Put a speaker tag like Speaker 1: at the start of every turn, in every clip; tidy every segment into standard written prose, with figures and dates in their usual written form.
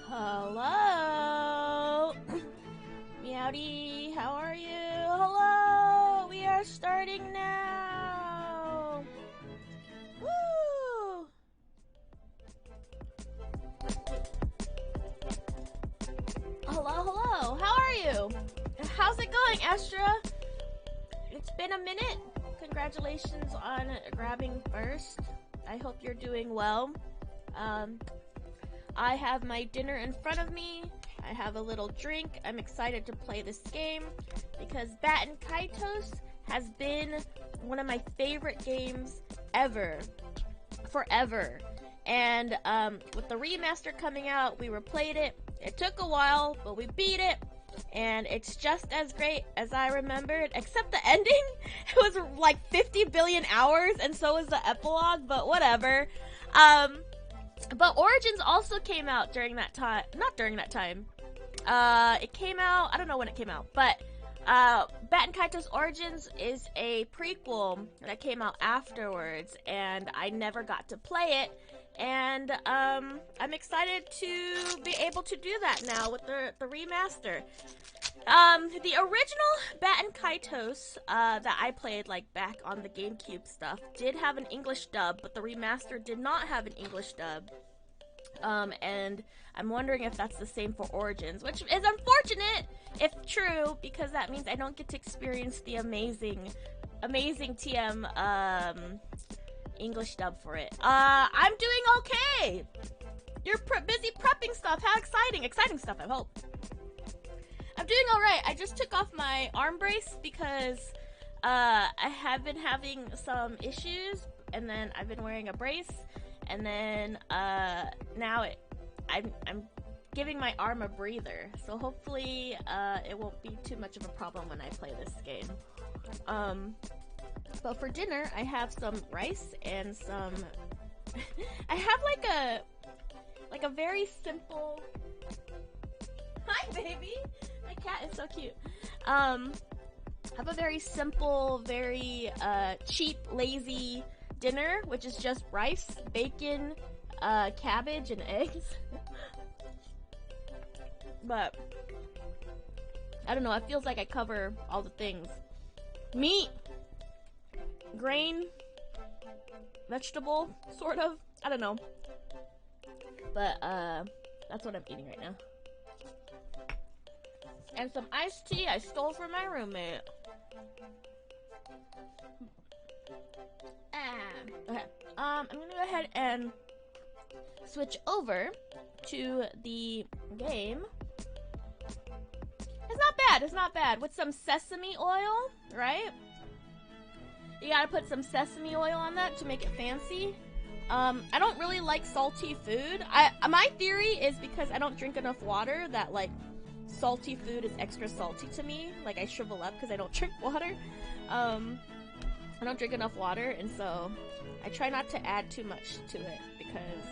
Speaker 1: Hello? Meowdy, how are you? Hello! We are starting now! Woo! Hello. How are you? How's it going, Astra? It's been a minute. Congratulations on grabbing first. I hope you're doing well. I have my dinner in front of me. I have a little drink. I'm excited to play this game because Baten Kaitos has been one of my favorite games ever. Forever. And with the remaster coming out, we replayed it. It took a while, but we beat it. And it's just as great as I remembered, except the ending. It was like 50 billion hours, and so was the epilogue, but whatever. But Origins also came out during that time. Not during that time. It came out, I don't know when it came out, but Baten Kaitos Origins is a prequel that came out afterwards, and I never got to play it. And I'm excited to be able to do that now with the remaster. The original Baten Kaitos that I played like back on the GameCube stuff did have an English dub, but the remaster did not have an English dub. And I'm wondering if that's the same for Origins, which is unfortunate if true, because that means I don't get to experience the amazing TM English dub for it. I'm doing okay. You're busy prepping stuff. How exciting! Exciting stuff, I hope. I'm doing alright. I just took off my arm brace because I have been having some issues, and then I've been wearing a brace, and then now I'm giving my arm a breather. So hopefully it won't be too much of a problem when I play this game. But for dinner, I have some rice and some. I have like a very simple. Hi, baby. My cat is so cute. I have a very simple, very cheap, lazy dinner, which is just rice, bacon, cabbage, and eggs. But I don't know. It feels like I cover all the things. Meat. Grain, vegetable, sort of. I don't know. But that's what I'm eating right now. And some iced tea I stole from my roommate. Okay. I'm gonna go ahead and switch over to the game. It's not bad. With some sesame oil, right? You gotta put some sesame oil on that to make it fancy. I don't really like salty food. My theory is because I don't drink enough water that, like, salty food is extra salty to me. Like, I shrivel up because I don't drink water. I don't drink enough water, and so I try not to add too much to it because,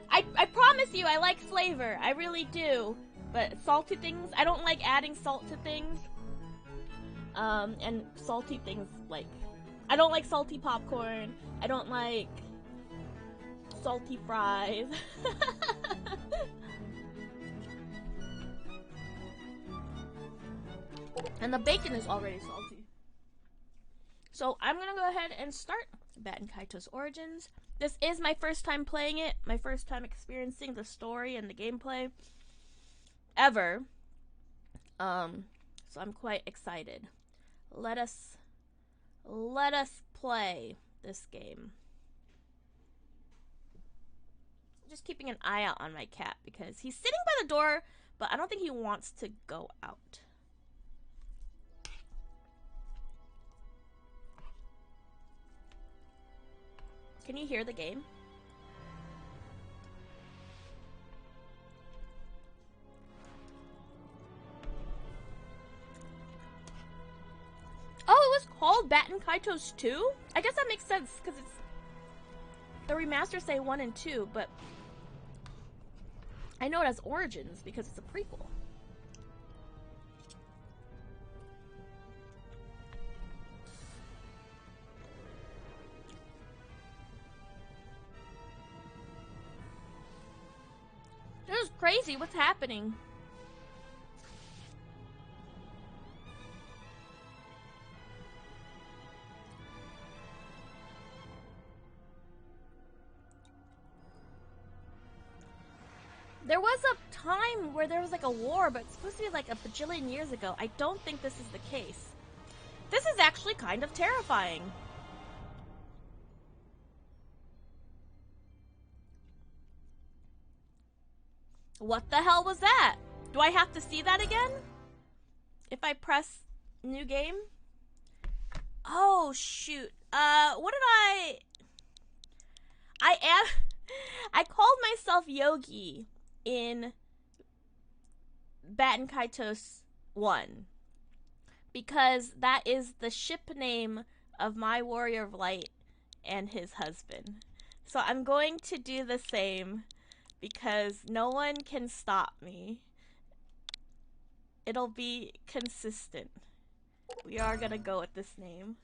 Speaker 1: I promise you I like flavor. I really do. But salty things, I don't like adding salt to things. And salty things, like, I don't like salty popcorn. I don't like salty fries. And the bacon is already salty. So I'm gonna go ahead and start Baten Kaitos Origins. This is my first time playing it, my first time experiencing the story and the gameplay ever. So I'm quite excited. Let us play this game. I'm just keeping an eye out on my cat because he's sitting by the door, but I don't think he wants to go out. Can you hear the game? Oh, it was called Baten Kaitos 2? I guess that makes sense, because it's... The remasters say 1 and 2, but... I know it as Origins, because it's a prequel. crazy. What's happening? There was a time where there was like a war, but it's supposed to be like a bajillion years ago. I don't think this is the case. This is actually kind of terrifying. What the hell was that? Do I have to see that again? If I press new game? Oh, shoot. What did I called myself Yogi in Baten Kaitos 1 because that is the ship name of my Warrior of Light and his husband. So I'm going to do the same because no one can stop me. It'll be consistent. We are gonna go with this name.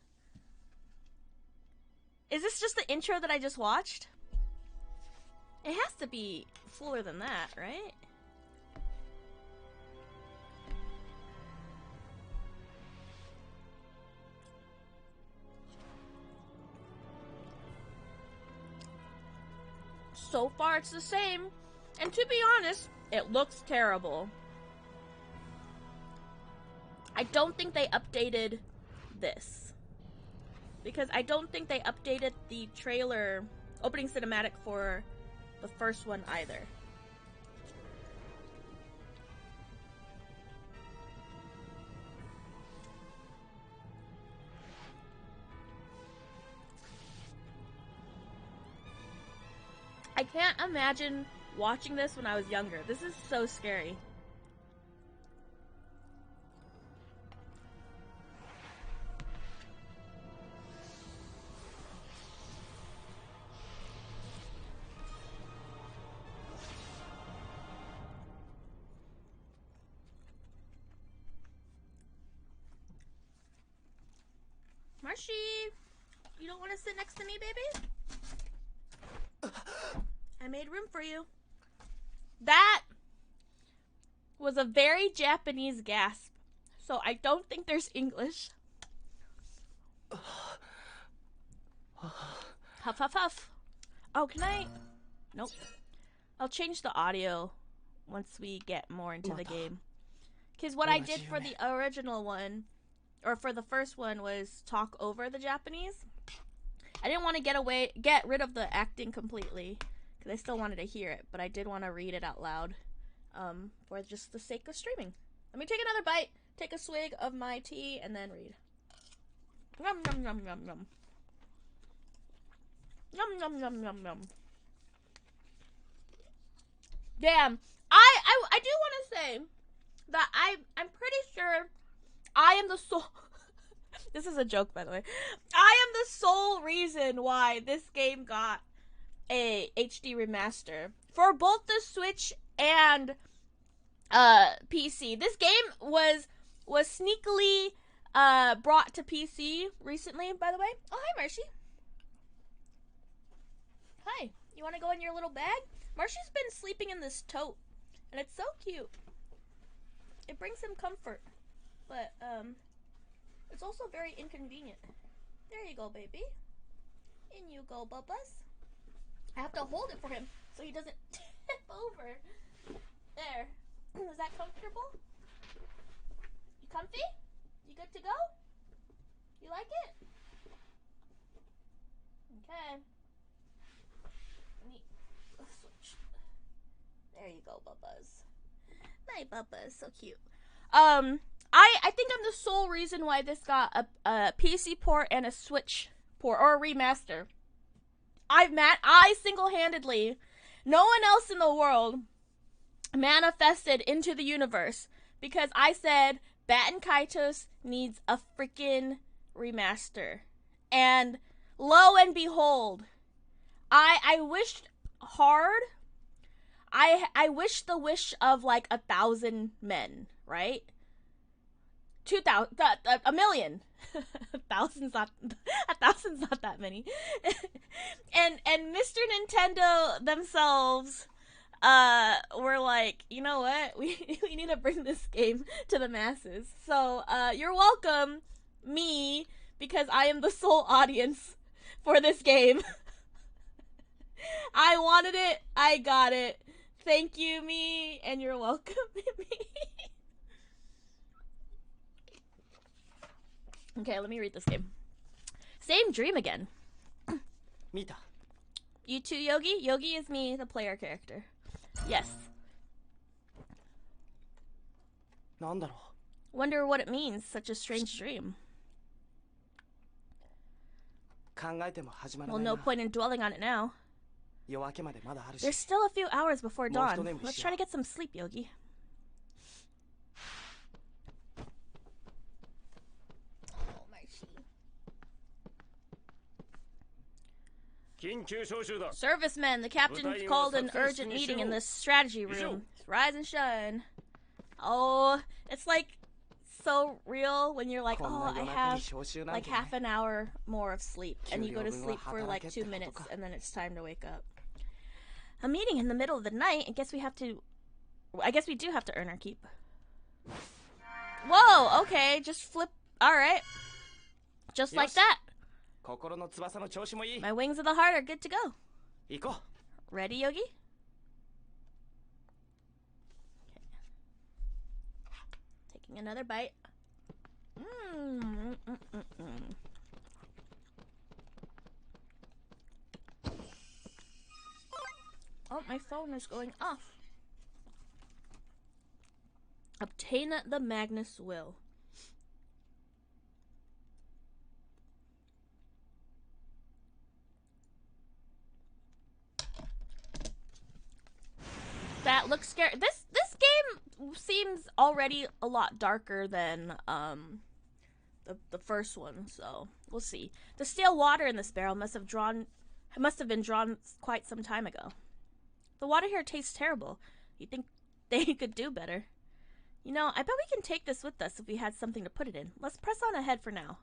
Speaker 1: Is this just the intro that I just watched? It has to be fuller than that, right? So far it's the same. And to be honest, it looks terrible. I don't think they updated this. Because I don't think they updated the trailer opening cinematic for the first one either. I can't imagine watching this when I was younger. This is so scary. Marshy, you don't want to sit next to me, baby? I made room for you. That was a very Japanese gasp, so I don't think there's English. Huff, huff, huff. Oh, can I? Nope. I'll change the audio once we get more into the game. Because what I did for the original one, or for the first one, was talk over the Japanese. I didn't want to get rid of the acting completely, because I still wanted to hear it, but I did want to read it out loud, for just the sake of streaming. Let me take another bite, take a swig of my tea, and then read. Yum, yum, yum, yum, yum. Yum, yum, yum, yum, yum. Damn. I do want to say that I'm pretty sure I am the sole... This is a joke, by the way. I am the sole reason why this game got a HD remaster for both the Switch and PC. This game was sneakily brought to PC recently, by the way. Oh, hi, Marshy. Hi. You want to go in your little bag? Marshy's been sleeping in this tote, and it's so cute. It brings him comfort, but it's also very inconvenient. There you go, baby. In you go, Bubbas. I have to hold it for him so he doesn't tip over. There. Is that comfortable? You comfy? You good to go? You like it? Okay. Neat. Switch. There you go, Bubbas. My Bubbas, so cute. I think I'm the sole reason why this got a PC port and a Switch port, or a remaster. I single-handedly, no one else in the world, manifested into the universe because I said Baten Kaitos needs a freaking remaster. And lo and behold, I wished hard. I wished the wish of like 1,000 men, right? 2,000, a million. 1,000's not that many. and Mr. Nintendo themselves we're like, you know what? We need to bring this game to the masses. So, you're welcome, me, because I am the sole audience for this game. I wanted it, I got it. Thank you, me, and you're welcome, me. Okay, let me read this game. Same dream again.
Speaker 2: Mita.
Speaker 1: You too, Yogi? Yogi is me, the player character. Yes. Wonder what it means, such a strange dream. Well, no point in dwelling on it now. There's still a few hours before dawn. Let's try to get some sleep, Yogi. Oh, my chi. Servicemen, the captain called an urgent meeting in the strategy room. Rise and shine. Oh, it's like so real when you're like, oh, I have like half an hour more of sleep, and you go to sleep for like 2 minutes, and then it's time to wake up. A meeting in the middle of the night. I guess we do have to earn our keep. Whoa, okay, just flip. Alright. Just like that. My wings of the heart are good to go. Ready, Yogi? Okay. Taking another bite. Oh, my phone is going off. Obtain the Magnus Will. That looks scary. This game seems already a lot darker than the first one, so we'll see. The stale water in this barrel must have been drawn quite some time ago. The water here tastes terrible. You'd think they could do better. You know, I bet we can take this with us if we had something to put it in. Let's press on ahead for now.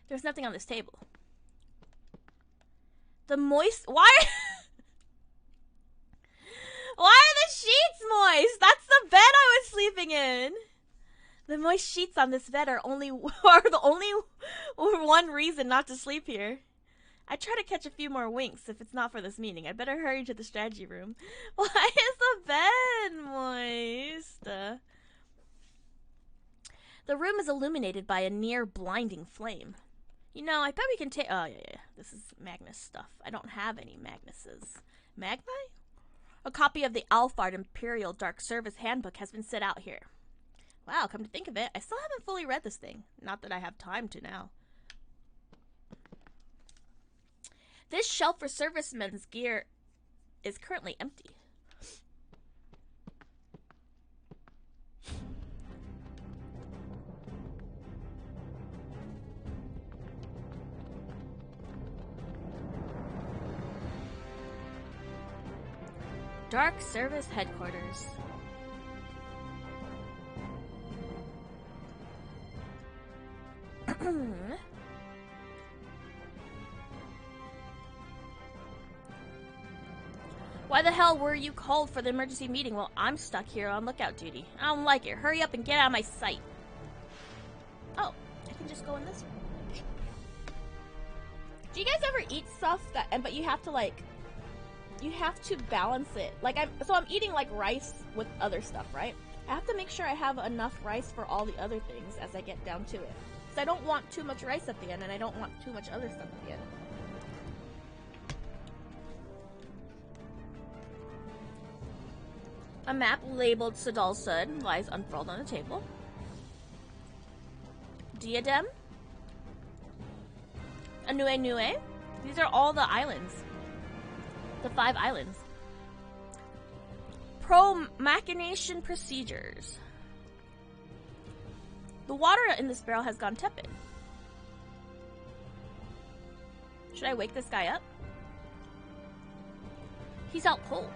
Speaker 1: There's nothing on this table. Why are the sheets moist? That's the bed I was sleeping in. The moist sheets on this bed are the only one reason not to sleep here. I try to catch a few more winks if it's not for this meeting. I'd better hurry to the strategy room. Why is the bed moist? The room is illuminated by a near blinding flame. You know, I bet we can take... Oh, yeah. This is Magnus stuff. I don't have any Magnuses. Magni? A copy of the Alphard Imperial Dark Service Handbook has been set out here. Wow, come to think of it, I still haven't fully read this thing. Not that I have time to now. This shelf for servicemen's gear is currently empty. Dark Service Headquarters. Why the hell were you called for the emergency meeting? Well, I'm stuck here on lookout duty. I don't like it. Hurry up and get out of my sight. Oh, I can just go in this room. Do you guys ever eat stuff but you have to like... You have to balance it. Like, I'm eating like rice with other stuff, right? I have to make sure I have enough rice for all the other things as I get down to it. Because I don't want too much rice at the end, and I don't want too much other stuff at the end. A map labeled Sadalsud lies unfurled on the table. Diadem. Anue Nue. These are all the islands. The 5 islands. Pro-machination procedures. The water in this barrel has gone tepid. Should I wake this guy up? He's out cold.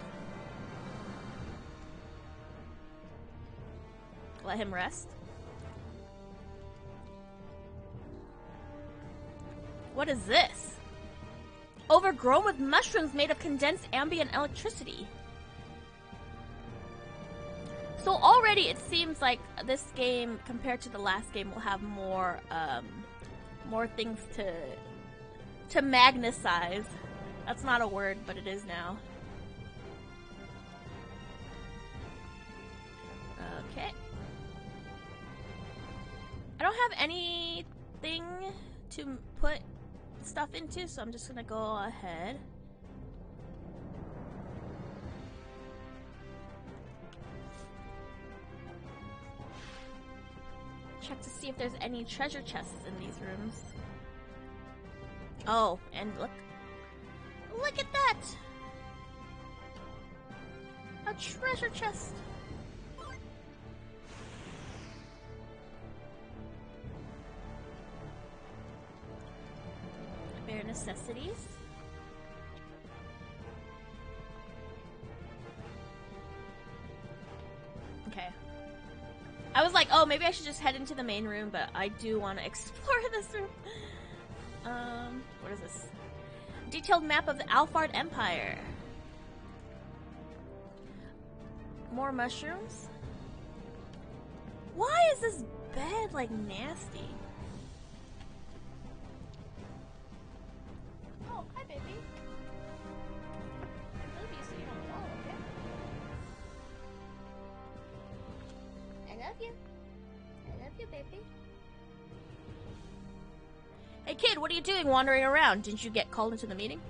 Speaker 1: Let him rest. What is this? overgrown with mushrooms made of condensed ambient electricity. So already it seems like this game, compared to the last game, will have more things to magnetize. That's not a word, but it is now. Okay. I don't have anything to put stuff into, so I'm just gonna go ahead. Check to see if there's any treasure chests in these rooms. Oh, and look at that! A treasure chest! Bare necessities. Okay. I was like, oh, maybe I should just head into the main room, but I do want to explore this room. What is this? Detailed map of the Alphard Empire. More mushrooms. Why is this bed, like, nasty? Oh, hi, baby. I love you so you don't fall, okay? I love you. I love you, baby. Hey, kid, what are you doing wandering around? Didn't you get called into the meeting?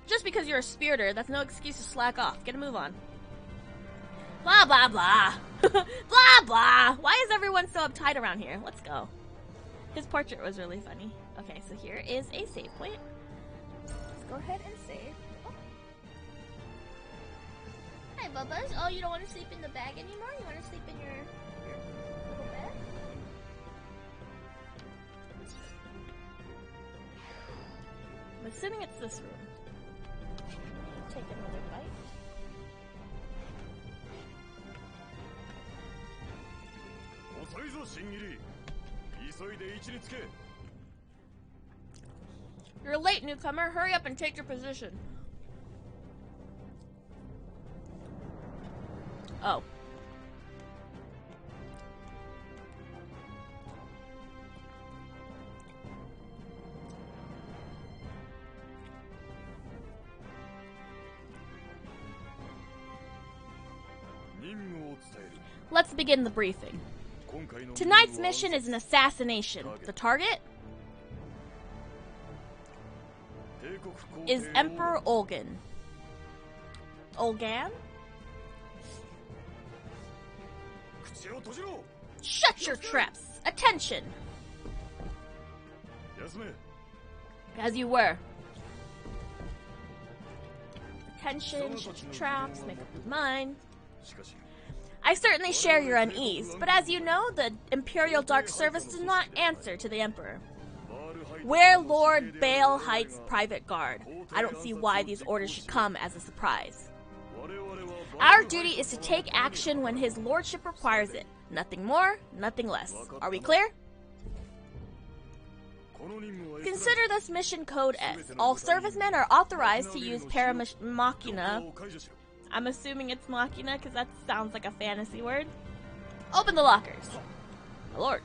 Speaker 1: Just because you're a spiritor, that's no excuse to slack off. Get a move on. Blah, blah, blah. Blah, blah. Why is everyone so uptight around here? Let's go. His portrait was really funny. Okay, so here is a save point. Let's go ahead and save. Oh. Hi, Bubba's. Oh, you don't want to sleep in the bag anymore? You want to sleep in your little bed? I'm assuming it's this room. Take another bite. You're late, newcomer. Hurry up and take your position. Oh. Let's begin the briefing. Tonight's mission is an assassination. The target is Emperor Olgan. Olgan? Shut your traps! Attention! As you were. Attention, shut your traps, make up your mind. I certainly share your unease, but as you know, the Imperial Dark Service does not answer to the Emperor. We're Lord Bale Heights Private Guard. I don't see why these orders should come as a surprise. Our duty is to take action when His Lordship requires it. Nothing more, nothing less. Are we clear? Consider this mission Code S. All servicemen are authorized to use Machina. I'm assuming it's Machina because that sounds like a fantasy word. Open the lockers. My lord.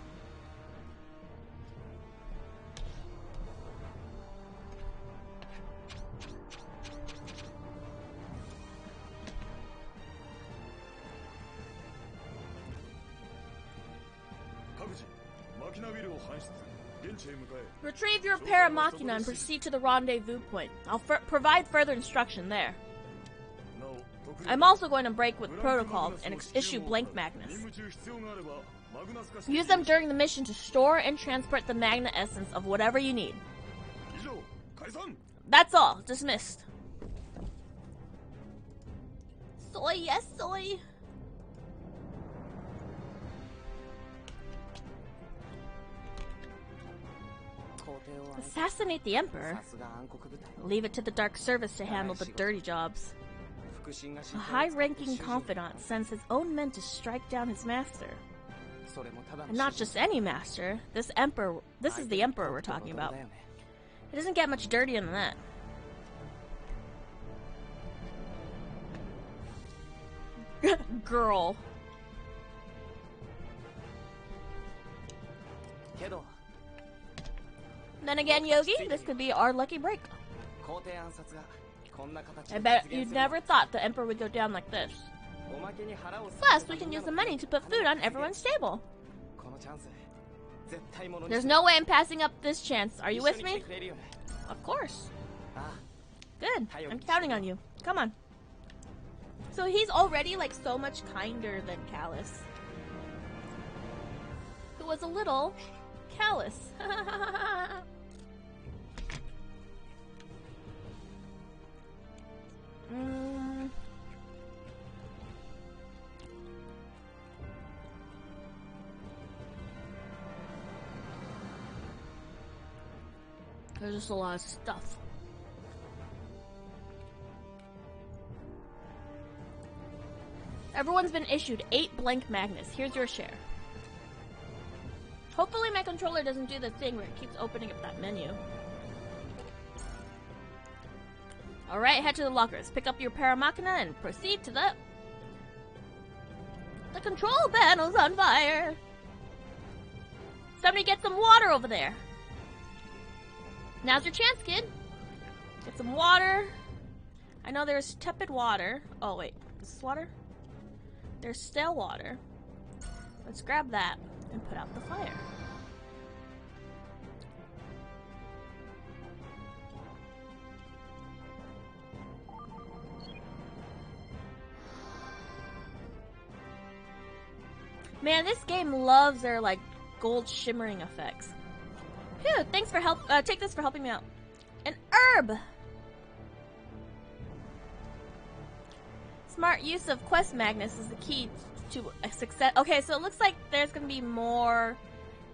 Speaker 1: Retrieve your Paramachina and proceed to the rendezvous point. I'll provide further instruction there. I'm also going to break with protocol and issue blank magnets. Use them during the mission to store and transport the magna essence of whatever you need. That's all. Dismissed. Soy, yes, soy. Assassinate the Emperor? Leave it to the Dark Service to handle the dirty jobs. A high-ranking confidant sends his own men to strike down his master. And not just any master. This is the Emperor we're talking about. It doesn't get much dirtier than that. Girl.
Speaker 2: けど
Speaker 1: Then again, Yogi, this could be our lucky break.
Speaker 2: 皇帝暗殺がこんな形
Speaker 1: I
Speaker 2: で
Speaker 1: bet
Speaker 2: 実現
Speaker 1: you
Speaker 2: する
Speaker 1: never thought the Emperor would go down like this.
Speaker 2: おまけに腹を
Speaker 1: Plus, we can use the money to put food on everyone's table.
Speaker 2: このチャンス絶対ものに
Speaker 1: There's no way I'm passing up this chance. Are you
Speaker 2: 一緒
Speaker 1: with
Speaker 2: に来て
Speaker 1: me?
Speaker 2: くれるよね
Speaker 1: Of course.
Speaker 2: あ
Speaker 1: Good. I'm counting on you. Come on. So he's already like so much kinder than Callus, who was a little callous. There's just a lot of stuff. Everyone's been issued 8 blank magnets. Here's your share. Hopefully my controller doesn't do the thing where it keeps opening up that menu. Alright, head to the lockers. Pick up your paramachina and proceed to the... The control panel's on fire! Somebody get some water over there! Now's your chance, kid! Get some water. I know there's tepid water. Oh, wait. Is this water? There's stale water. Let's grab that and put out the fire. Man, this game loves their like gold shimmering effects. Phew, thanks for help. Take this for helping me out. An herb. Smart use of quest magnets is the key to a success. Okay, so it looks like there's gonna be more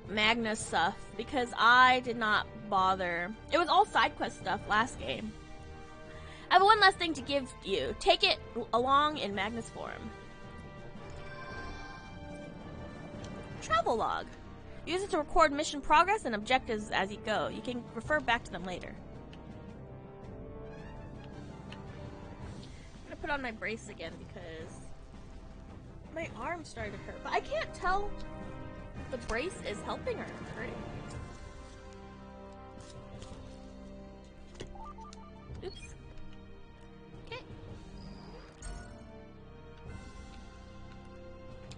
Speaker 1: Magna stuff because I did not bother. It was all side quest stuff last game. I have one last thing to give you. Take it along in Magnus form. Travel log. Use it to record mission progress and objectives as you go. You can refer back to them later. I'm gonna put on my brace again because my arm started to hurt. But I can't tell if the brace is helping or hurting. Oops. Okay.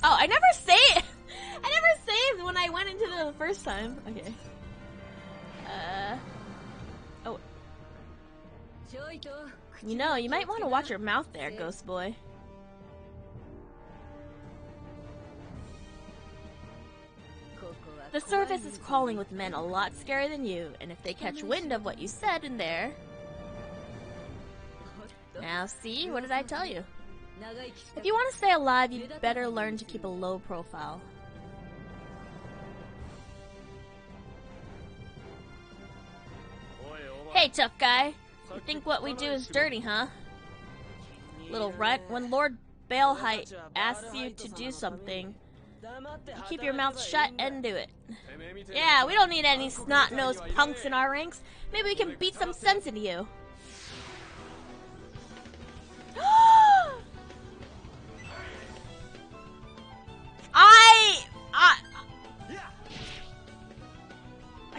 Speaker 1: Oh, I never saved! I never saved when I went into the first time. Okay. Oh. You know, you might want to watch your mouth there, ghost boy. The surface is crawling with men a lot scarier than you, and if they catch wind of what you said in there... Now see, what did I tell you? If you want to stay alive, you'd better learn to keep a low profile. Hey, tough guy. You think what we do is dirty, huh? Little runt, when Lord Balehite asks you to do something, you keep your mouth shut and do it. Yeah, we don't need any snot-nosed punks in our ranks. Maybe we can beat some sense into you. I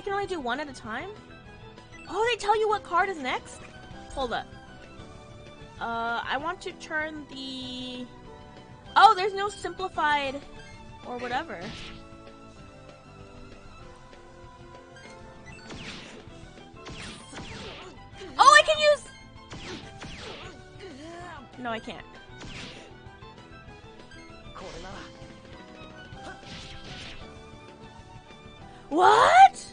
Speaker 1: can only do one at a time? Oh, they tell you what card is next? Hold up. I want to turn the... Oh, there's no simplified or whatever. Oh, I can use... No, I can't. What?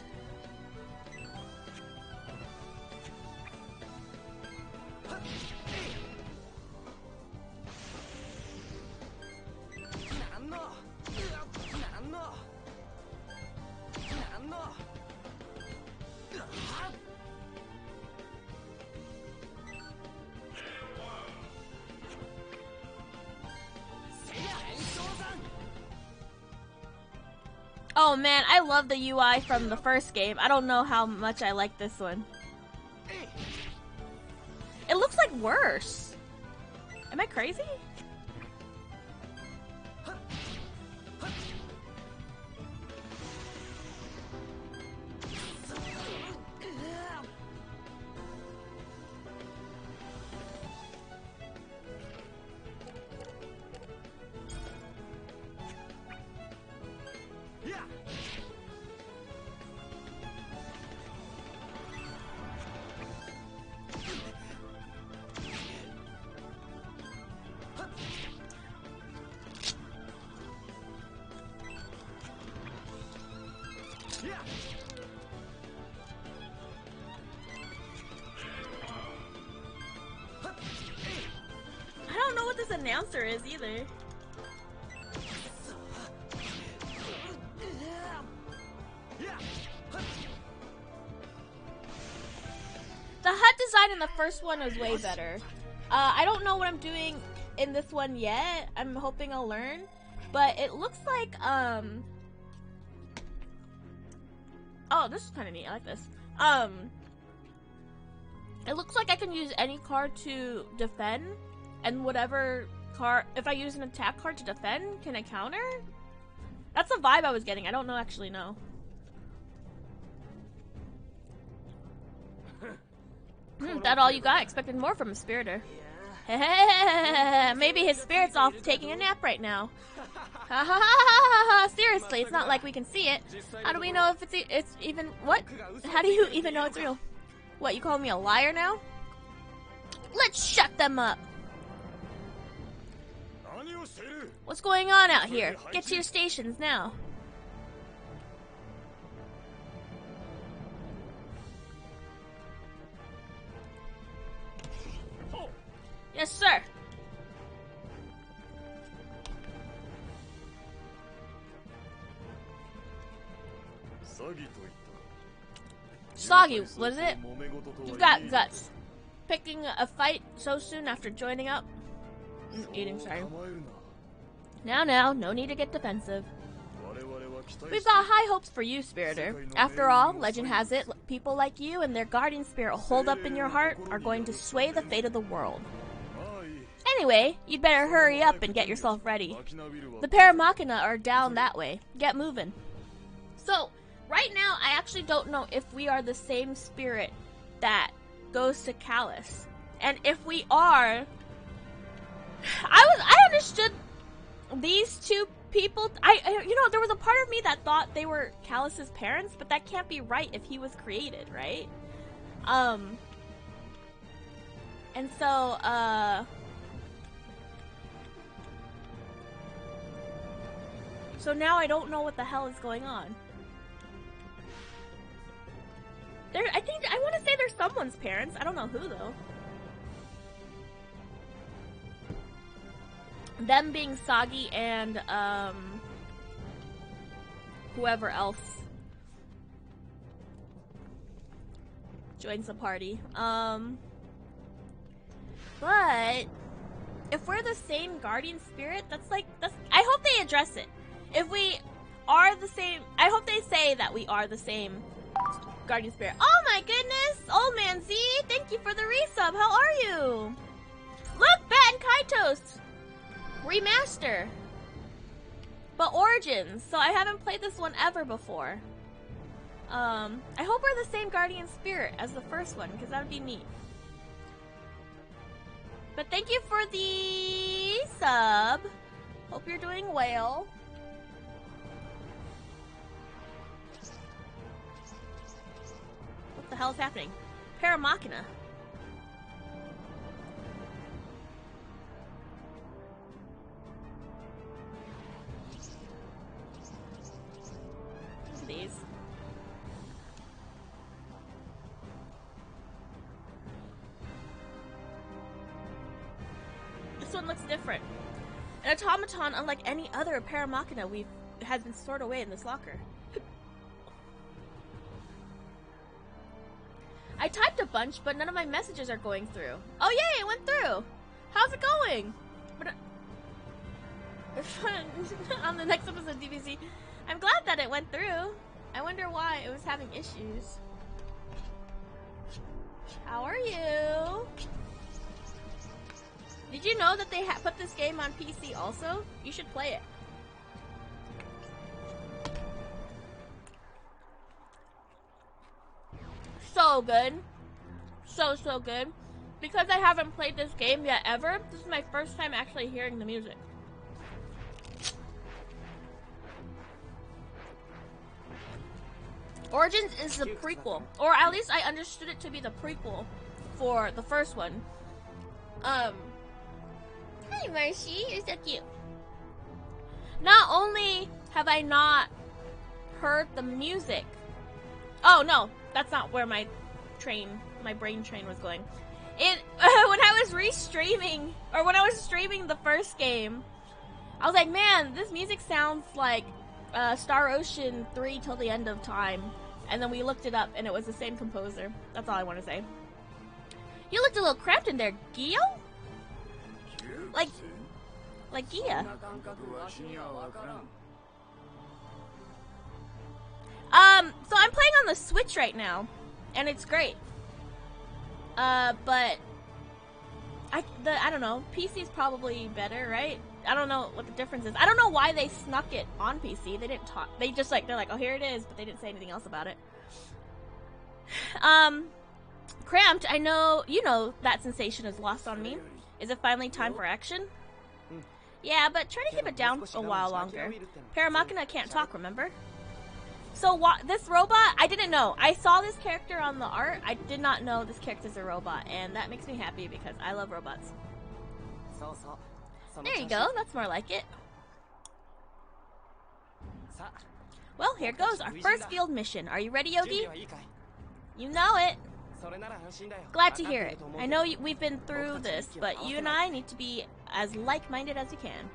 Speaker 1: Oh man, I love the UI from the first game. I don't know how much I like this one. It looks like worse. Am I crazy? I don't know what this announcer is either. The HUD design in the first one was way better. I don't know what I'm doing in this one yet. I'm hoping I'll learn. But it looks like, oh, this is kind of neat. I like this. It looks like I can use any card to defend. And whatever card, if I use an attack card to defend, can I counter? That's the vibe I was getting. I don't know, actually know. That all you got? Expected more from a spiriter. Maybe his spirit's off taking a nap right now. Seriously, it's not like we can see it. How do we know if it's even what? How do you even know it's real? What, you calling me a liar now? Let's shut them up. What's going on out here? Get to your stations now. Yes, sir. Soggy, was it? You've got guts. Picking a fight so soon after joining up? Eating, sorry. Now, no need to get defensive. We've got high hopes for you, Spiriter. After all, legend has it, people like you and their guardian spirit holed up in your heart are going to sway the fate of the world. Anyway, you'd better hurry up and get yourself ready. The Paramachina are down that way. Get moving. So, right now, I actually don't know if we are the same spirit that goes to Callus. And if we are, I understood these two people. You know, there was a part of me that thought they were Callus's parents, but that can't be right if he was created, right? And so, so now I don't know what the hell is going on. I want to say they're someone's parents. I don't know who, though. Them being Soggy and, whoever else joins the party. But if we're the same guardian spirit, that's I hope they address it. If we are the same, I hope they say that we are the same guardian spirit. Oh my goodness! Old Man Z, thank you for the resub. How are you? Look, Baten Kaitos! Remaster! But Origins, so I haven't played this one ever before. I hope we're the same guardian spirit as the first one, because that would be neat. But thank you for the sub. Hope you're doing well. What the hell is happening? Paramachina. Look at these. This one looks different. An automaton unlike any other Paramachina has been stored away in this locker. I typed a bunch, but none of my messages are going through. Oh yay, it went through! How's it going? But on the next episode of DBC, I'm glad that it went through. I wonder why it was having issues. How are you? Did you know that they put this game on PC also? You should play it. So good. So good. Because I haven't played this game yet ever, this is my first time actually hearing the music. Origins is the prequel. Or at least I understood it to be the prequel for the first one. Hi Marcy, you're so cute. Not only have I not heard the music. Oh no, that's not where my brain train was going. When I was restreaming, or when I was streaming the first game, I was like, man, this music sounds like Star Ocean 3 Till the End of Time. And then we looked it up, and it was the same composer. That's all I want to say. You looked a little cramped in there, Gio? Like Gia. So I'm playing on the Switch right now, and it's great. But I don't know. PC's probably better, right? I don't know what the difference is. I don't know why they snuck it on PC. They didn't talk. They just they're like, oh, here it is, but they didn't say anything else about it. Cramped. I know you know that sensation is lost on me. Is it finally time for action? Yeah, but try to keep it down a while longer. Paramachina can't talk, remember? So this robot, I didn't know. I saw this character on the art. I did not know this character's a robot, and that makes me happy because I love robots. There you go. That's more like it. Well, here goes our first field mission. Are you ready, Yogi? You know it. Glad to hear it. I know we've been through this, but you and I need to be as like-minded as you can.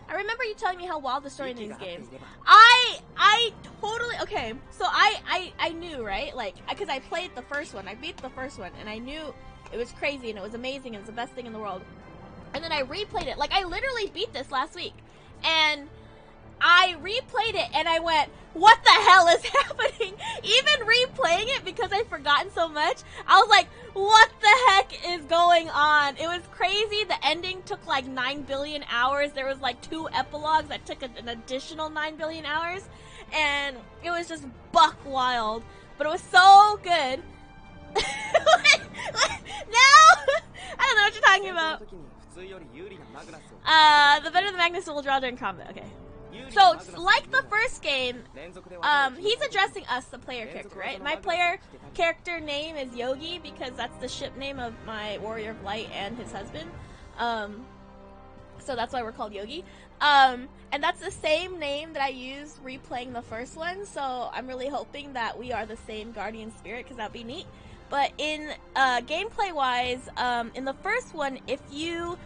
Speaker 1: I remember you telling me how wild the story in these games. I totally, okay, so I knew, right? Like, because I played the first one, I beat the first one, and I knew it was crazy, and it was amazing, and it was the best thing in the world. And then I replayed it, like, I literally beat this last week, and I replayed it, and I went, what the hell is happening? Even replaying it, because I've forgotten so much, I was like, what the heck is going on? It was crazy. The ending took like 9 billion hours. There was like 2 epilogues that took an additional 9 billion hours. And it was just buck wild. But it was so good. No! I don't know what you're talking about. The better the Magnus will draw during combat. Okay. So, like the first game, he's addressing us, the player character, right? My player character name is Yogi because that's the ship name of my Warrior of Light and his husband. So that's why we're called Yogi. And that's the same name that I used replaying the first one, so I'm really hoping that we are the same guardian spirit because that'd be neat. But in gameplay-wise, in the first one, if you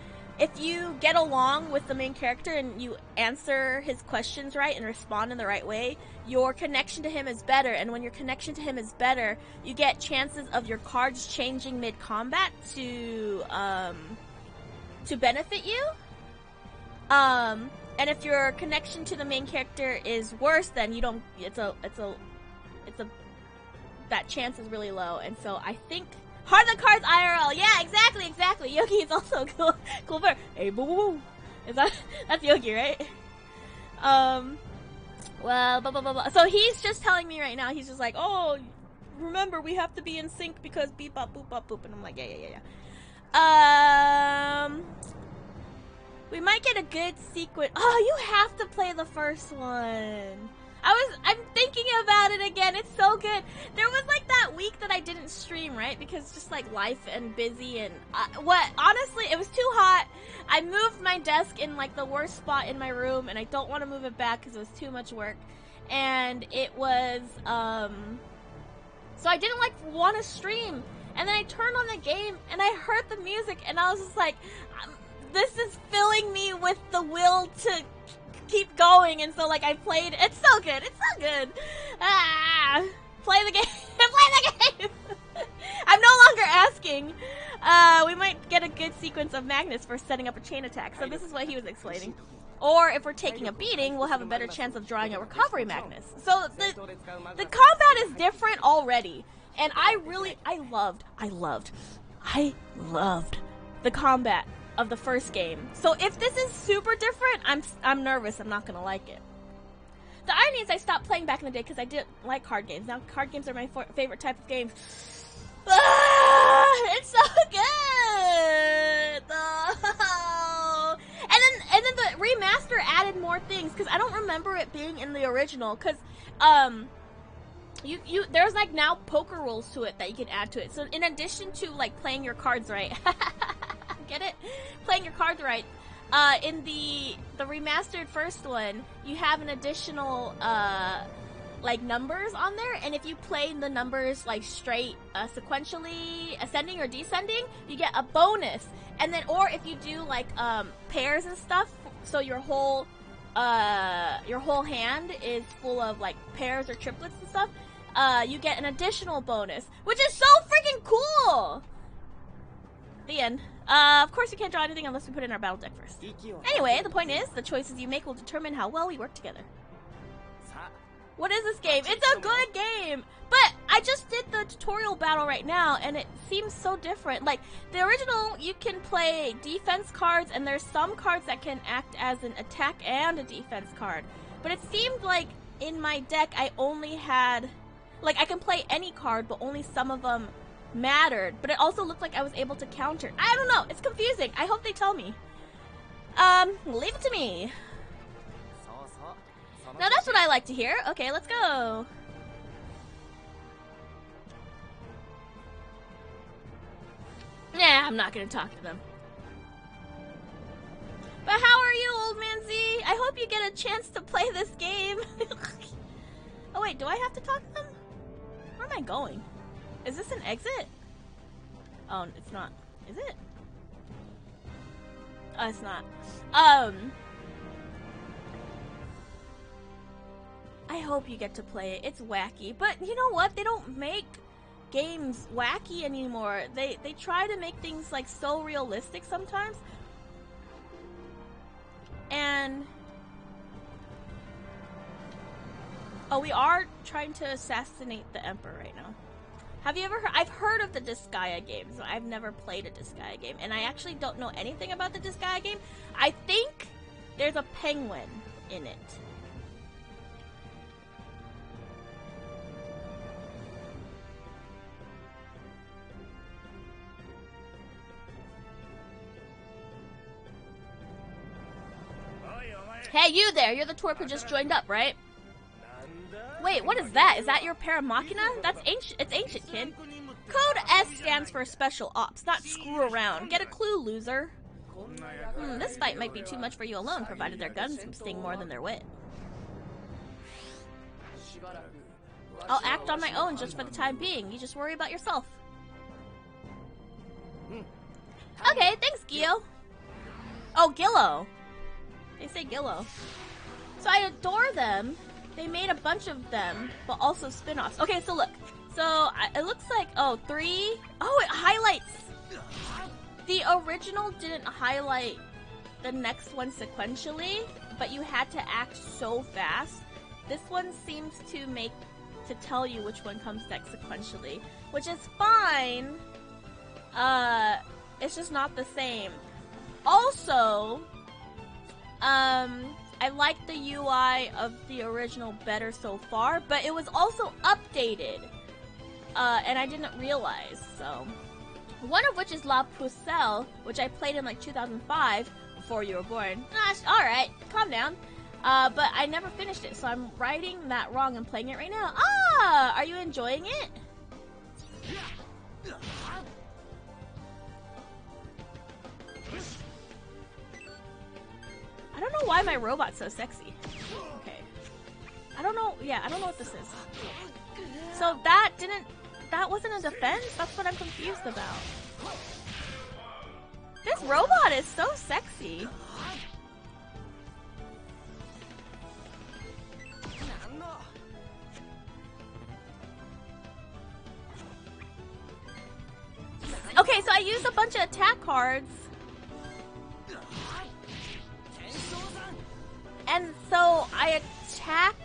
Speaker 1: get along with the main character and you answer his questions right and respond in the right way, your connection to him is better. And when your connection to him is better, you get chances of your cards changing mid-combat to benefit you. And if your connection to the main character is worse, then you don't. That chance is really low. And so I think. Heart of the Cards IRL. Yeah, exactly. Yogi is also cool bird. Hey, boo boo boo. That's Yogi, right? Well, blah, blah, blah, blah. So he's just telling me right now, he's just like, oh, remember, we have to be in sync because beep, bop, boop, bop, boop. And I'm like, yeah. We might get a good sequence. Oh, you have to play the first one. I'm thinking about it again. It's so good. There was like that week that I didn't stream, right? Because just like life and busy and honestly, it was too hot. I moved my desk in like the worst spot in my room and I don't want to move it back because it was too much work. And it was, so I didn't like want to stream. And then I turned on the game and I heard the music and I was just like, this is filling me with the will to keep going, and so like I played. It's so good. Play the game. Play the game. I'm no longer asking. We might get a good sequence of Magnus for setting up a chain attack. So this is what he was explaining. Or if we're taking a beating, we'll have a better chance of drawing a recovery Magnus. So the combat is different already, and I loved the combat of the first game. So if this is super different, I'm nervous. I'm not gonna like it. The irony is I stopped playing back in the day because I didn't like card games. Now card games are my favorite type of games. It's so good. Oh. And then the remaster added more things because I don't remember it being in the original. Because there's like now poker rules to it that you can add to it. So in addition to like playing your cards right. Get it? Playing your cards right. In the remastered first one, you have an additional like numbers on there, and if you play the numbers like straight sequentially ascending or descending, you get a bonus. And then, or if you do like pairs and stuff, so your whole hand is full of like pairs or triplets and stuff, you get an additional bonus, which is so freaking cool. The end. Of course we can't draw anything unless we put in our battle deck first. Anyway, the point is, the choices you make will determine how well we work together. What is this game? It's a good game! But I just did the tutorial battle right now, and it seems so different. Like, the original, you can play defense cards, and there's some cards that can act as an attack and a defense card. But it seemed like in my deck, I only had... Like, I can play any card, but only some of them mattered. But it also looked like I was able to counter. I don't know. It's confusing. I hope they tell me. Leave it to me. Now that's what I like to hear. Okay, let's go. Nah, I'm not gonna talk to them. But how are you, old man Z? I hope you get a chance to play this game. Oh wait, do I have to talk to them? Where am I going? Is this an exit? Oh, it's not. Is it? Oh, it's not. I hope you get to play it. It's wacky. But you know what? They don't make games wacky anymore. They try to make things like so realistic sometimes. And oh, we are trying to assassinate the Emperor right now. Have you ever heard? I've heard of the Disgaea games. I've never played a Disgaea game, and I actually don't know anything about the Disgaea game. I think there's a penguin in it. Hey, you there! You're the twerp who just joined up, right? Wait, what is that? Is that your Paramachina? That's ancient. It's ancient, kid. Code S stands for Special Ops, not screw around. Get a clue, loser. This fight might be too much for you alone, provided their guns sting more than their wit. I'll act on my own just for the time being. You just worry about yourself. Okay, thanks, Gio. Oh, Gillo. They say Gillo. So I adore them. They made a bunch of them, but also spin-offs. Okay, so look. So it looks like, oh, 3. Oh, it highlights. The original didn't highlight the next one sequentially, but you had to act so fast. This one seems to tell you which one comes next sequentially, which is fine. It's just not the same. Also, I like the UI of the original better so far, but it was also updated, and I didn't realize, so. One of which is La Pucelle, which I played in like 2005, before you were born. Gosh, alright, calm down. But I never finished it, so I'm writing that wrong and playing it right now. Ah, are you enjoying it? I don't know why my robot's so sexy. Okay. I don't know, yeah, I don't know what this is. So that wasn't a defense? That's what I'm confused about. This robot is so sexy. Okay, so I used a bunch of attack cards. And so I attack.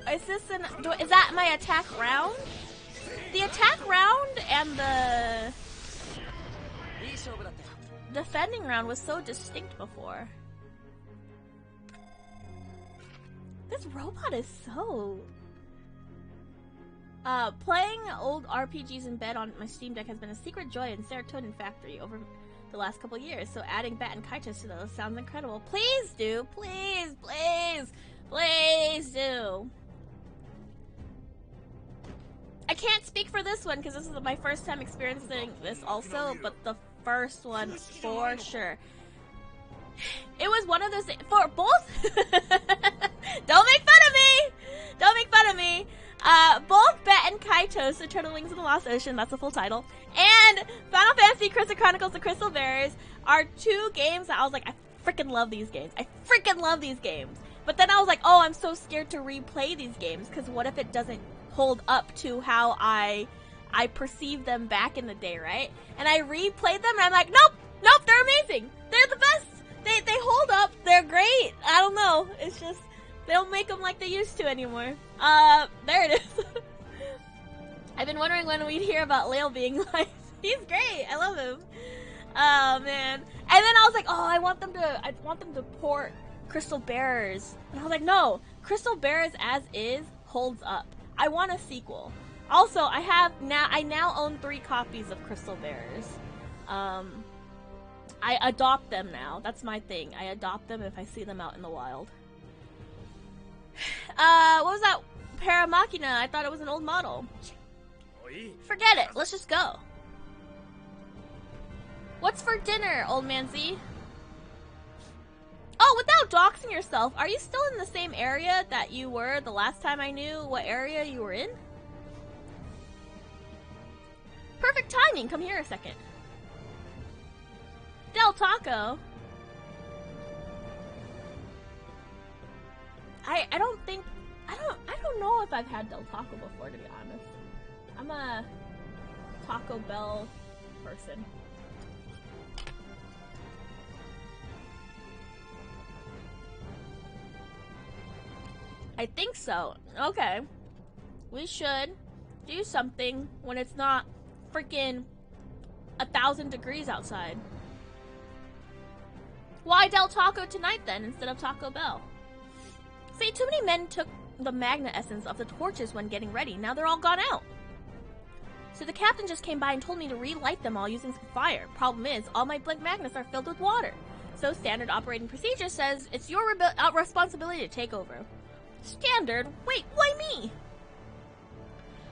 Speaker 1: Is that my attack round? The attack round and the defending round was so distinct before. This robot is so. Playing old RPGs in bed on my Steam Deck has been a secret joy and serotonin factory over the last couple years, so adding Baten Kaitos to those sounds incredible. Please do! Please, please, please do! I can't speak for this one because this is my first time experiencing this also, but the first one for sure. It was one of those for both. Don't make fun of me! Don't make fun of me! Both Baten Kaitos, Eternal Wings of the Lost Ocean, that's the full title, and Final Fantasy Crystal Chronicles: The Crystal Bearers are two games that I was like, I freaking love these games. I freaking love these games. But then I was like, oh, I'm so scared to replay these games, because what if it doesn't hold up to how I perceived them back in the day, right? And I replayed them, and I'm like, nope, they're amazing. They're the best. They hold up. They're great. I don't know. It's just, they don't make them like they used to anymore. There it is. I've been wondering when we'd hear about Lale being like, he's great. I love him. Oh, man. And then I was like, oh, I want them to port Crystal Bearers. And I was like, no. Crystal Bearers as is holds up. I want a sequel. Also, I now own 3 copies of Crystal Bearers. I adopt them now. That's my thing. I adopt them if I see them out in the wild. What was that? Paramachina. I thought it was an old model. Forget it. Let's just go. What's for dinner, old man Z? Oh, without doxing yourself, are you still in the same area that you were the last time I knew what area you were in? Perfect timing. Come here a second. Del Taco. I don't know if I've had Del Taco before, to be honest. I'm a Taco Bell person. I think so. Okay. We should do something when it's not freaking 1,000 degrees outside. Why Del Taco tonight then instead of Taco Bell? See, too many men took the magna essence of the torches when getting ready. Now they're all gone out. So the captain just came by and told me to relight them all using some fire. Problem is, all my blink magnets are filled with water. So standard operating procedure says it's your responsibility to take over. Standard? Wait, why me?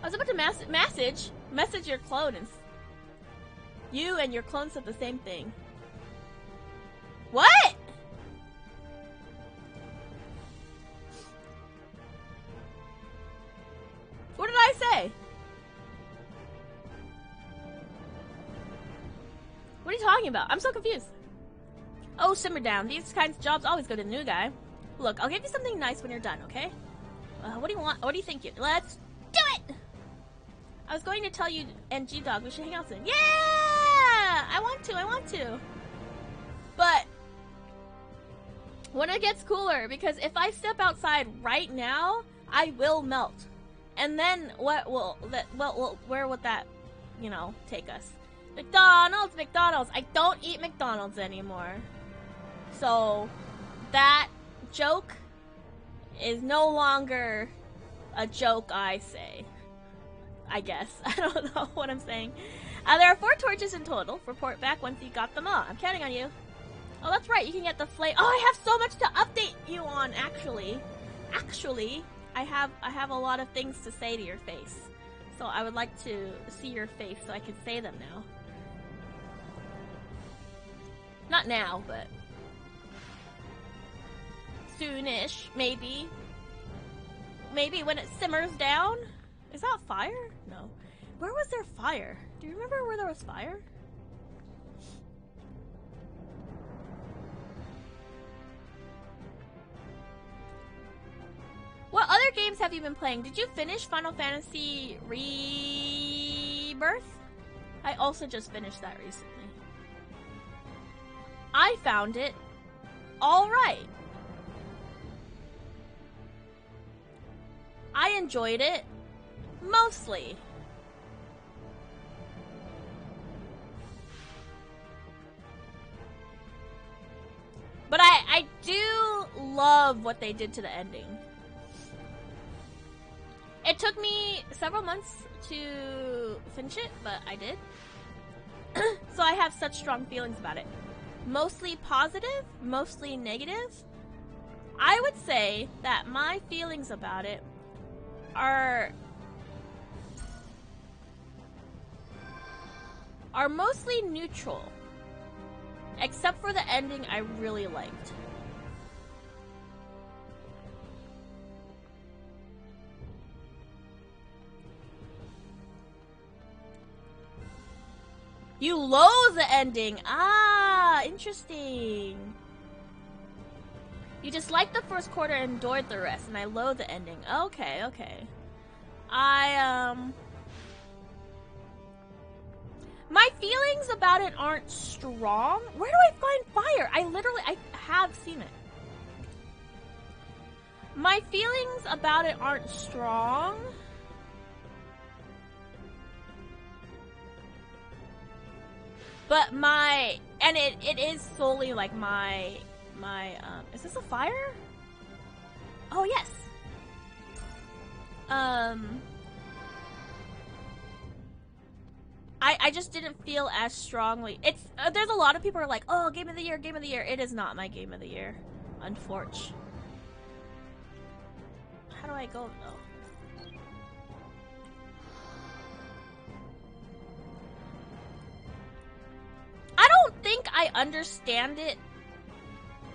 Speaker 1: I was about to message your clone, and you and your clone said the same thing. What? What did I say? What are you talking about? I'm so confused. Oh, simmer down. These kinds of jobs always go to the new guy. Look, I'll give you something nice when you're done, okay? What do you want? What do you think? Let's do it! I was going to tell you and G-Dog we should hang out soon. Yeah! I want to. But when it gets cooler, because if I step outside right now, I will melt. And then where will that, take us? McDonald's. I don't eat McDonald's anymore. So that joke is no longer a joke, I say. I guess. I don't know what I'm saying. There are 4 torches in total. Report back once you got them all. I'm counting on you. Oh, that's right. You can get the flame. Oh, I have so much to update you on, actually. I have a lot of things to say to your face. So I would like to see your face so I can say them now. Not now, but soonish, maybe. Maybe when it simmers down. Is that fire? No. Where was there fire? Do you remember where there was fire? What other games have you been playing? Did you finish Final Fantasy Rebirth? I also just finished that recently. I found it alright. I enjoyed it mostly. But I do love what they did to the ending. It took me several months to finish it, but I did. So I have such strong feelings about it. Mostly positive, mostly negative. I would say that my feelings about it are mostly neutral. Except for the ending I really liked. You loathe the ending. Ah, interesting. You disliked the first quarter and enjoyed the rest, and I loathe the ending. Okay, okay. My feelings about it aren't strong. Where do I find fire? I have seen it. My feelings about it aren't strong. But it is solely like is this a fire? Oh, yes. I just didn't feel as strongly. It's there's a lot of people who are like, oh, game of the year, game of the year. It is not my game of the year, unfortunately. How do I go though? I don't think I understand it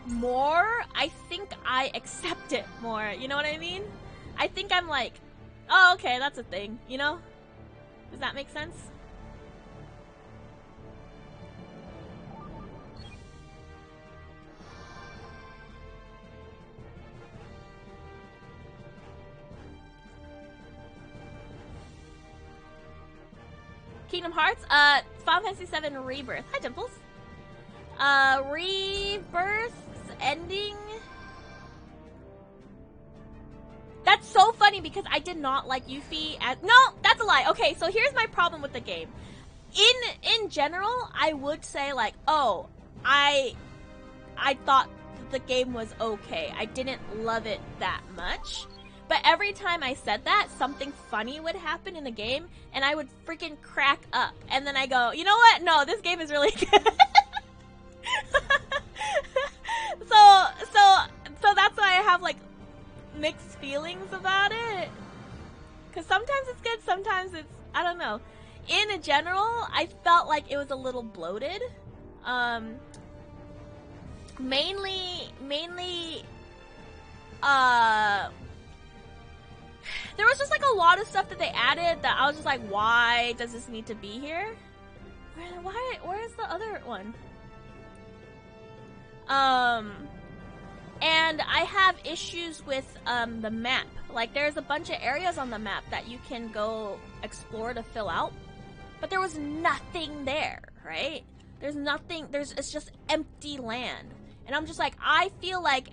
Speaker 1: more. I think I accept it more. You know what I mean? I think I'm like, oh, okay, that's a thing. You know? Does that make sense? Kingdom Hearts, Final Fantasy VII Rebirth. Hi, Dimples. Rebirth's ending. That's so funny because I did not like Yuffie as— no, that's a lie. Okay, so here's my problem with the game. In general, I would say like, oh, I thought the game was okay. I didn't love it that much. But every time I said that, something funny would happen in the game, and I would freaking crack up. And then I go, you know what? No, this game is really good. So that's why I have like mixed feelings about it. Cause sometimes it's good, sometimes it's— I don't know. In general, I felt like it was a little bloated. Mainly, there was just like a lot of stuff that they added that I was just like, why does this need to be here? Where is the other one? And I have issues with the map. Like there's a bunch of areas on the map that you can go explore to fill out, but there was nothing there, right? There's nothing, it's just empty land. And I'm just like, I feel like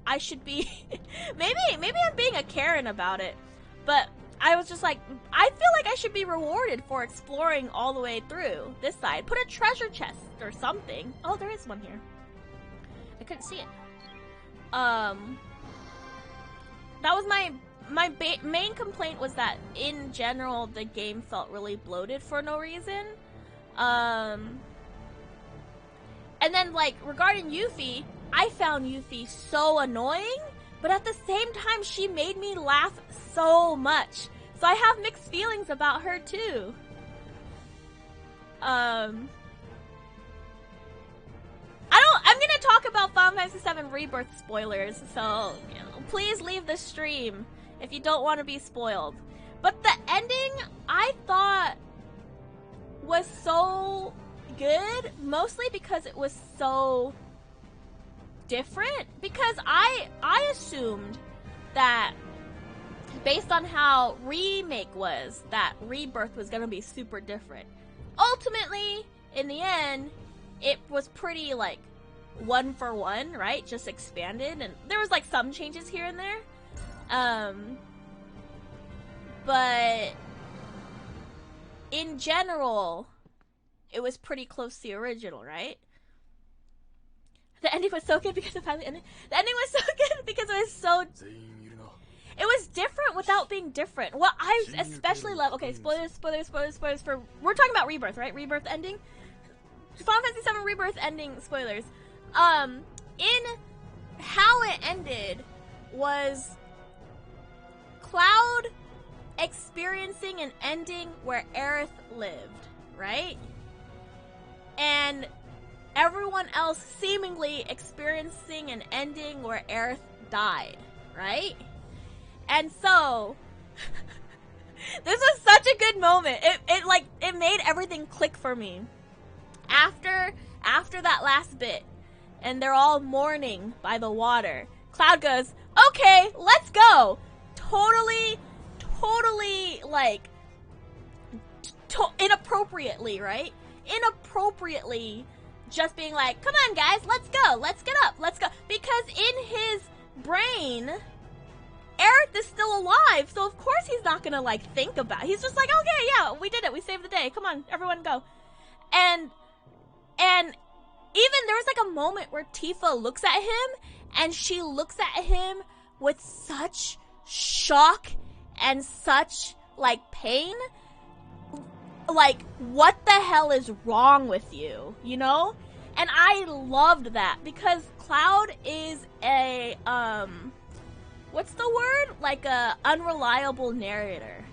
Speaker 1: I should be maybe I'm being a Karen about it, but I was just like, I feel like I should be rewarded for exploring all the way through this side. Put a treasure chest or something. Oh, there is one here. I couldn't see it. That was my main complaint, was that in general the game felt really bloated for no reason. And then like regarding Yuffie, I found Yuffie so annoying, but at the same time she made me laugh so much. So I have mixed feelings about her too. I'm gonna talk about Final Fantasy VII Rebirth spoilers, so you know, please leave the stream if you don't want to be spoiled. But the ending, I thought, was so good, mostly because it was so different. Because I assumed that, based on how Remake was, that Rebirth was gonna be super different. Ultimately, in the end, it was pretty like one for one, right? Just expanded, and there was like some changes here and there. But in general, it was pretty close to the original, right? The ending was so good because of how the ending was so good because it was so— it was different without being different. What I especially love— okay, spoilers for— we're talking about Rebirth, right? Rebirth ending. Final Fantasy VII Rebirth ending spoilers. In how it ended was Cloud experiencing an ending where Aerith lived, right? And everyone else seemingly experiencing an ending where Aerith died, right? And so this was such a good moment. It made everything click for me. after that last bit, and they're all mourning by the water, Cloud goes, okay, let's go. Totally, like, inappropriately, right? Inappropriately just being like, come on guys, let's go, let's get up, let's go. Because in his brain, Aerith is still alive, so of course he's not gonna like think about it. He's just like, okay, yeah, we did it, we saved the day, come on, everyone go. And even there was like a moment where Tifa looks at him, and she looks at him with such shock and such like pain. Like, what the hell is wrong with you, you know? And I loved that because Cloud is a, what's the word? Like a unreliable narrator.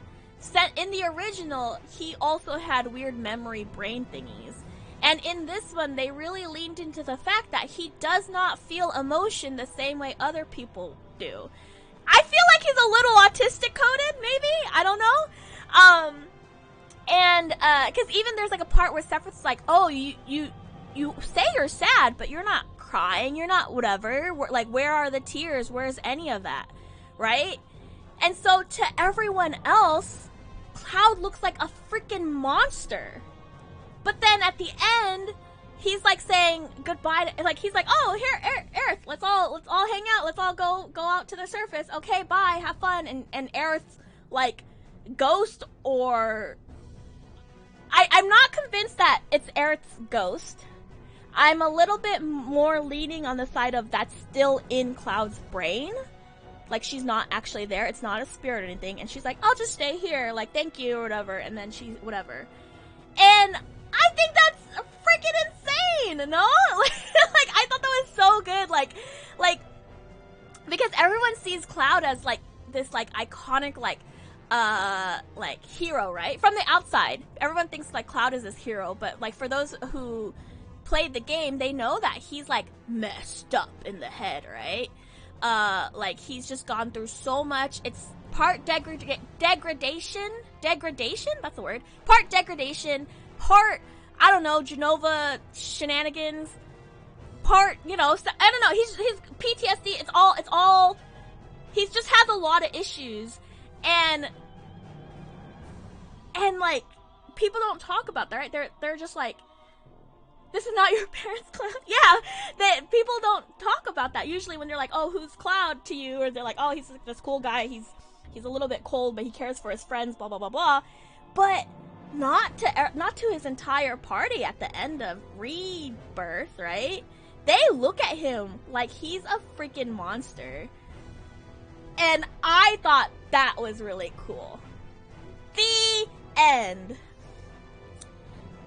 Speaker 1: In the original, he also had weird memory brain thingies. And in this one, they really leaned into the fact that he does not feel emotion the same way other people do. I feel like he's a little autistic coded, maybe? I don't know. And, cause even there's like a part where Sephiroth's like, oh, you say you're sad, but you're not crying, you're not whatever. Like, where are the tears? Where's any of that? Right? And so to everyone else, Cloud looks like a freaking monster. But then at the end, he's like saying goodbye to, like, he's like, oh, here, Aerith, let's all hang out, let's all go out to the surface. Okay, bye, have fun. And Aerith's like, ghost or... I'm not convinced that it's Aerith's ghost. I'm a little bit more leaning on the side of that's still in Cloud's brain. Like, she's not actually there. It's not a spirit or anything. And she's like, I'll just stay here. Like, thank you or whatever. And then she's whatever. And I think that's freaking insane, no? Like, I thought that was so good. Like, because everyone sees Cloud as, like, this, like, iconic, like, hero, right? From the outside, everyone thinks like Cloud is this hero, but like for those who played the game, they know that he's like messed up in the head, right? Like he's just gone through so much. It's part degradation, that's the word. Part degradation, part, I don't know, Genova shenanigans, part, you know, I don't know, he's PTSD, it's all, he just has a lot of issues. And like, people don't talk about that, right? They're just like, this is not your parents' Cloud. Yeah, people don't talk about that usually when they're like, oh, who's Cloud to you? Or they're like, oh, he's this cool guy. He's a little bit cold, but he cares for his friends, blah, blah, blah, blah. But not to his entire party at the end of Rebirth, right? They look at him like he's a freaking monster. And I thought that was really cool. The end.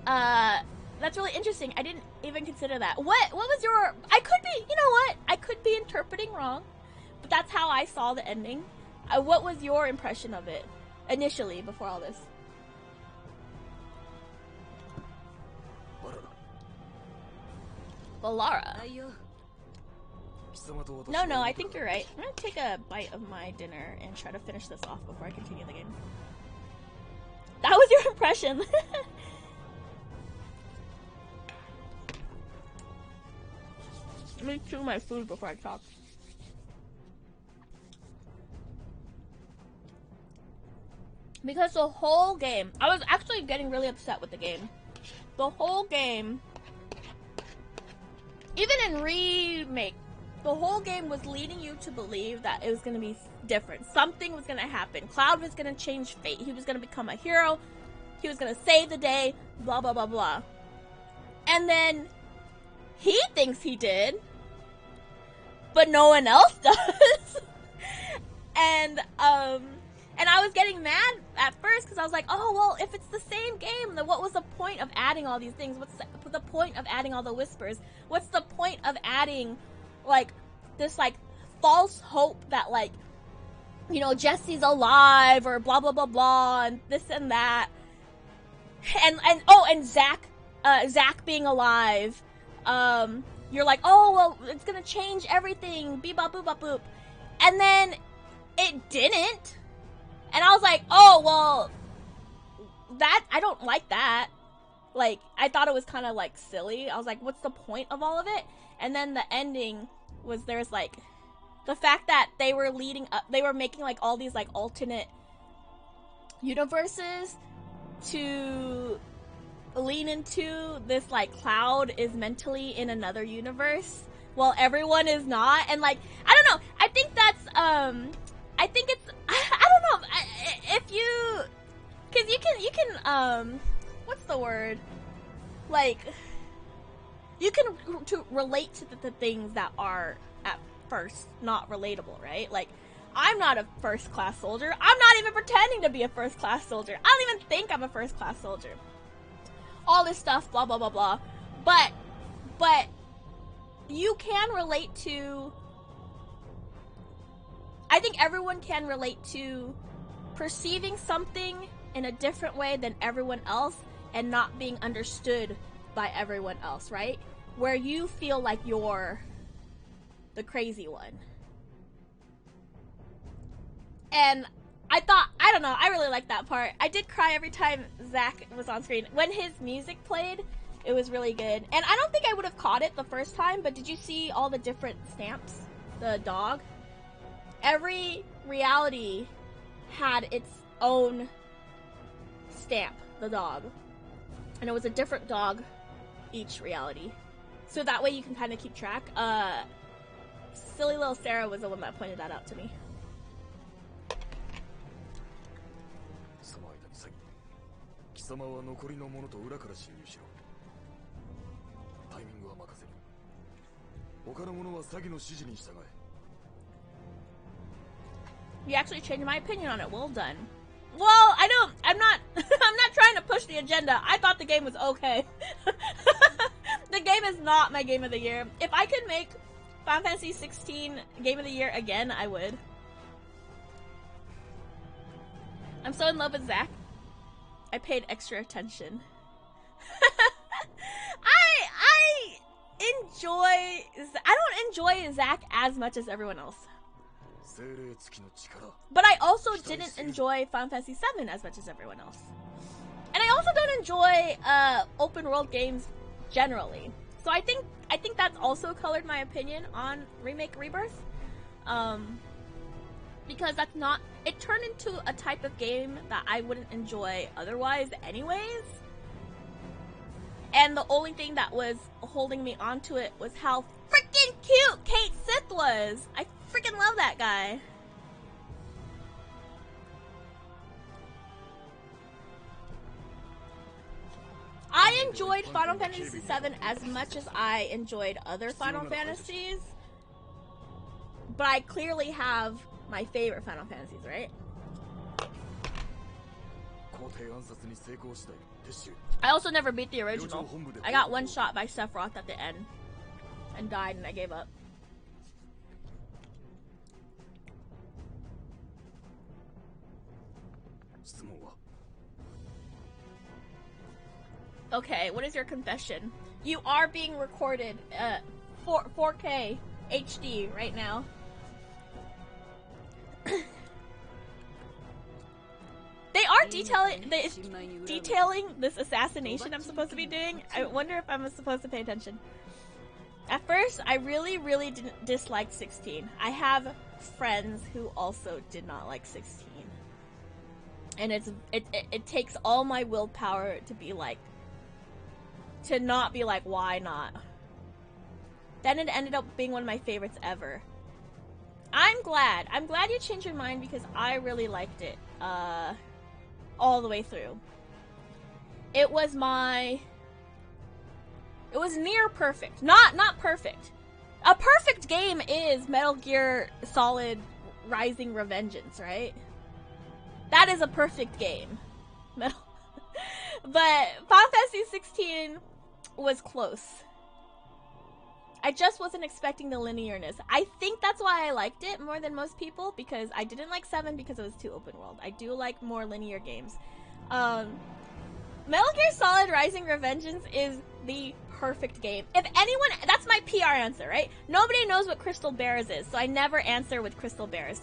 Speaker 1: That's really interesting. I didn't even consider that. What was your... I could be... You know what? I could be interpreting wrong. But that's how I saw the ending. What was your impression of it? Initially, before all this? Valara. No, I think you're right. I'm gonna take a bite of my dinner and try to finish this off before I continue the game. That was your impression. Let me chew my food before I talk. Because the whole game, I was actually getting really upset with the game. The whole game, even in Remake, the whole game was leading you to believe that it was going to be different. Something was going to happen. Cloud was going to change fate. He was going to become a hero. He was going to save the day. Blah, blah, blah, blah. And then he thinks he did, but no one else does. And I was getting mad at first because I was like, oh, well, if it's the same game, then what was the point of adding all these things? What's the point of adding all the whispers? What's the point of adding, like, this, like, false hope that, like, you know, Jesse's alive or blah, blah, blah, blah, and this and that. And Zack being alive. You're like, oh, well, it's gonna change everything. Bebop, boop, bop, boop. And then it didn't. And I was like, oh, well, that, I don't like that. Like, I thought it was kind of, like, silly. I was like, what's the point of all of it? And then the ending was there's, like, the fact that they were making, like, all these, like, alternate universes to lean into this, like, Cloud is mentally in another universe while everyone is not. And, like, I don't know. I think that's, I think it's, I don't know. If you, cause you can, what's the word? Like, you can relate to the things that are at first not relatable, right? Like, I'm not a first-class soldier. I'm not even pretending to be a first-class soldier. I don't even think I'm a first-class soldier. All this stuff, blah, blah, blah, blah. But you can relate to, I think everyone can relate to perceiving something in a different way than everyone else and not being understood by everyone else, right? Where you feel like you're the crazy one. And I don't know, I really liked that part. I did cry every time Zach was on screen. When his music played, it was really good. And I don't think I would have caught it the first time, but did you see all the different stamps? The dog? Every reality had its own stamp, the dog. And it was a different dog each reality. So that way you can kind of keep track. Silly little Sarah was the one that pointed that out to me. You actually changed my opinion on it. Well done. Well, I'm not trying to push the agenda. I thought the game was okay. The game is not my game of the year. If I could make Final Fantasy 16 game of the year again, I would. I'm so in love with Zach. I paid extra attention. I don't enjoy Zach as much as everyone else. But I also didn't enjoy Final Fantasy 7 as much as everyone else. And I also don't enjoy open world games generally. So I think that's also colored my opinion on Remake Rebirth. Because that's not, it turned into a type of game that I wouldn't enjoy otherwise anyways. And the only thing that was holding me onto it was how freaking cute Kate Sith was. I freaking love that guy. I enjoyed Final Fantasy VII as much as I enjoyed other Final Fantasies. But I clearly have my favorite Final Fantasies, right? I also never beat the original. I got one shot by Sephiroth at the end and died, and I gave up. Okay, what is your confession? You are being recorded 4K HD right now. They are detailing this assassination I'm supposed to be doing. I wonder if I'm supposed to pay attention. At first, I really didn't dislike 16. I have friends who also did not like 16. And it takes all my willpower to be like, to not be like, why not? Then it ended up being one of my favorites ever. I'm glad you changed your mind because I really liked it, all the way through. It was near perfect. Not perfect. A perfect game is Metal Gear Solid Rising Revengeance, right? That is a perfect game. But Final Fantasy 16 was close. I just wasn't expecting the linearness. I think that's why I liked it more than most people, because I didn't like 7 because it was too open world. I do like more linear games. Metal Gear Solid Rising Revengeance is the perfect game. If anyone, that's my PR answer, right? Nobody knows what Crystal Bears is, so I never answer with Crystal Bears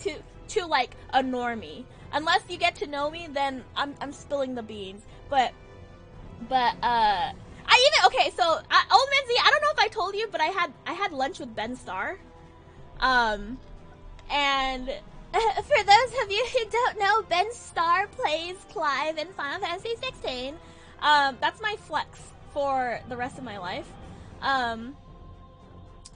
Speaker 1: to like a normie. Unless you get to know me, then I'm spilling the beans. But But okay, so Old Man Z, I don't know if I told you, but I had lunch with Ben Starr. And for those of you who don't know, Ben Starr plays Clive in Final Fantasy 16. That's my flex for the rest of my life.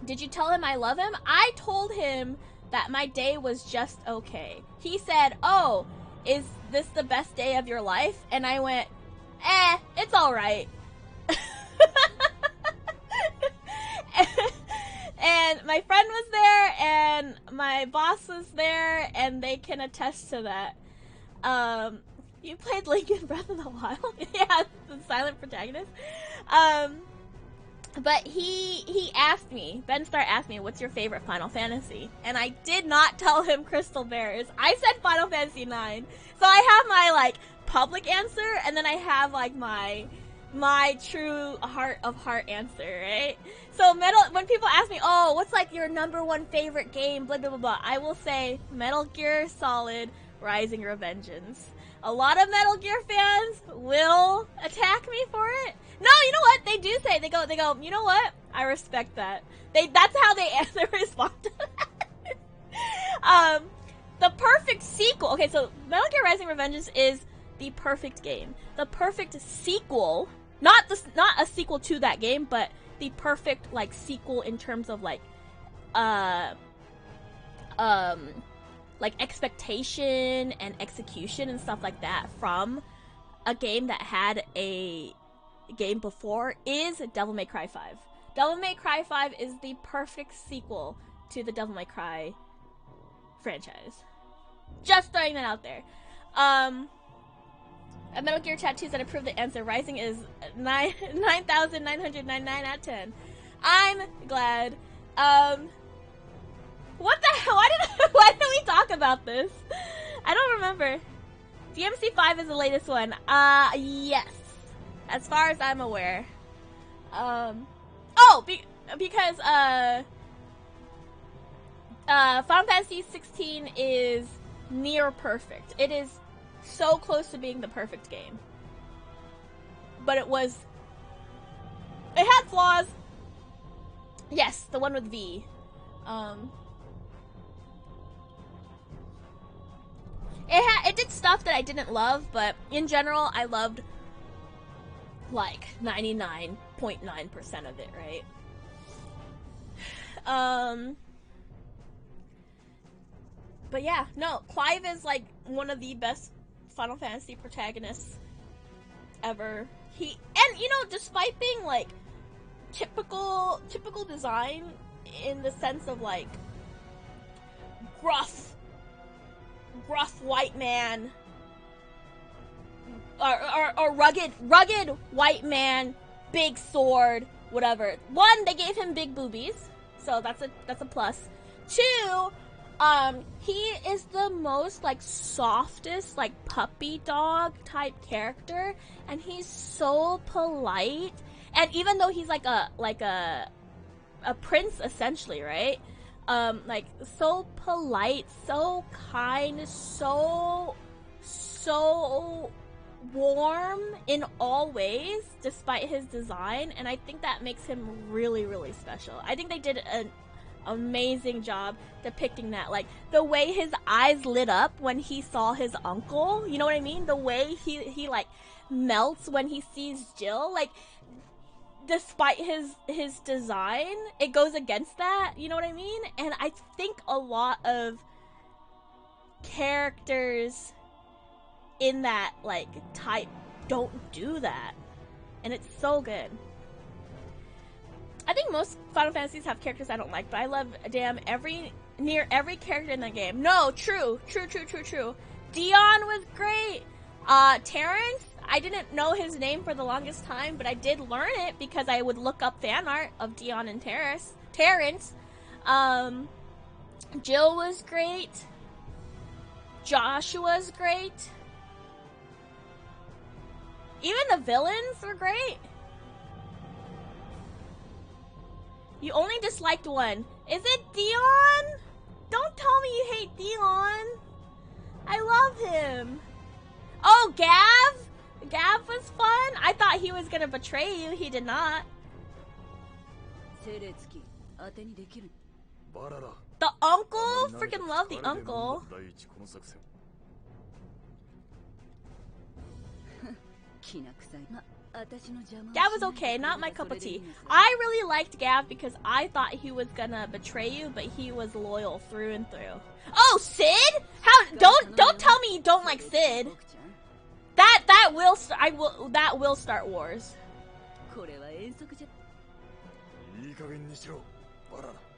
Speaker 1: Did you tell him I love him? I told him that my day was just okay. He said, "Oh, is this the best day of your life?" And I went, it's alright. And my friend was there, and my boss was there, and they can attest to that. You played Link in Breath of the Wild? Yeah, the silent protagonist. But he asked me, Ben Starr asked me, what's your favorite Final Fantasy? And I did not tell him Crystal Bears. I said Final Fantasy IX. So I have my, like, public answer, and then I have, like, my true heart of heart answer, right? So when people ask me, oh, what's, like, your #1 favorite game, blah, blah, blah, blah, I will say Metal Gear Solid Rising Revengeance. A lot of Metal Gear fans will attack me for it. No, you know what? They do say, they go, you know what? I respect that. That's how they respond to that. The perfect sequel. Okay, so Metal Gear Rising Revengeance is the perfect game. The perfect sequel, not a sequel to that game, but the perfect, like, sequel in terms of, like, like, expectation and execution and stuff like that from a game that had a game before is Devil May Cry 5. Devil May Cry 5 is the perfect sequel to the Devil May Cry franchise. Just throwing that out there. A Metal Gear Chat 2 said approve the answer. Rising is 9,999 out of 10. I'm glad. What the hell? Why did we talk about this? I don't remember. DMC5 is the latest one. Yes. As far as I'm aware. Because, Final Fantasy 16 is near perfect. It is so close to being the perfect game. But it had flaws. Yes, the one with V. It did stuff that I didn't love, but in general, I loved, like, 99.9% of it, right? But yeah, no, Clive is, like, one of the best Final Fantasy protagonists ever. And, you know, despite being, like, typical design in the sense of, like, gruff white man, or rugged white man, big sword, whatever. One, they gave him big boobies, so that's a plus. Two, he is the most, like, softest, like, puppy dog type character, and he's so polite. And even though he's like a prince essentially, right? Like, so polite, so kind, so warm in all ways, despite his design, and I think that makes him really, really special. I think they did an amazing job depicting that. Like, the way his eyes lit up when he saw his uncle, you know what I mean? The way he like, melts when he sees Jill, like, despite his design, it goes against that, you know what I mean? And I think a lot of characters in that, like, type don't do that, and it's so good. I think most Final Fantasies have characters I don't like, but I love near every character in the game. No, true. Dion was great. Terrence, I didn't know his name for the longest time, but I did learn it because I would look up fan art of Dion and Terrence. Jill was great. Joshua's great. Even the villains were great. You only disliked one. Is it Dion? Don't tell me you hate Dion. I love him. Oh, Gav? Gav was fun. I thought he was gonna betray you. He did not. The uncle? Freaking love the uncle. Gav was okay, not my cup of tea. I really liked Gav because I thought he was gonna betray you, but he was loyal through and through. Oh, Sid? How? Don't tell me you don't like Sid. That will start wars.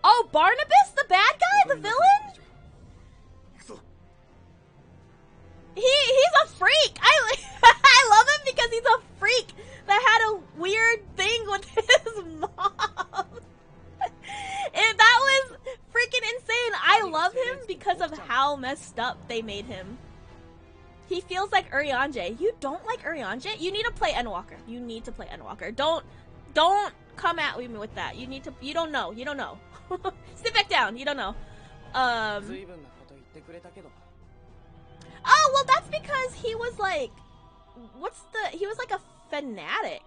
Speaker 1: Oh, Barnabas, the bad guy, the villain? He's a freak. I love him because he's a freak that had a weird thing with his mom. And that was freaking insane. I love him because of how messed up they made him. He feels like Urianger. You don't like Urianger? You need to play Endwalker. You need to play Endwalker. Don't come at me with that. You need to. You don't know. You don't know. Sit back down. You don't know. Oh, well, that's because he was like, he was like a fanatic.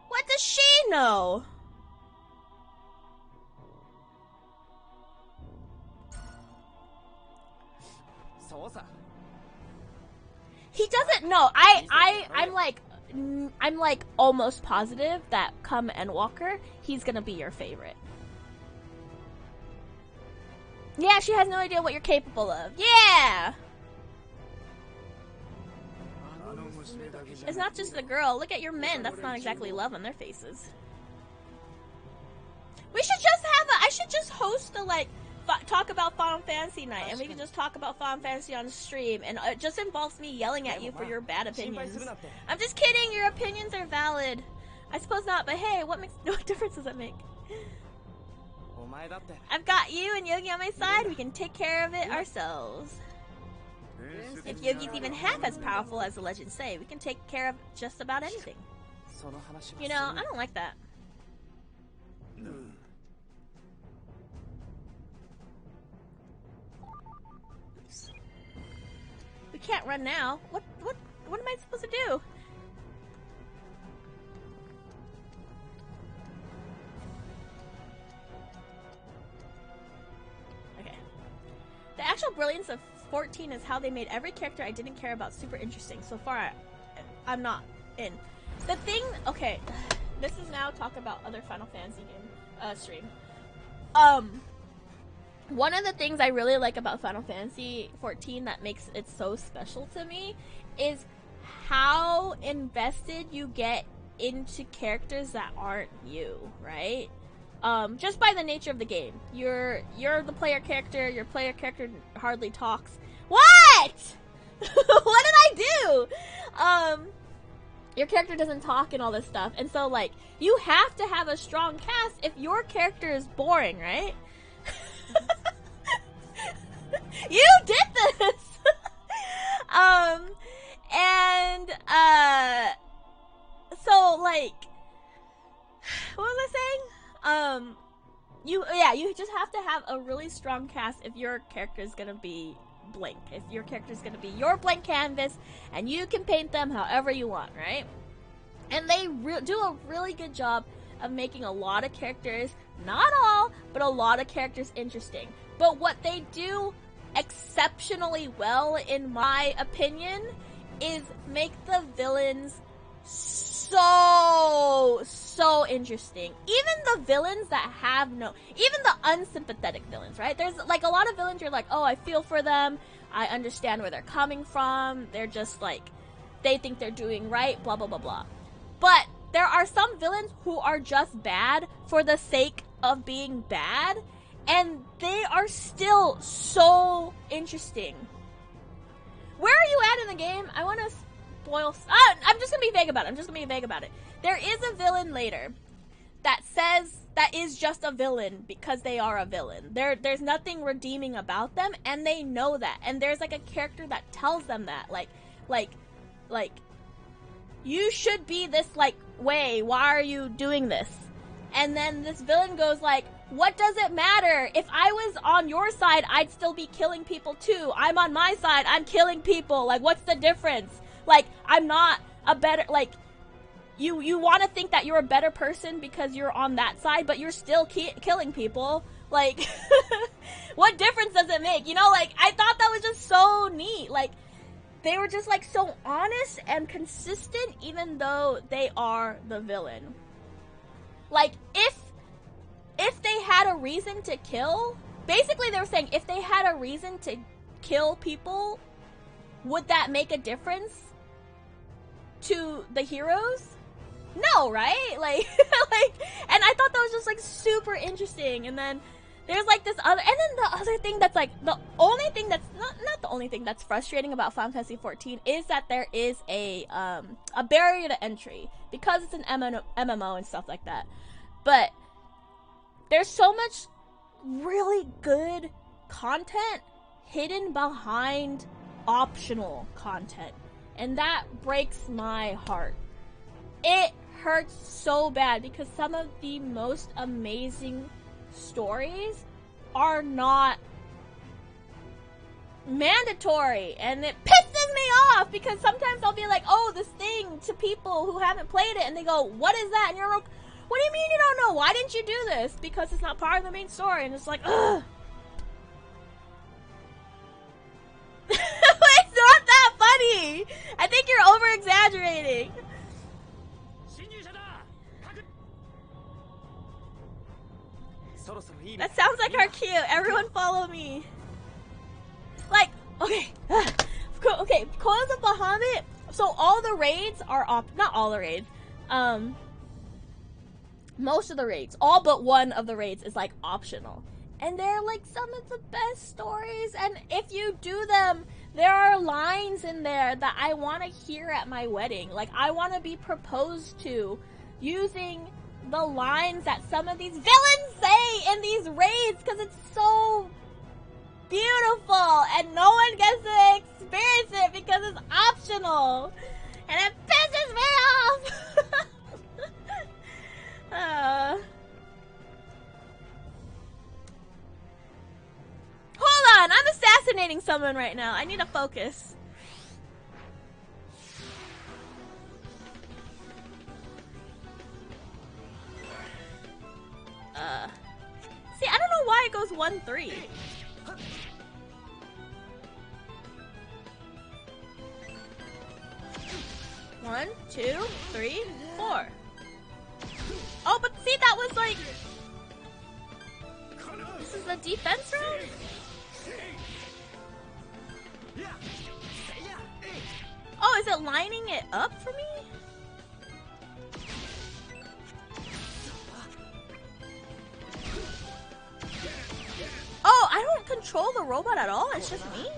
Speaker 1: What does she know? He doesn't know. I'm like almost positive that come Endwalker, he's gonna be your favorite. Yeah, she has no idea what you're capable of. Yeah! It's not just the girl. Look at your men. That's not exactly love on their faces. We should just have I should just host a, like, talk about Final Fantasy night, and we can just talk about Final Fantasy on stream, and it just involves me yelling at you for your bad opinions. I'm just kidding. Your opinions are valid. I suppose not, but hey, what difference does that make? I've got you and Yogi on my side. We can take care of it ourselves. If Yogi's even half as powerful as the legends say, we can take care of just about anything. You know, I don't like that. Oops. We can't run now. What am I supposed to do? The actual brilliance of 14 is how they made every character I didn't care about super interesting. So far, I'm not in. The thing, okay, this is now talk about other Final Fantasy game stream. One of the things I really like about Final Fantasy 14 that makes it so special to me is how invested you get into characters that aren't you, right? Just by the nature of the game. You're the player character, your player character hardly talks. What? What did I do? Your character doesn't talk and all this stuff. And so, like, you have to have a strong cast if your character is boring, right? You did this! So, like, what was I saying? You just have to have a really strong cast if your character is gonna be blank. If your character is gonna be your blank canvas, and you can paint them however you want, right? And they do a really good job of making a lot of characters, not all, but a lot of characters interesting. But what they do exceptionally well, in my opinion, is make the villains so interesting. Even the villains that have even the unsympathetic villains, right? There's like a lot of villains you're like, oh, I feel for them, I understand where they're coming from, they're just like, they think they're doing right, blah blah blah blah. But there are some villains who are just bad for the sake of being bad, and they are still so interesting. Where are you at in the game? I want to spoil. I'm just gonna be vague about it. There is a villain later that says that is just a villain because they are a villain. There's nothing redeeming about them, and they know that. And there's like a character that tells them that, like, you should be this like way. Why are you doing this? And then this villain goes like, what does it matter? If I was on your side, I'd still be killing people too. I'm on my side, I'm killing people. Like, what's the difference? Like, I'm not a better, like, you want to think that you're a better person because you're on that side, but you're still killing people. Like, what difference does it make? You know, like, I thought that was just so neat. Like, they were just, like, so honest and consistent, even though they are the villain. Like, if they had a reason to kill, basically they were saying if they had a reason to kill people, would that make a difference to the heroes? No, right? Like, and I thought that was just, like, super interesting. And then there's, like, this other, and then the other thing that's, like, the only thing that's, not the only thing that's frustrating about Final Fantasy XIV is that there is a barrier to entry, because it's an MMO and stuff like that. But there's so much really good content hidden behind optional content, and that breaks my heart. It hurts so bad because some of the most amazing stories are not mandatory, and it pisses me off because sometimes I'll be like, oh, this thing, to people who haven't played it, and they go, what is that? And you're like, what do you mean you don't know? Why didn't you do this? Because it's not part of the main story. And it's like, ugh. It's not that funny. I think you're over-exaggerating. That sounds like our cue. Everyone follow me. Like, okay. Okay, Coils of Bahamut. So all the raids are not all the raids. Most of the raids, all but one of the raids is, like, optional. And they're, like, some of the best stories. And if you do them, there are lines in there that I want to hear at my wedding. Like, I want to be proposed to using the lines that some of these villains say in these raids, because it's so beautiful and no one gets to experience it because it's optional. And it pisses me off! Hold on, I'm assassinating someone right now. I need to focus. See, I don't know why it goes 1-3. One, 2, 3, 4. Oh, but see, that was like... This is a defense round? Oh, is it lining it up for me? Oh, I don't control the robot at all? It's just me?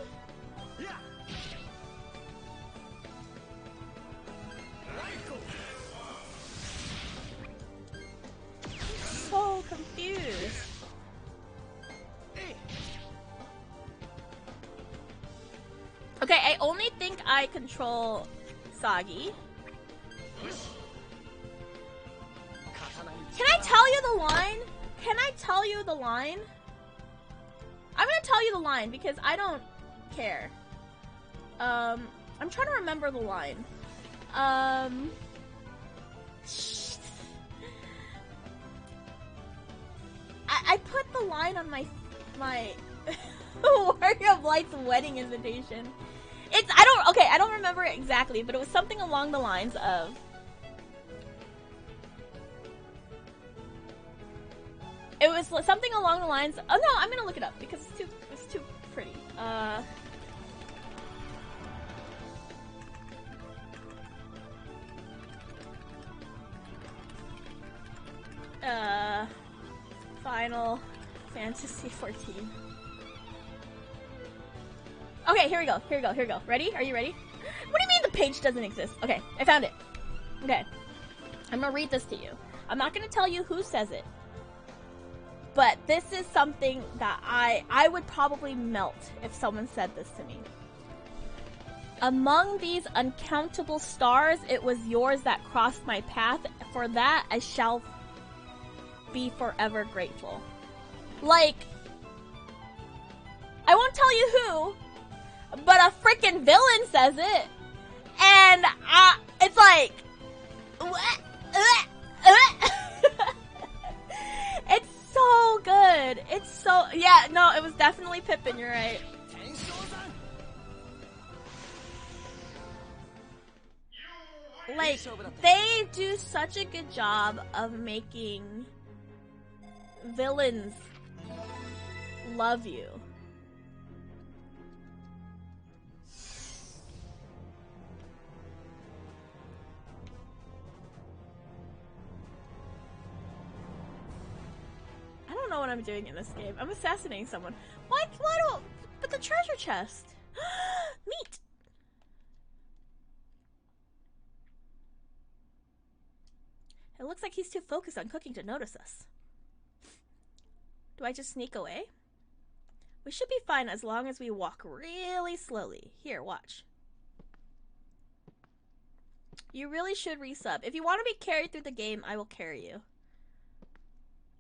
Speaker 1: So confused. Okay, I only think I control Sagi. Can I tell you the line? Can I tell you the line? I'm gonna tell you the line because I don't care. I'm trying to remember the line. I put the line on my Warrior of Light's wedding invitation. I don't remember it exactly, but it was something along the lines of something along the lines. Oh no, I'm gonna look it up because it's too pretty. Final Fantasy 14. Okay, here we go. Ready? Are you ready? What do you mean the page doesn't exist? Okay, I found it. Okay. I'm gonna read this to you. I'm not gonna tell you who says it. But this is something that I would probably melt if someone said this to me. Among these uncountable stars, it was yours that crossed my path. For that, I shall be forever grateful. Like, I won't tell you who, but a freaking villain says it. And it's like, it's so good. It's so, yeah, no, it was definitely Pippin, you're right. Like, they do such a good job of making villains love you. I don't know what I'm doing in this game. I'm assassinating someone. Why don't, but the treasure chest. Meat. It looks like he's too focused on cooking to notice us. Do I just sneak away? We should be fine as long as we walk really slowly. Here, watch. You really should resub. If you want to be carried through the game, I will carry you.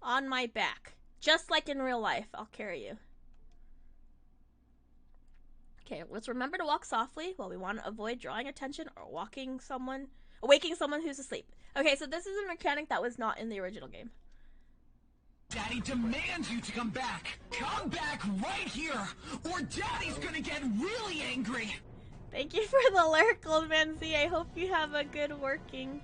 Speaker 1: On my back. Just like in real life, I'll carry you. Okay, let's remember to walk softly while we want to avoid drawing attention or waking someone who's asleep. Okay, so this is a mechanic that was not in the original game.
Speaker 3: Daddy demands you to come back. Come back right here, or Daddy's gonna get really angry.
Speaker 1: Thank you for the lurk, Old Man Z. I hope you have a good working.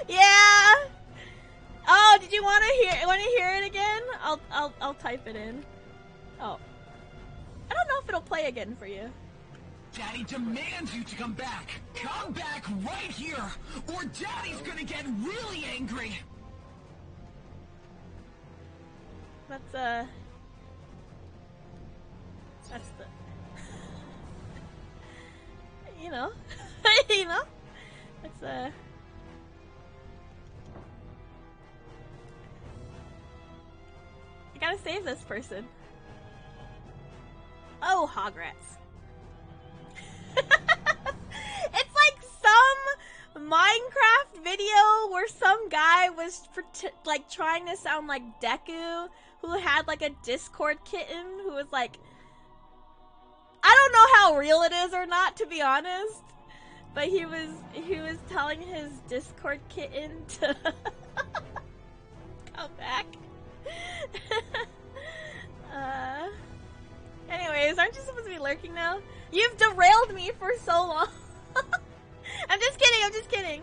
Speaker 1: Yeah. Oh, did you want to hear it again? I'll type it in. Oh. I don't know if it'll play again for you.
Speaker 3: Daddy demands you to come back. Come back right here, or Daddy's gonna get really angry.
Speaker 1: That's the you know. You know? That's I gotta save this person. Oh, Hograts. It's like some Minecraft video where some guy was like trying to sound like Deku, who had like a Discord kitten who was like, I don't know how real it is or not, to be honest, but he was telling his Discord kitten to come back. Anyways, aren't you supposed to be lurking now? You've derailed me for so long. I'm just kidding.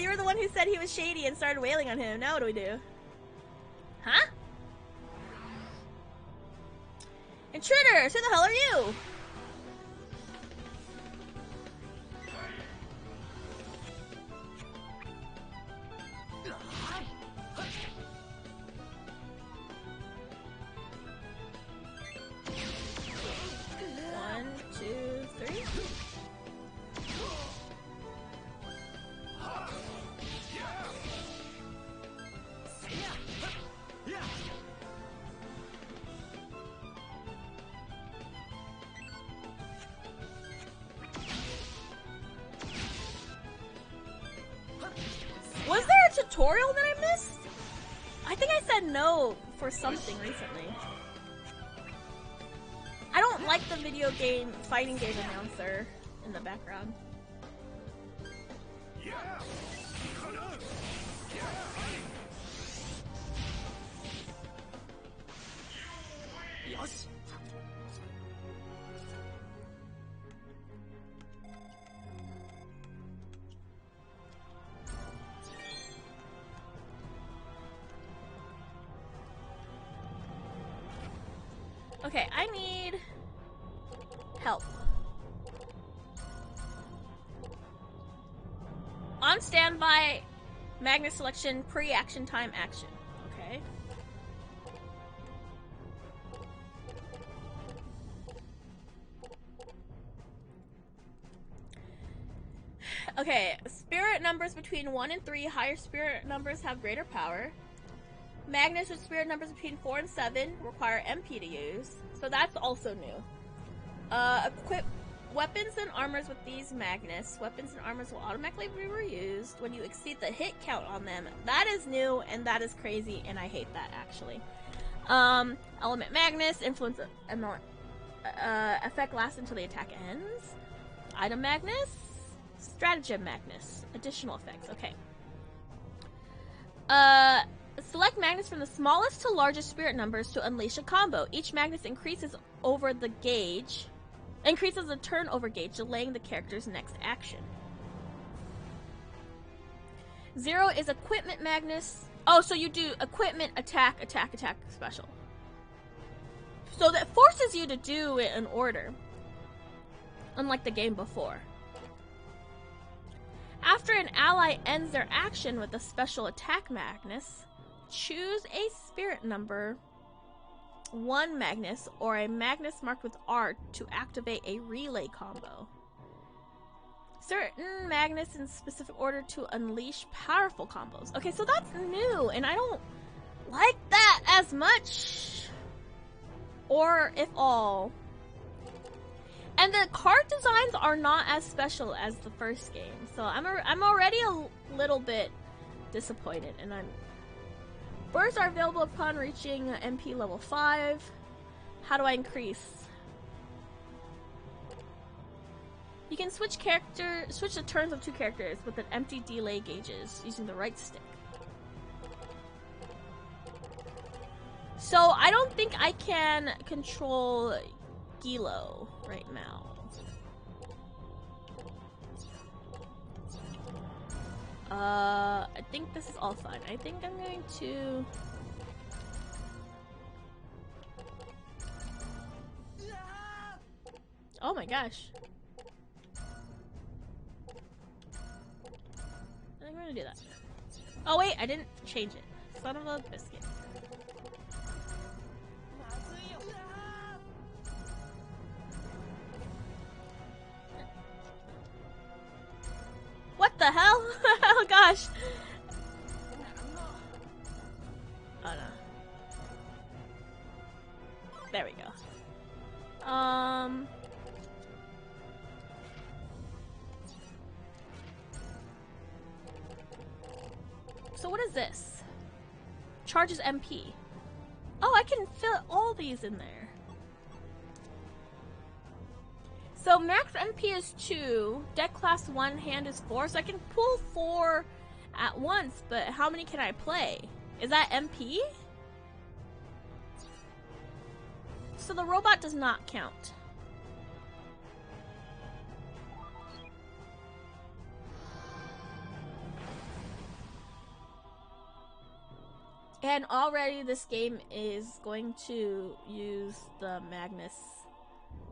Speaker 1: You were the one who said he was shady and started wailing on him. Now what do we do? Huh? Intruders, who the hell are you? Was there a tutorial that I missed? I think I said no for something recently. I don't like the fighting game announcer in the background.
Speaker 2: Yes.
Speaker 1: Okay, I need help. On standby, Magnet selection, pre-action time action. Okay. Okay, spirit numbers between 1 and 3. Higher spirit numbers have greater power. Magnus with spirit numbers between 4 and 7 require MP to use, so that's also new. Equip weapons and armors with these Magnus. Weapons and armors will automatically be reused when you exceed the hit count on them. That is new, and that is crazy, and I hate that, actually. Element Magnus, influence effect lasts until the attack ends. Item Magnus, Stratagem Magnus, additional effects, okay. Select Magnus from the smallest to largest spirit numbers to unleash a combo. Each Magnus increases the turnover gauge, delaying the character's next action. 0 is Equipment Magnus. Oh, so you do equipment, attack, attack, attack, special. So that forces you to do it in order. Unlike the game before. After an ally ends their action with a special attack Magnus, choose a spirit number 1 Magnus or a Magnus marked with R to activate a relay combo. Certain Magnus in specific order to unleash powerful combos. Okay, so that's new, and I don't like that as much. Or if all. And the card designs are not as special as the first game, so I'm already a little bit disappointed. And Bursts are available upon reaching MP level 5. How do I increase? You can switch the turns of 2 characters with an empty delay gauges using the right stick. So I don't think I can control Gilo right now. I think this is all fine. I think I'm going to... Oh my gosh. I'm gonna do that. Oh wait, I didn't change it. Son of a biscuit. What the hell? Oh gosh. Oh no. There we go. So what is this? Charges MP. Oh, I can fit all these in there. So max MP is 2, deck class 1, hand is 4, so I can pull 4 at once, but how many can I play? Is that MP? So the robot does not count. And already this game is going to use the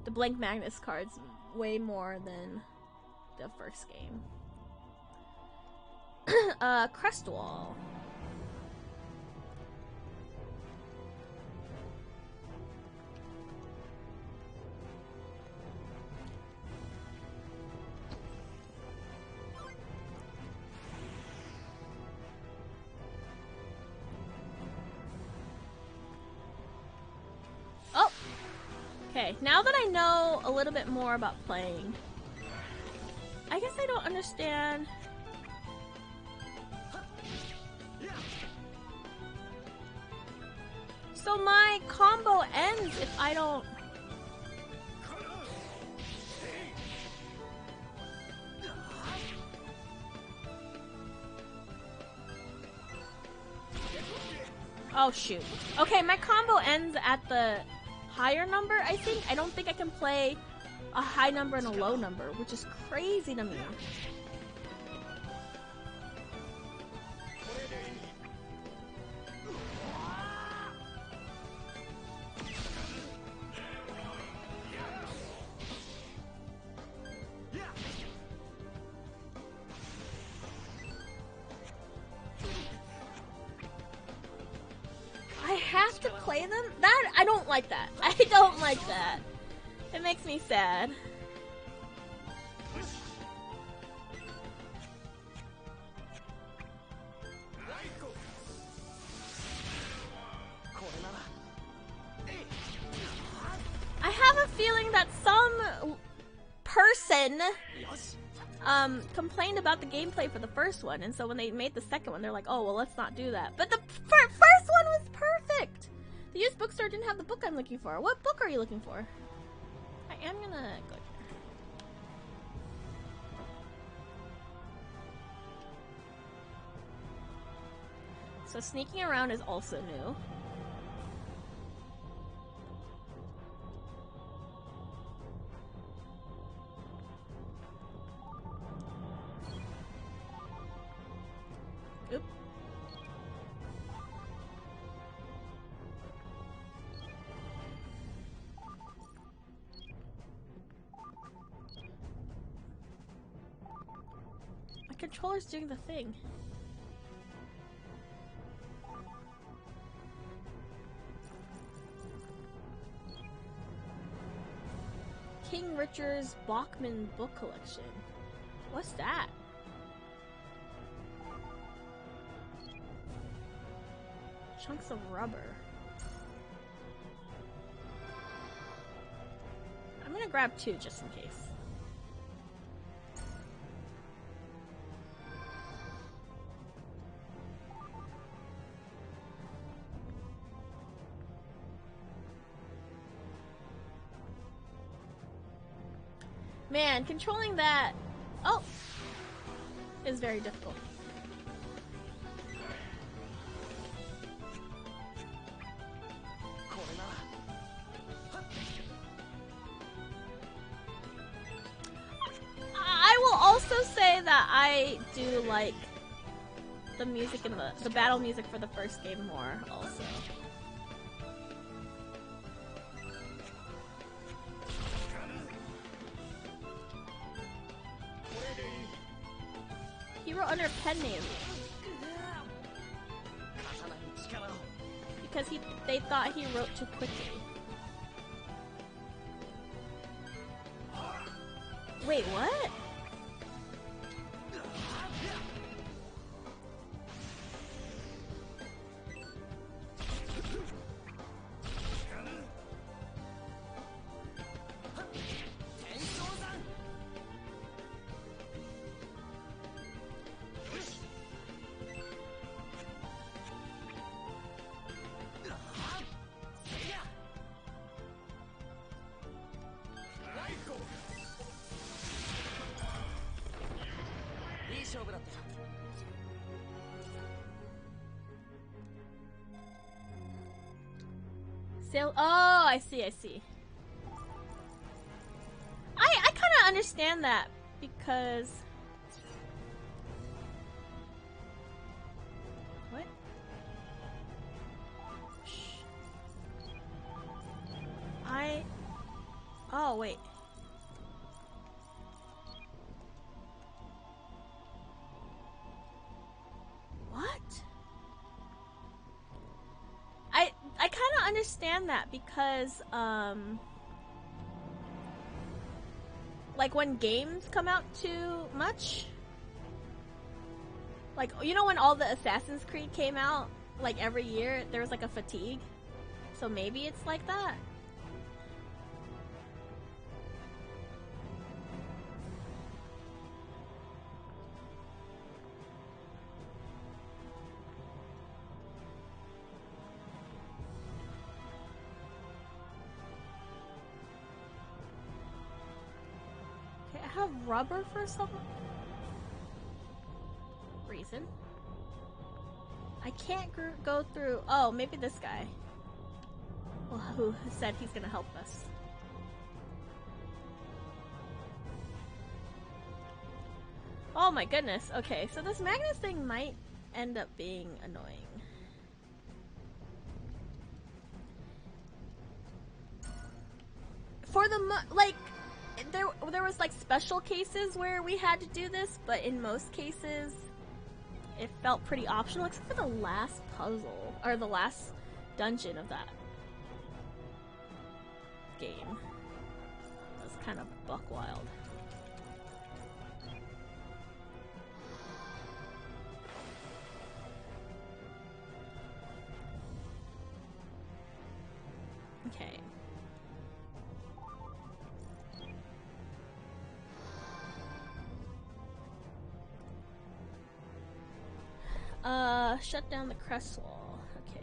Speaker 1: blank Magnus cards way more than the first game. Crestwall. Oh! Okay, now that I know a little bit more about playing, I guess I don't understand. So my combo ends if I don't... Oh shoot. Okay, my combo ends at the higher number, I think. I don't think I can play a high number and a low number, which is crazy to me. I have to play them? That, I don't like that. I don't like that. It makes me sad. Baten complained about the gameplay for the first one, and so when they made the second one, they're like, oh, well, let's not do that. But the first one was perfect! The used bookstore didn't have the book I'm looking for. What book are you looking for? I am gonna go here. So sneaking around is also new. Oop. My controller's doing the thing. King Richard's Bachman book collection. What's that? Chunks of rubber. I'm gonna grab 2 just in case. Man, controlling that, is very difficult. I will also say that I do like the music and the battle music for the first game more also. He wrote under pen name because they thought he wrote too quickly. Wait, what? Sail. Oh, I see. I kind of understand that because what? Shh. Oh wait. What? I kind of understand that because like when games come out too much, like you know when all the Assassin's Creed came out, like every year there was like a fatigue, so maybe it's like that. I have rubber for some reason. I can't go through. Oh, maybe this guy. Well, who said he's gonna help us? Oh my goodness. Okay, so this Magnus thing might end up being annoying. For the like. There was like special cases where we had to do this, but in most cases it felt pretty optional, except for the last puzzle or the last dungeon of that game. It was kind of buck wild. Okay. Shut down the crest wall. Okay.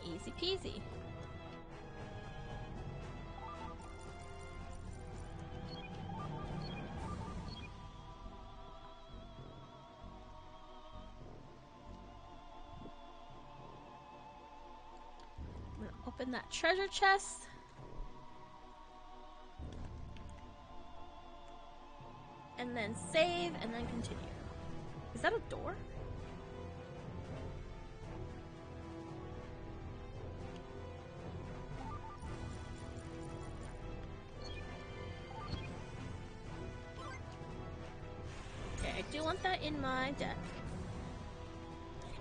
Speaker 1: Easy peasy. I'm gonna open that treasure chest. And then save, and then continue. Is that a door? Okay, I do want that in my deck.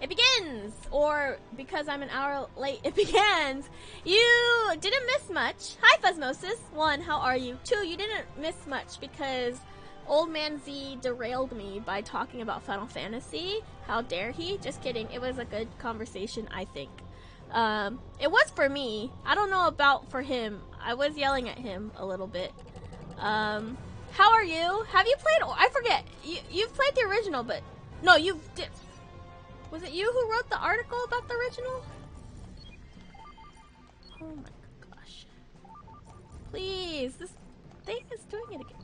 Speaker 1: It begins! Or, because I'm an hour late, it begins! You didn't miss much. Hi, Fuzzmosis. 1, how are you? 2, you didn't miss much because Old Man Z derailed me by talking about Final Fantasy. How dare he? Just kidding. It was a good conversation, I think. It was for me. I don't know about for him. I was yelling at him a little bit. How are you? Have you played? I forget. You've played the original, but no, you did. Was it you who wrote the article about the original? Oh my gosh! Please, this thing is doing it again.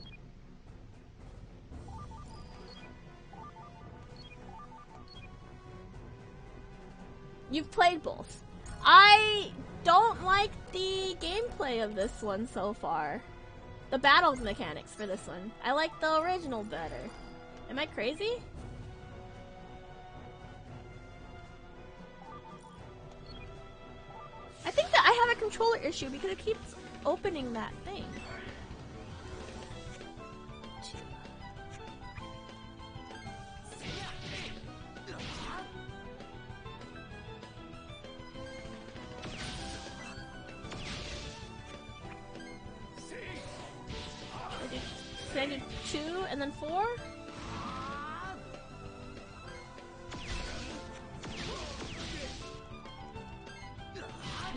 Speaker 1: You've played both. I don't like the gameplay of this one so far. The battle mechanics for this one. I like the original better. Am I crazy? I think that I have a controller issue because it keeps opening that thing. I did 2 and then 4?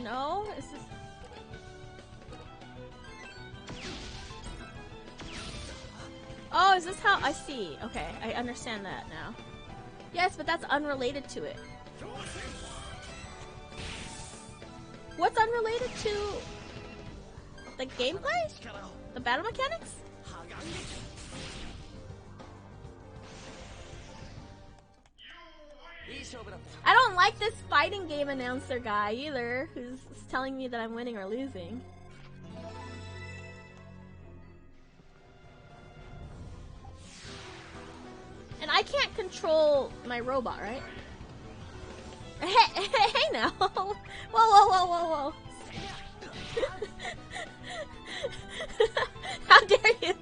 Speaker 1: No? Is this... Oh, is this how... I see. Okay, I understand that now. Yes, but that's unrelated to it. What's unrelated to... the gameplay? The battle mechanics? I don't like this fighting game announcer guy either, who's telling me that I'm winning or losing. And I can't control my robot, right? Hey now! Whoa, whoa, whoa, whoa, whoa! How dare you!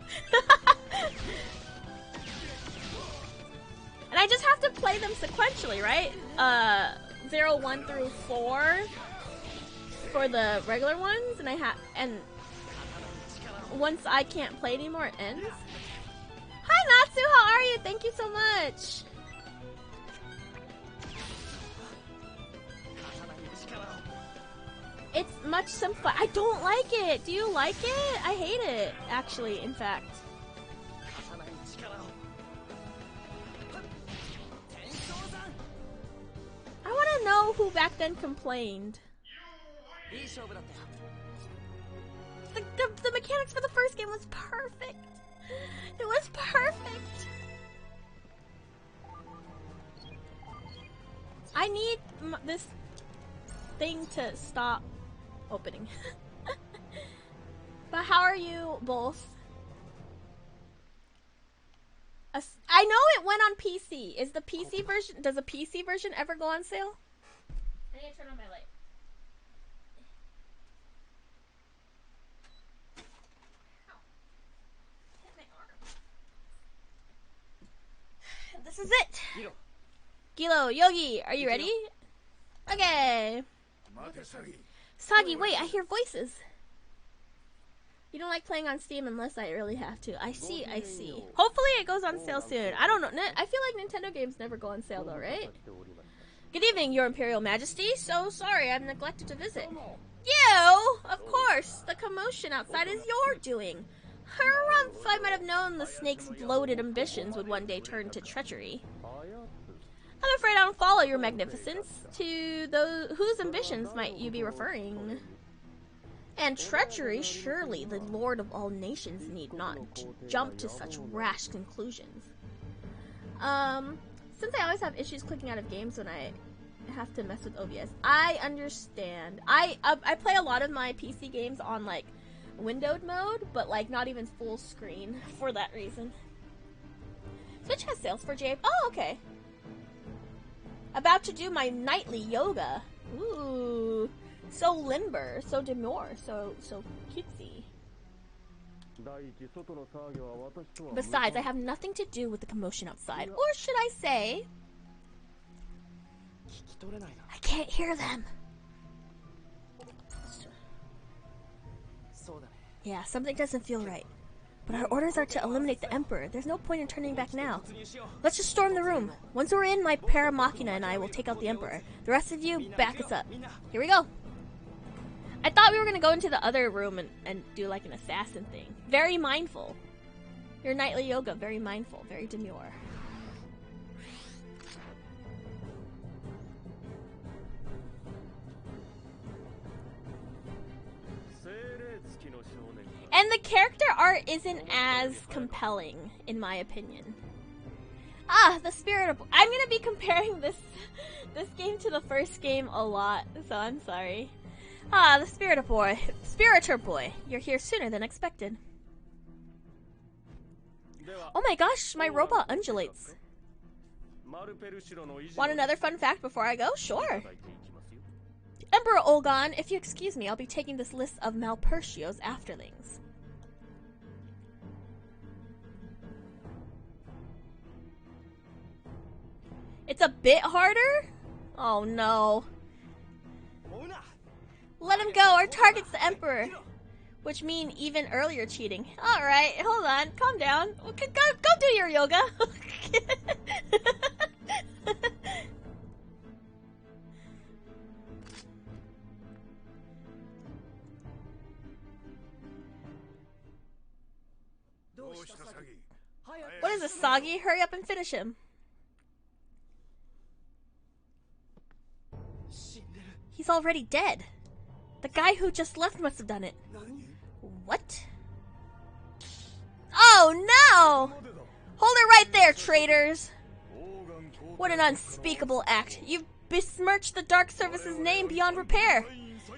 Speaker 1: And I just have to play them sequentially, right? 0, 1 through 4 for the regular ones, and once I can't play anymore, it ends. Hi Natsu, how are you? Thank you so much. It's much simpler. I don't like it. Do you like it? I hate it, actually, in fact. I want to know who back then complained. The mechanics for the first game was perfect. It was perfect. I need this thing to stop opening. But how are you both? I know it went on PC. Is the PC version, does the PC version ever go on sale? I need to turn on my light. Ow. Hit my arm. This is it. Gilo, Yogi, are you ready? Okay. Sagi, wait, I hear voices. You don't like playing on Steam unless I really have to. I see, I see. Hopefully it goes on sale soon. I don't know. I feel like Nintendo games never go on sale though, right? Good evening, Your Imperial Majesty. So sorry I've neglected to visit. You? Of course. The commotion outside is your doing. Harumph, I might have known the snake's bloated ambitions would one day turn to treachery. I'm afraid I don't follow your magnificence. To those whose ambitions might you be referring? And treachery, surely the Lord of all nations need not jump to such rash conclusions. Since I always have issues clicking out of games when I have to mess with OBS, I understand. I play a lot of my PC games on like windowed mode, but like not even full screen for that reason. Switch has sales for Jade. Oh, okay. About to do my nightly yoga. Ooh, so limber, so demure, so cutesy. Besides, I have nothing to do with the commotion outside. Or should I say, I can't hear them. Yeah, something doesn't feel right. But our orders are to eliminate the Emperor. There's no point in turning back now. Let's just storm the room. Once we're in, my Paramachina and I will take out the Emperor. The rest of you, back us up. Here we go. I thought we were going to go into the other room and do like an assassin thing. Very mindful. Your nightly yoga, very mindful, very demure. And the character art isn't as compelling, in my opinion. Ah, the Spirit of... I'm going to be comparing this game to the first game a lot, so I'm sorry. Ah, the Spiritor Boy. You're here sooner than expected. Oh my gosh, my robot undulates. Want another fun fact before I go? Sure. Emperor Olgon, if you excuse me, I'll be taking this list of Malpertio's afterlings. It's a bit harder? Oh no. Let him go, our target's the Emperor. Which mean even earlier cheating. Alright, hold on, calm down. Go do your yoga. What is this, Sagi? Hurry up and finish him. He's already dead. The guy who just left must have done it. What? Oh no! Hold it right there, traitors! What an unspeakable act. You've besmirched the Dark Service's name beyond repair.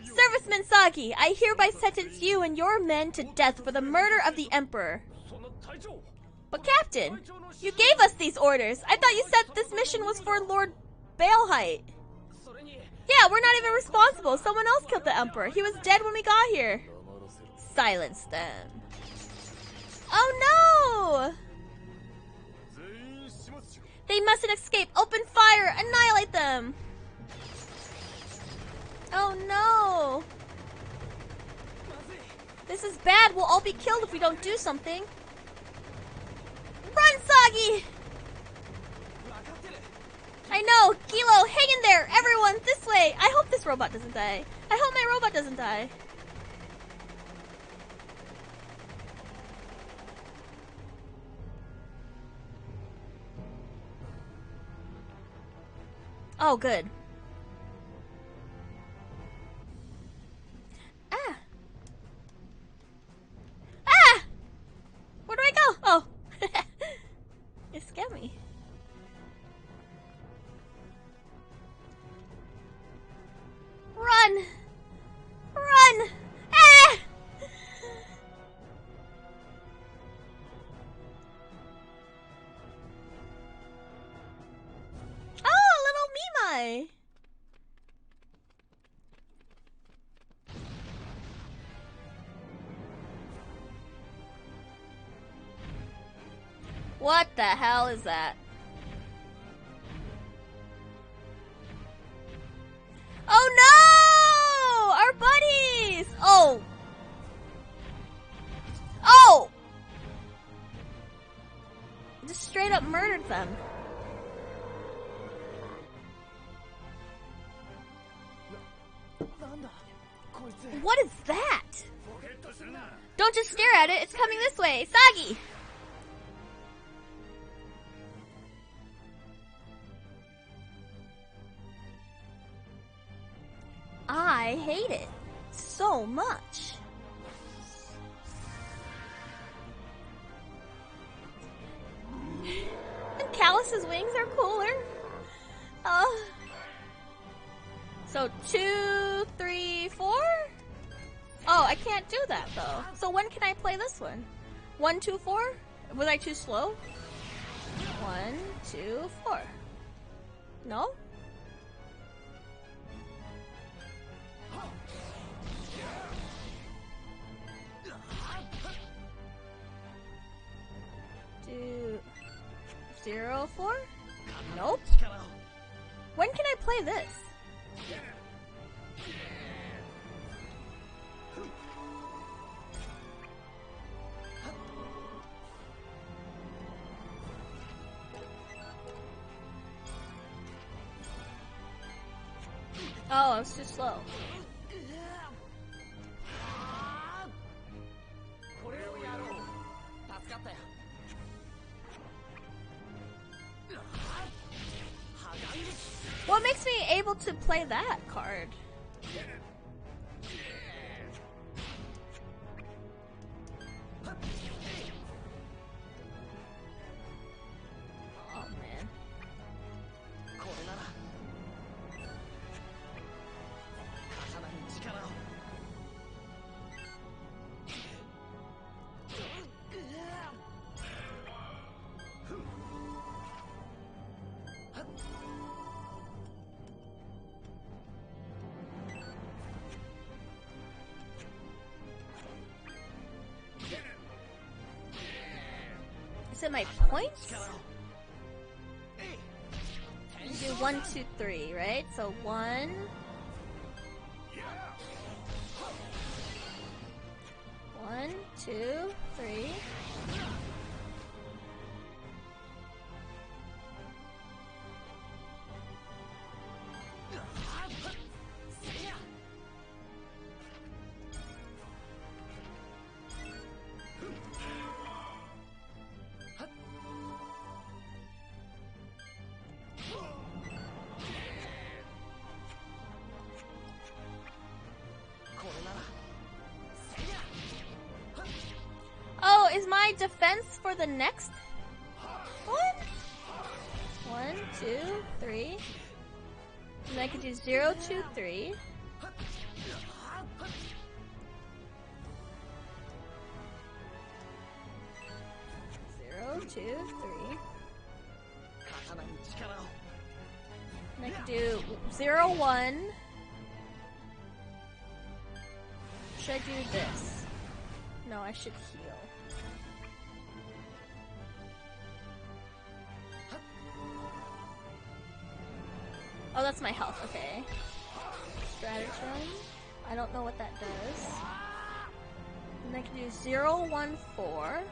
Speaker 1: Serviceman Sagi, I hereby sentence you and your men to death for the murder of the Emperor. But Captain, you gave us these orders. I thought you said this mission was for Lord Balehite. Yeah, we're not even responsible. Someone else killed the Emperor. He was dead when we got here. Silence them. Oh no! They mustn't escape. Open fire. Annihilate them. Oh no! This is bad. We'll all be killed if we don't do something. Run, Sagi! I know! Kilo, hang in there! Everyone, this way! I hope this robot doesn't die. I hope my robot doesn't die. Oh, good. Ah! Ah! Where do I go? Oh. You scared me. Run! Run! Ah! Oh, little Mimai! What the hell is that? Oh no! Our buddies! Oh! Oh! Just straight up murdered them. What is that? Don't just stare at it. It's coming this way. Sagi! I hate it so much. And Callus's wings are cooler. So 2, 3, 4? Oh, I can't do that though. So when can I play this one? 1, 2, 4? Was I too slow? 1, 2, 4. No? Do 0, 4? Nope. When can I play this? Oh, I was too slow. What makes me able to play that card? Oh man. Is it my points? You do 1, 2, 3, right? So 1. 1, 2, 3. Oh, is my defense for the next one? 1, 2, 3. And I could do 0, 2, 3. 0, 2, 3. And I could do 0, 1. Should I do this? No, I should heal. Oh, that's my health, okay. Stratagem. I don't know what that does. And I can do 0, 1, 4.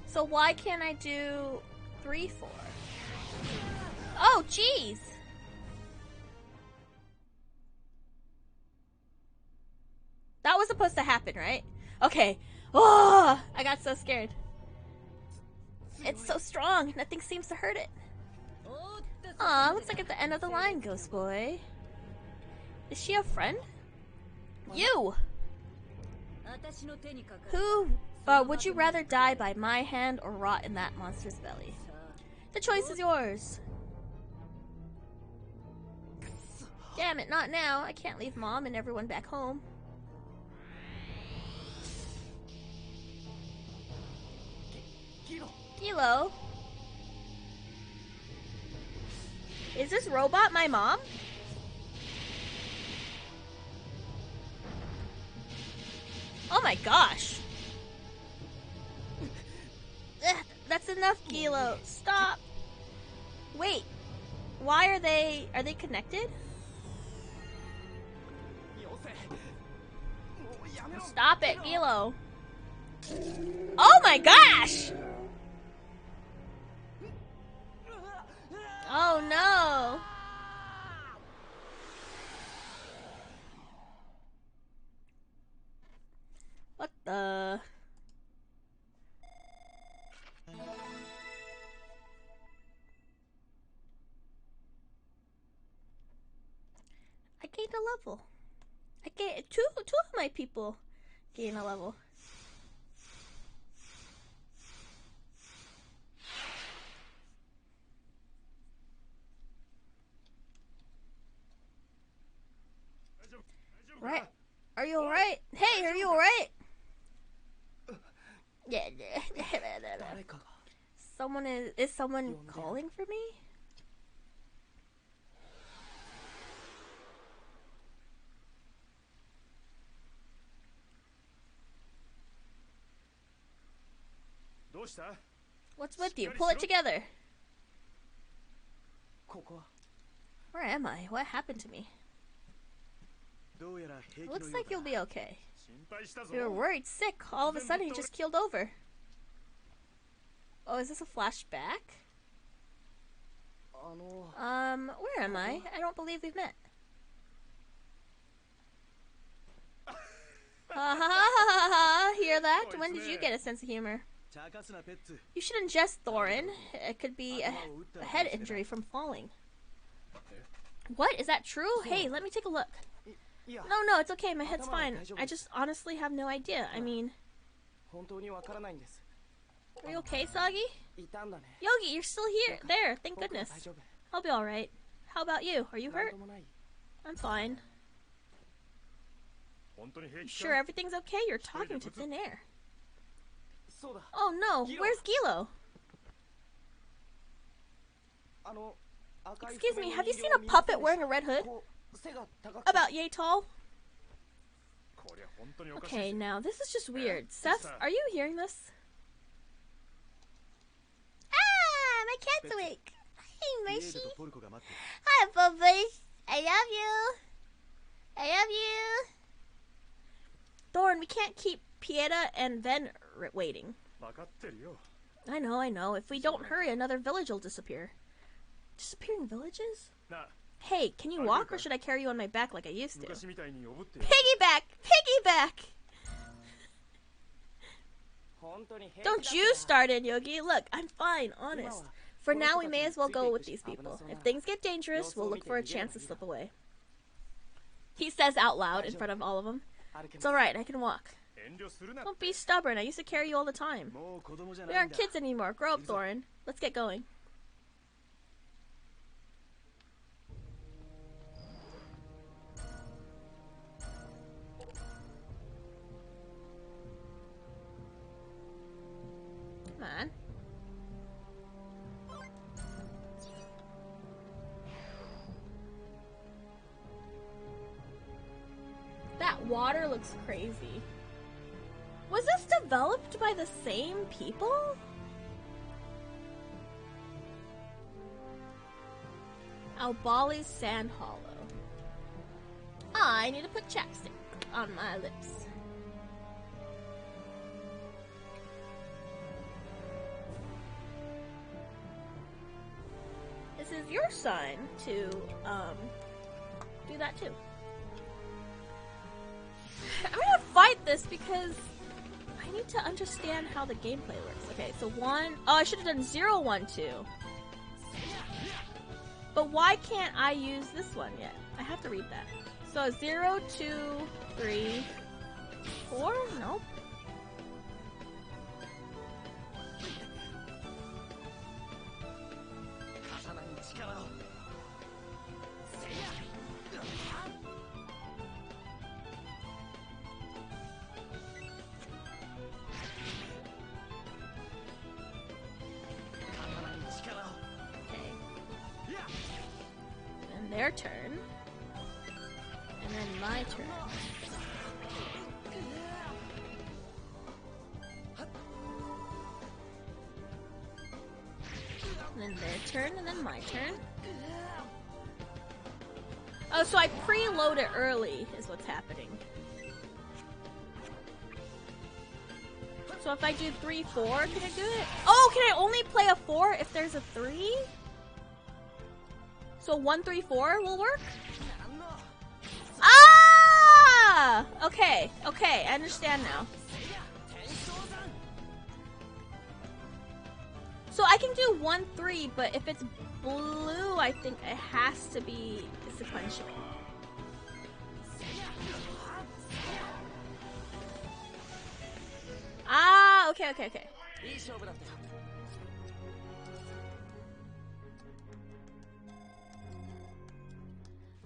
Speaker 1: So why can't I do 3, 4? Oh, jeez! That was supposed to happen, right? Okay. Oh, I got so scared. It's so strong. Nothing seems to hurt it. Aw, looks like at the end of the line, Ghost Boy. Is she a friend? You! Who would you rather die by my hand or rot in that monster's belly? The choice is yours. Damn it, not now. I can't leave Mom and everyone back home. Kilo? Is this robot my mom? Oh my gosh. Ugh, that's enough, Kilo. Stop. Wait. Why are they connected? Stop it, Kilo. Oh my gosh! level. I get two of my people gain a level. Right? Are you alright? Hey, are you alright? Yeah. Someone is someone calling for me? What's with you? Pull it together. Where am I? What happened to me? Looks like you'll be okay. You were worried sick. All of a sudden you just keeled over. Oh, is this a flashback? Where am I? I don't believe we've met. Ha ha ha ha! Hear that? When did you get a sense of humor? You should ingest Thorin. It could be a head injury from falling. What? Is that true? Hey, let me take a look. No, it's okay. My head's fine. I just honestly have no idea. I mean... Are you okay, Sagi? Yogi, you're still here. There, thank goodness. I'll be alright. How about you? Are you hurt? I'm fine. You sure everything's okay? You're talking to thin air. Oh no, where's Gilo? Excuse me, have you seen a puppet wearing a red hood? About yay tall? Okay, now this is just weird. Seth, are you hearing this? Ah, my cat's awake. Hey, Mercy. Hi, Bubbles. I love you. I love you. Thorn, we can't keep Pieta and Ven waiting. I know. If we don't hurry, another village will disappear. Disappearing villages? Hey, can you walk or should I carry you on my back like I used to? Piggyback! Piggyback! Don't you start it, Yogi. Look, I'm fine, honest. For now, we may as well go with these people. If things get dangerous, we'll look for a chance to slip away. He says out loud in front of all of them. It's alright, I can walk. Don't be stubborn, I used to carry you all the time. We aren't kids anymore. Grow up, Thorin. Let's get going. Come on. That water looks crazy. Was this developed by the same people? Albali's Sand Hollow. I need to put chapstick on my lips. This is your sign to do that too. I'm gonna fight this because I need to understand how the gameplay works. Okay, so 1... Oh, I should have done 0, 1, 2. But why can't I use this one yet? I have to read that. So 0, 2, 3, 4? Nope. Their turn, and then my turn. And then their turn, and then my turn. Oh, so I preload it early is what's happening. So if I do 3, 4, can I do it? Oh, can I only play a 4 if there's a 3? So 1, 3, 4 will work? Ah! Okay, I understand now. So I can do 1, 3, but if it's blue, I think it has to be sequential. okay, okay, okay.
Speaker 2: いい勝負だったよ。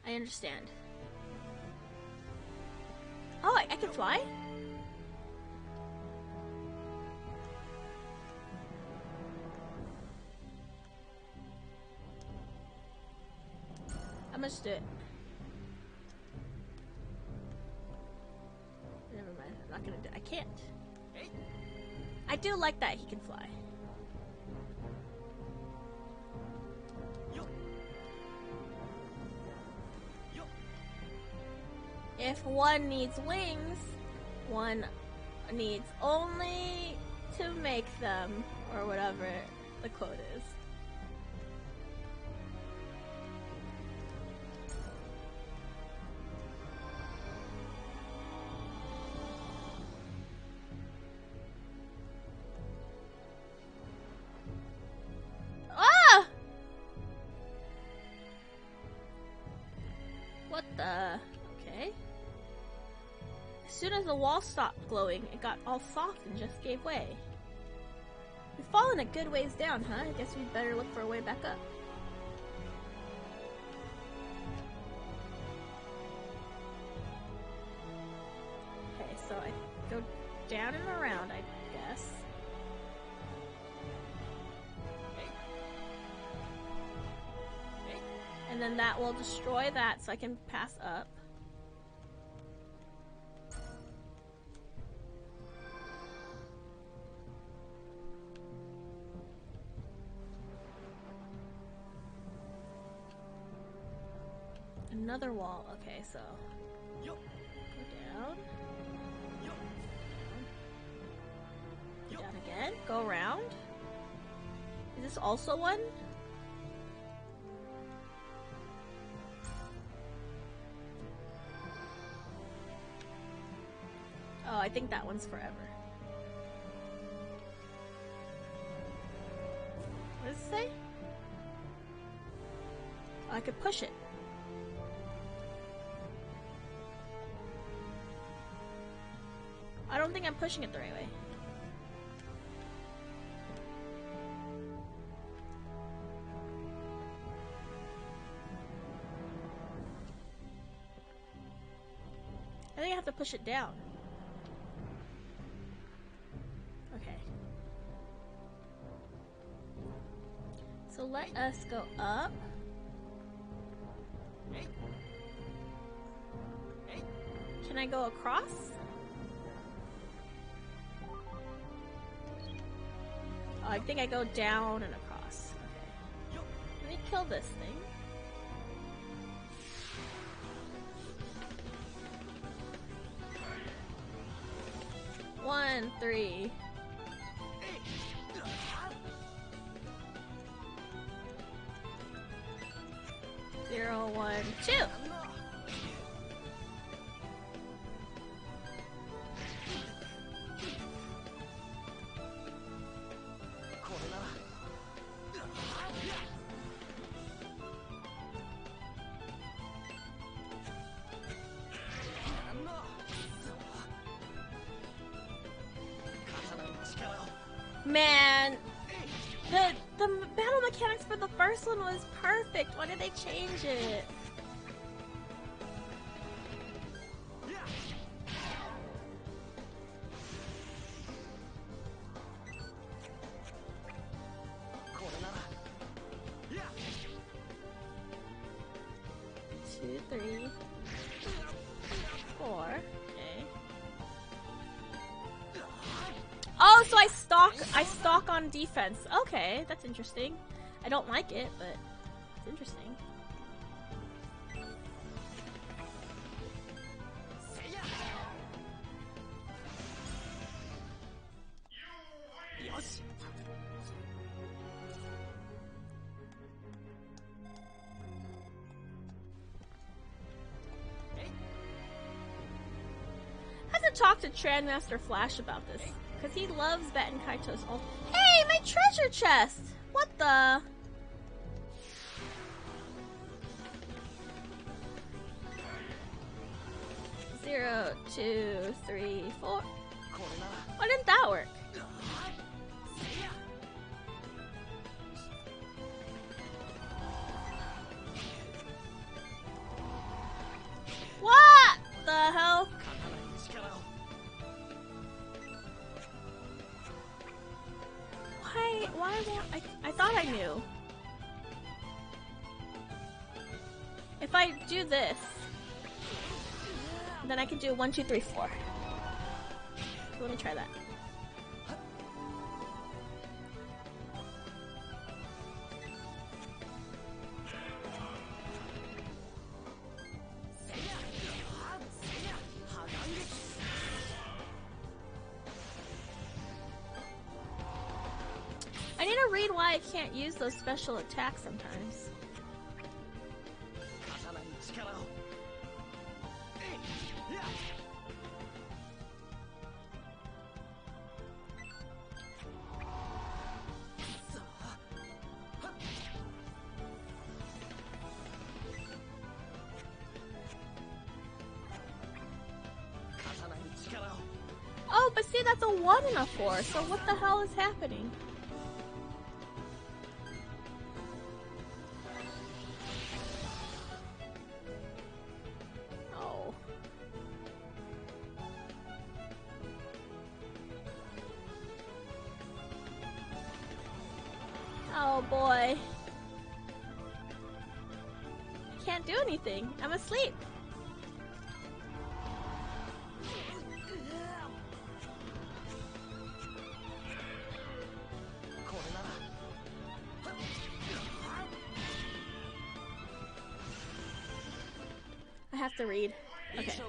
Speaker 1: I understand. Oh, I can fly? I'm gonna just do it. Never mind, I'm not gonna do it. I can't. I do like that he can fly. If one needs wings, one needs only to make them, or whatever the quote is. Ah! What the? Okay. As soon as the wall stopped glowing, it got all soft and just gave way. We've fallen a good ways down, huh? I guess we'd better look for a way back up. Okay, so I go down and around, I guess. And then that will destroy that so I can pass up. Another wall. Okay, so go down. Go down again. Go around. Is this also one? Oh, I think that one's forever. What does it say? Oh, I could push it. I don't think I'm pushing it the right way. I think I have to push it down. Okay. So let us go up. Can I go across? Oh, I think I go down and across. Okay. Let me kill this thing. One, three. Zero, one, two. Man, the battle mechanics for the first one was perfect. Why did they change it? Two, three, four. Okay. Oh, so I stalk on defense. Okay, that's interesting. I don't like it, but it's interesting. I have to talk to Trandmaster Flash about this. Because he loves Baten Kaitos. Hey, my treasure chest! What the? Zero, two, three, four. Why didn't that work? why won't I thought I knew. If I do this, then I can do 1, 2, 3, 4. So let me try that. I need to read why I can't use those special attacks sometimes. Oh, but see, that's a 1 and a 4, so what the hell is happening? Oh. Oh boy. I can't do anything. I'm asleep. I have to read. Okay.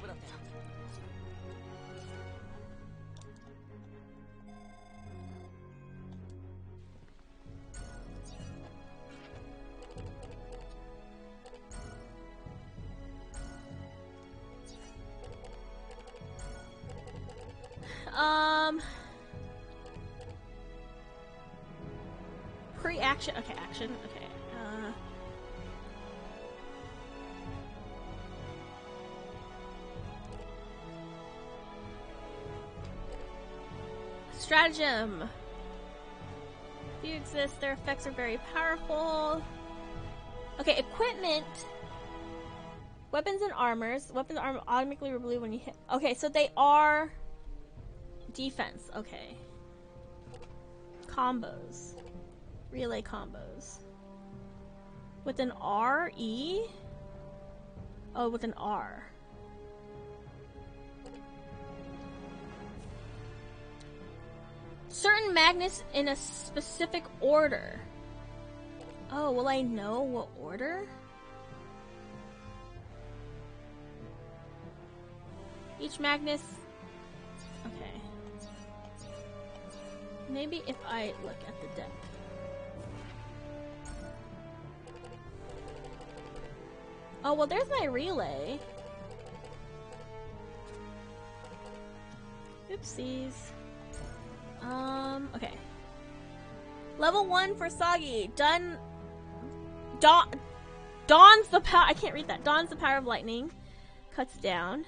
Speaker 1: Pre-action. Okay, action. Okay. Stratagem. If you exist, their effects are very powerful. Okay, equipment. Weapons and armors. Weapons and armor automatically remove when you hit. Okay, so they are defense. Okay. Combos. Relay combos. With an R, E? Oh, with an R. Certain magnets in a specific order. Oh, will I know what order? Each magnet. Okay. Maybe if I look at the deck. Oh, well, there's my relay. Oopsies. Okay. Level 1 for Soggy. Dawns the power. I can't read that. Dawns the power of lightning. Cuts down.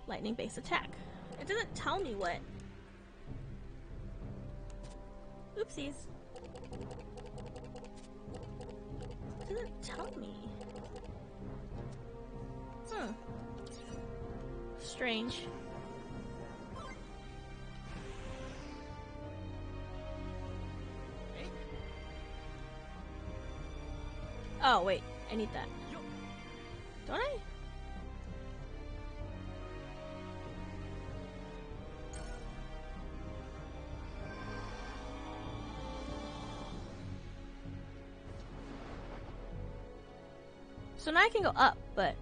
Speaker 1: Lightning base attack. It doesn't tell me what. Oopsies. It doesn't tell me. Strange. Oh, wait. I need that. Don't I? So now I can go up, but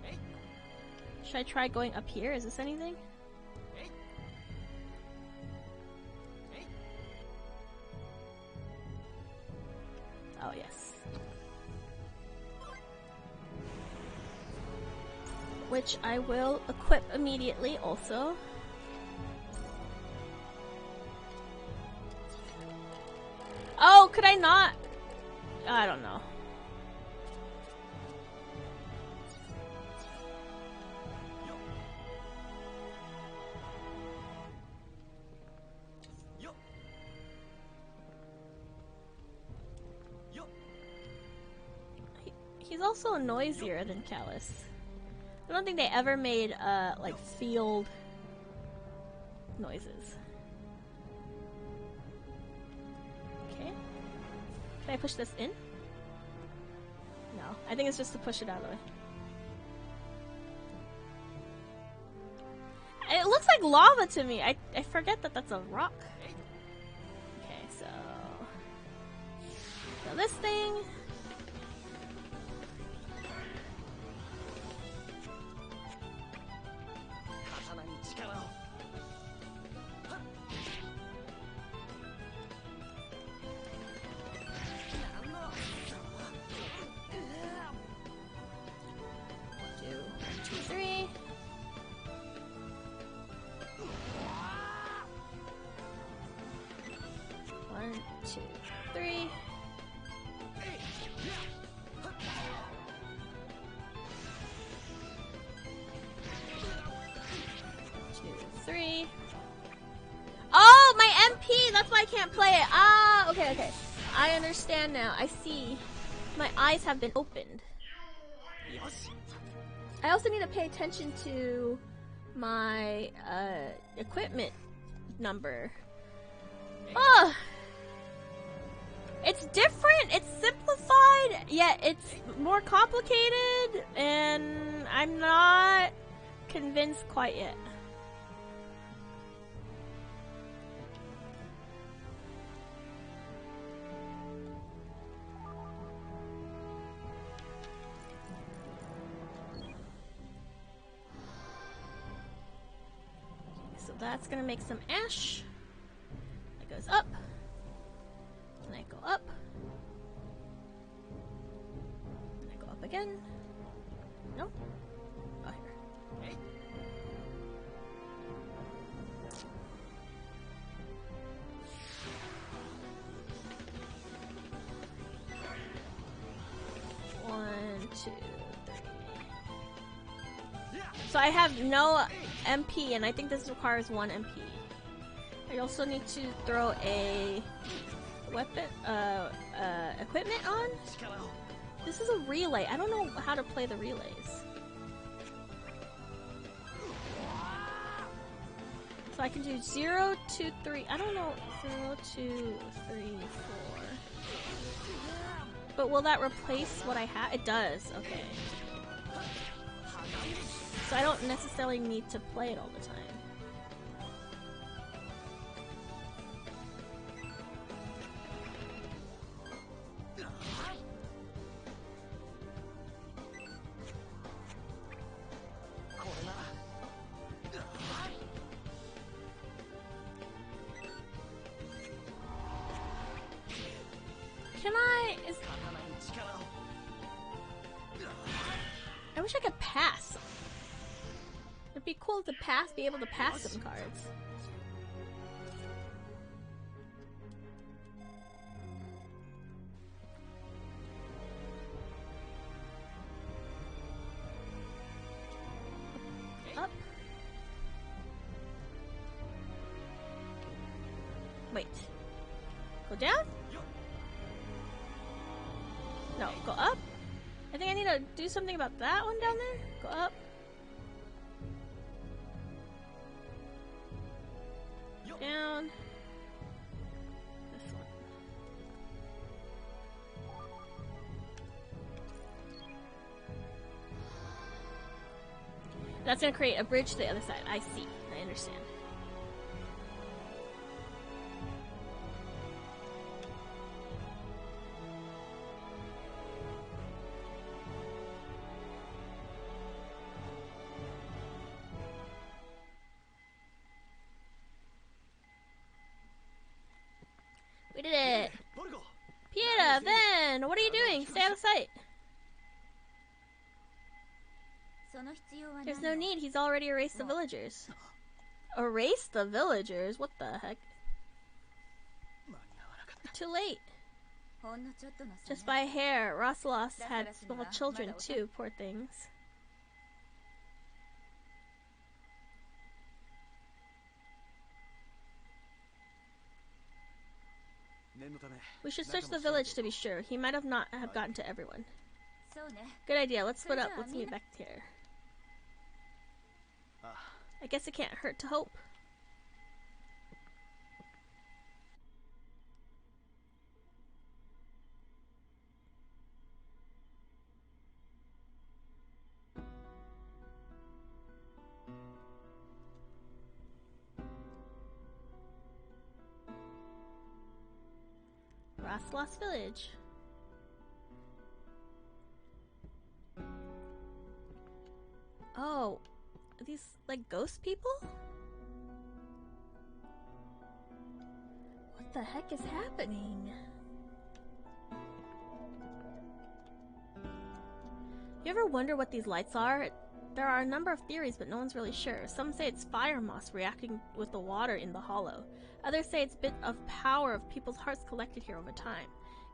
Speaker 1: should I try going up here? Is this anything? Oh, yes. Which I will equip immediately also. Oh, could I not? I don't know. He's also noisier than Callus. I don't think they ever made, like, field noises. Okay. Can I push this in? No, I think it's just to push it out of the way. It looks like lava to me. I forget that that's a rock. Okay, so kill this thing. Oh, my MP! That's why I can't play it. Ah, okay, okay. I understand now. I see. My eyes have been opened. I also need to pay attention to my equipment number. Oh! It's different, it's simplified, yet it's more complicated, and I'm not convinced quite yet. So that's gonna make some ash. That goes up. And I go up. And I go up again. No? Oh, here. One, two, three. So I have no MP, and I think this requires 1 MP. I also need to throw a weapon, equipment on. This is a relay. I don't know how to play the relays. So I can do 0, 2, 3. I don't know. 0, 2, 3, 4. But will that replace what I have? It does. Okay. So I don't necessarily need to play it all the time. Can I? I wish I could pass. It'd be cool to pass, be able to pass some cards. Up. Wait. Go down? No, go up. I think I need to do something about that one down there. Go up. Down. This one. That's gonna create a bridge to the other side. I see. I understand. We did it! Pieta, then! What are you doing? Stay out of sight! There's no need, he's already erased the villagers. Erased the villagers? What the heck? Too late. Just by a hair. Rosselos had small children too, poor things. We should search the village to be sure. He might have not have gotten to everyone. Good idea. Let's split up. Let's meet back here. I guess it can't hurt to hope. Rascalas Village. Oh, are these like ghost people? What the heck is happening? You ever wonder what these lights are? There are a number of theories, but no one's really sure. Some say it's fire moss reacting with the water in the hollow. Others say it's a bit of power of people's hearts collected here over time.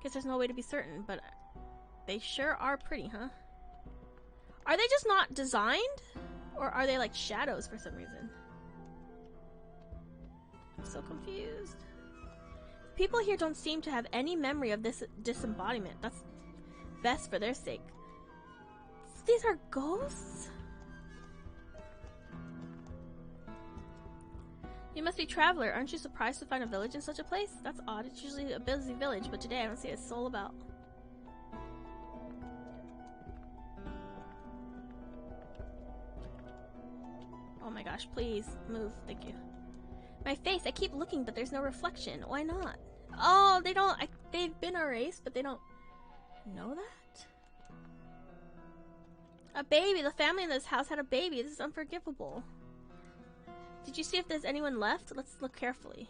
Speaker 1: Guess there's no way to be certain, but they sure are pretty, huh? Are they just not designed? Or are they like shadows for some reason? I'm so confused. People here don't seem to have any memory of this disembodiment. That's best for their sake. These are ghosts? You must be a traveler. Aren't you surprised to find a village in such a place? That's odd. It's usually a busy village, but today I don't see a soul about. Oh my gosh, please move. Thank you. My face, I keep looking, but there's no reflection. Why not? Oh, they don't. They've been erased, but they don't know that? A baby. The family in this house had a baby. This is unforgivable. Did you see if there's anyone left? Let's look carefully.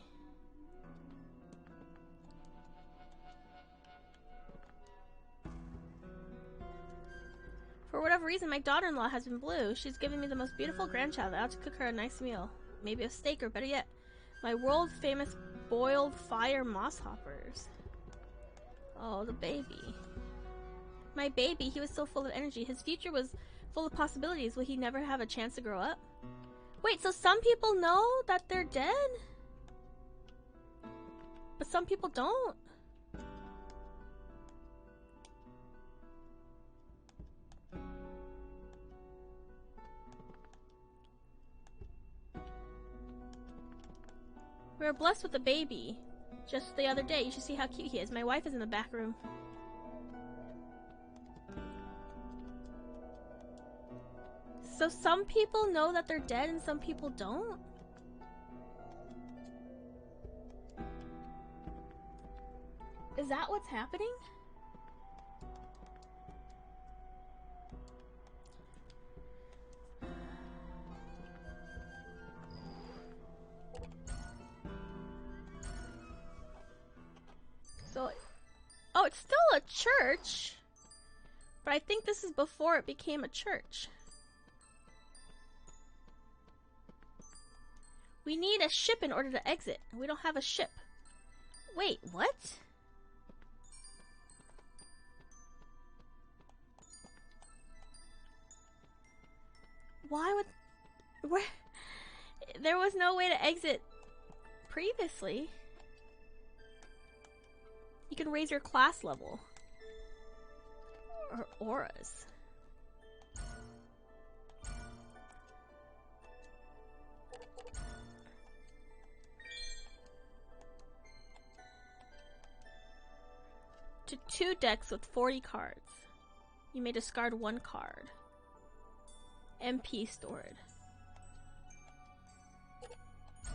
Speaker 1: For whatever reason, my daughter-in-law has been blue. She's given me the most beautiful grandchild. I ought to cook her a nice meal. Maybe a steak, or better yet, my world-famous boiled fire moss hoppers. Oh, the baby. My baby, he was so full of energy. His future was full of possibilities. Will he never have a chance to grow up? Wait, so some people know that they're dead? But some people don't? We were blessed with a baby just the other day. You should see how cute he is. My wife is in the back room. So some people know that they're dead and some people don't? Is that what's happening? So, oh, it's still a church, but I think this is before it became a church. We need a ship in order to exit. We don't have a ship. Wait, what? Why would... Where... There was no way to exit previously. You can raise your class level. Or auras. To 2 decks with 40 cards. You may discard 1 card. MP stored.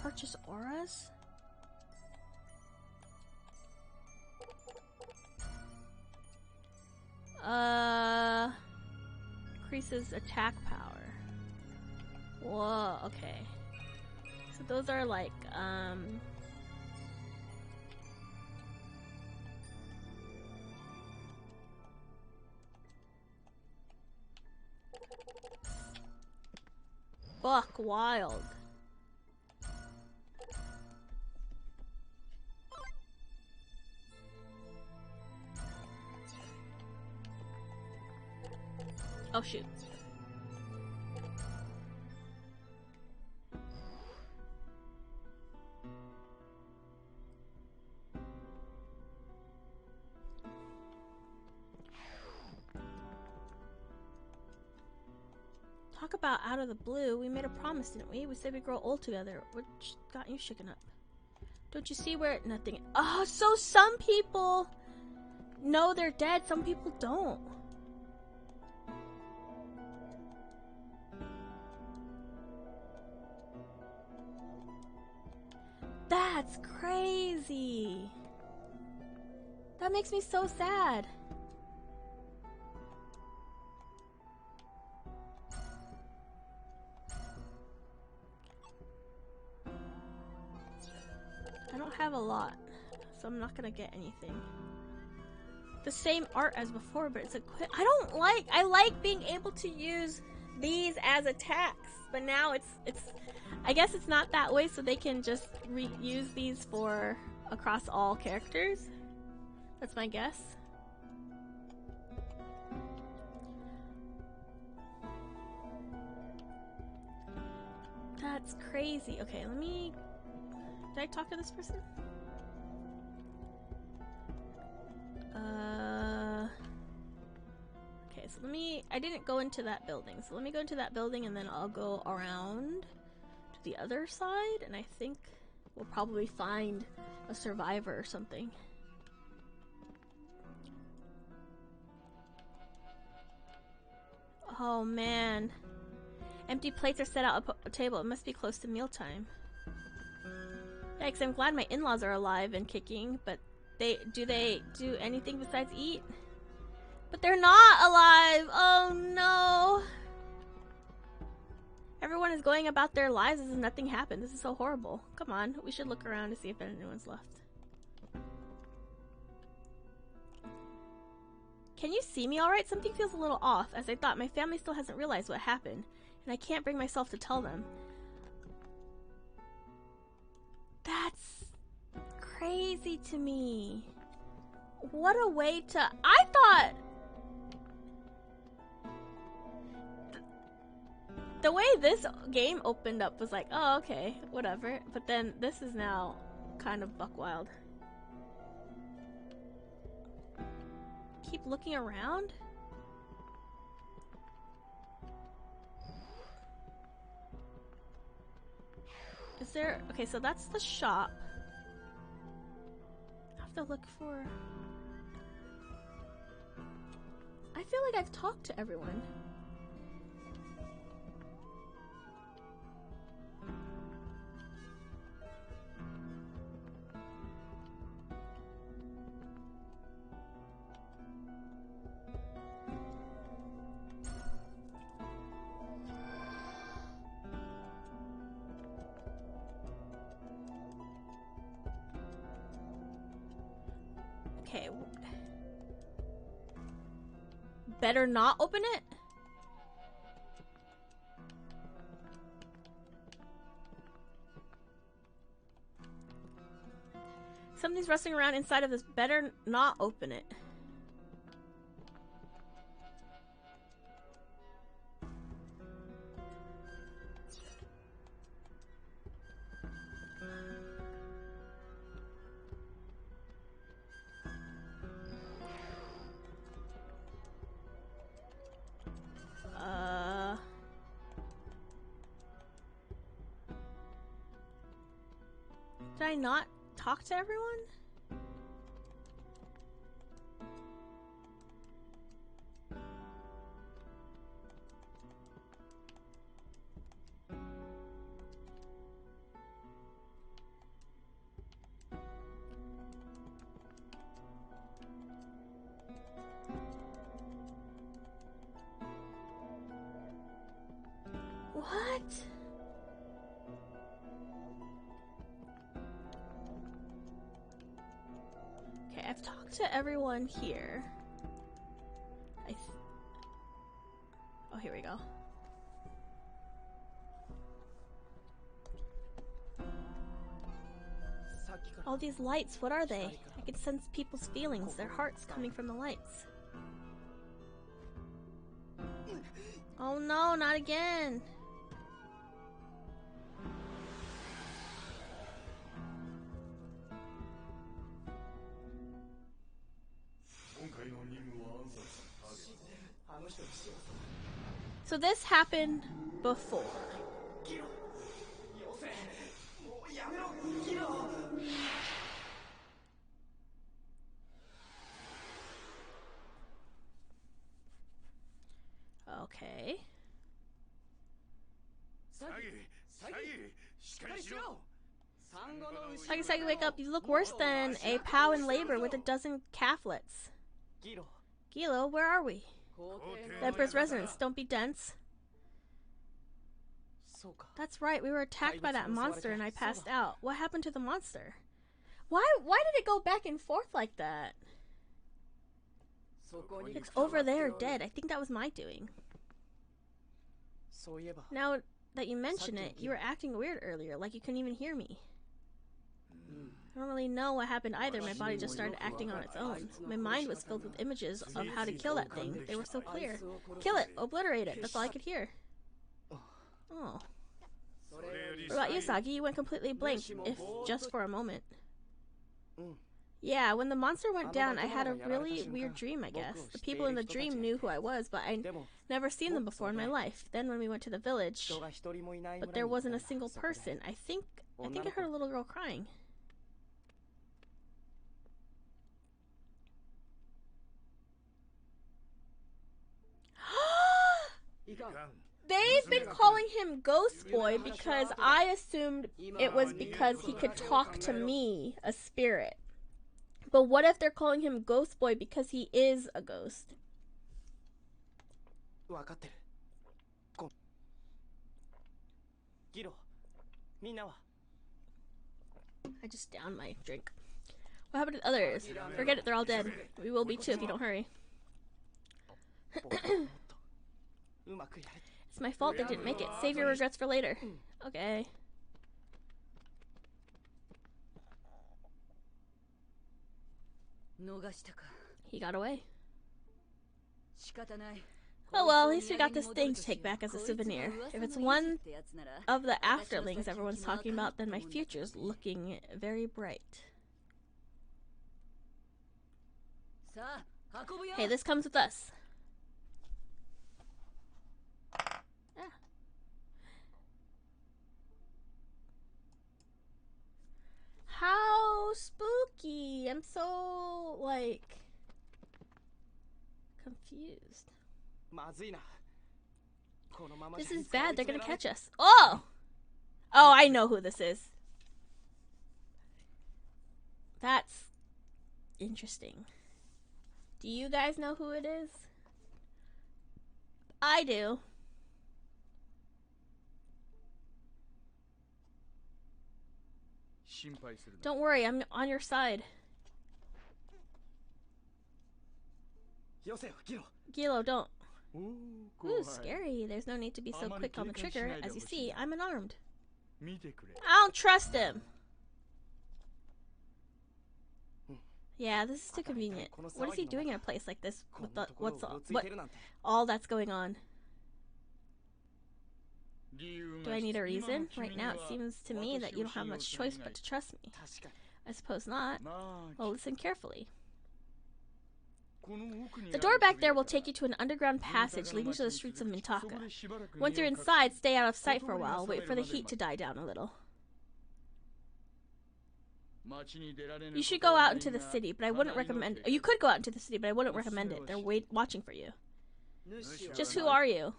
Speaker 1: Purchase auras? Increases attack power. Whoa, okay. So those are like, Buck wild. Oh shoot. Talk about out of the blue. We made a promise, didn't we? We said we'd grow old together. What got you shaken up? Don't you see where nothing... Oh, so some people know they're dead. Some people don't. That's crazy. That makes me so sad. I don't have a lot, so I'm not gonna get anything. The same art as before, but it's equipped. I like being able to use these as attacks, but now it's I guess it's not that way, so they can just reuse these for across all characters. That's my guess. That's crazy. Okay, let me... Did I talk to this person? Okay, so let me... I didn't go into that building, so let me go into that building and then I'll go around to the other side, and I think we'll probably find a survivor or something. Oh man. Empty plates are set out on a table. It must be close to mealtime. Yikes, I'm glad my in-laws are alive and kicking, but they do anything besides eat? But they're not alive! Oh no! Everyone is going about their lives as if nothing happened. This is so horrible. Come on, we should look around to see if anyone's left. Can you see me alright? Something feels a little off, as I thought my family still hasn't realized what happened, and I can't bring myself to tell them. That's crazy to me. What a way to... I thought... The way this game opened up was like, oh, okay, whatever. But then this is now kind of buck wild. Keep looking around? Is there... Okay, so that's the shop. I have to look for... I feel like I've talked to everyone. Okay. Better not open it? Something's rustling around inside of this. Better not open it. Did I not talk to everyone? What? Okay, I've talked to everyone here. Oh, here we go. All these lights, what are they? I can sense people's feelings, their hearts coming from the lights. Oh no, not again! So this happened before. Okay. Sagi Sagi, wake up. You look worse than a POW in labor with a dozen calflets.
Speaker 2: ギロ
Speaker 1: Gilo, where are we? The Emperor's residence. Don't be dense.
Speaker 2: そうか
Speaker 1: That's right. We were attacked by that monster and I passed out. What happened to the monster? Why did it go back and forth like that? It's over there, dead. I think that was my doing.
Speaker 2: そういえば
Speaker 1: Now that you mention it, you were acting weird earlier, like you couldn't even hear me. I don't really know what happened either. My body just started acting on its own. My mind was filled with images of how to kill that thing. They were so clear. Kill it! Obliterate it! That's all I could hear. Oh. What about you, Sagi? You went completely blank, if just for a moment. Yeah, when the monster went down, I had a really weird dream, I guess. The people in the dream knew who I was, but I'd never seen them before in my life. Then when we went to the village,
Speaker 2: 人が一人もいない村
Speaker 1: but
Speaker 2: に
Speaker 1: there
Speaker 2: 行った
Speaker 1: wasn't a
Speaker 2: ら
Speaker 1: single
Speaker 2: そこで
Speaker 1: person. I think I heard a little girl crying. They've been calling him Ghost Boy because I assumed it was because he could talk to me, a spirit. But what if they're calling him Ghost Boy because he is a ghost?
Speaker 2: 分かってるギロみんなは
Speaker 1: I just downed my drink. What happened to the others? Forget it, they're all dead. We will be too if you don't hurry.
Speaker 2: うまくやれ
Speaker 1: It's my fault they didn't make it. Save your regrets for later. Okay. He got away. Oh well, at least we got this thing to take back as a souvenir. If it's one of the afterlings everyone's talking about, then my future's looking very bright. Hey, this comes with us. Ah. How spooky! I'm so, like, confused.
Speaker 2: まずいなこのまま
Speaker 1: This is bad. They're gonna catch us. Oh! Oh, I know who this is. That's interesting. Do you guys know who it is? I do. Don't worry, I'm on your side.
Speaker 2: よせよギロ
Speaker 1: Gilo, don't. Ooh, scary. There's no need to be so quick on the trigger. As you see, I'm unarmed. I don't trust him. Yeah, this is too convenient. What is he doing in a place like this with the what all that's going on? Do I need a reason? Right now it seems to me that you don't have much choice but to trust me.
Speaker 2: 確かに
Speaker 1: I suppose not. Well, listen carefully. The door back there will take you to an underground passage leading to the streets of Mintaka. Once you're inside, stay out of sight for a while. Wait for the heat to die down a little. You should go out into the city, but I wouldn't recommend it. You could go out into the city, but I wouldn't recommend it. They're watching for you. Just who are you?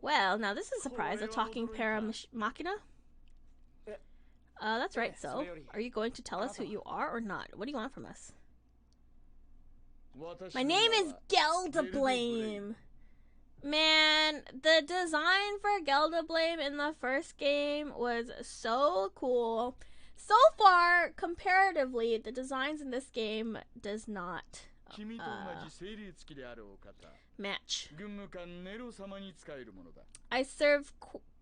Speaker 1: Well, now this is a surprise. A talking machina? That's right, so. Are you going to tell us who you are or not? What do you want from us? My name is Geldablame. Man, the design for Geldablame in the first game was so cool. So far, comparatively, the designs in this game does not match. I serve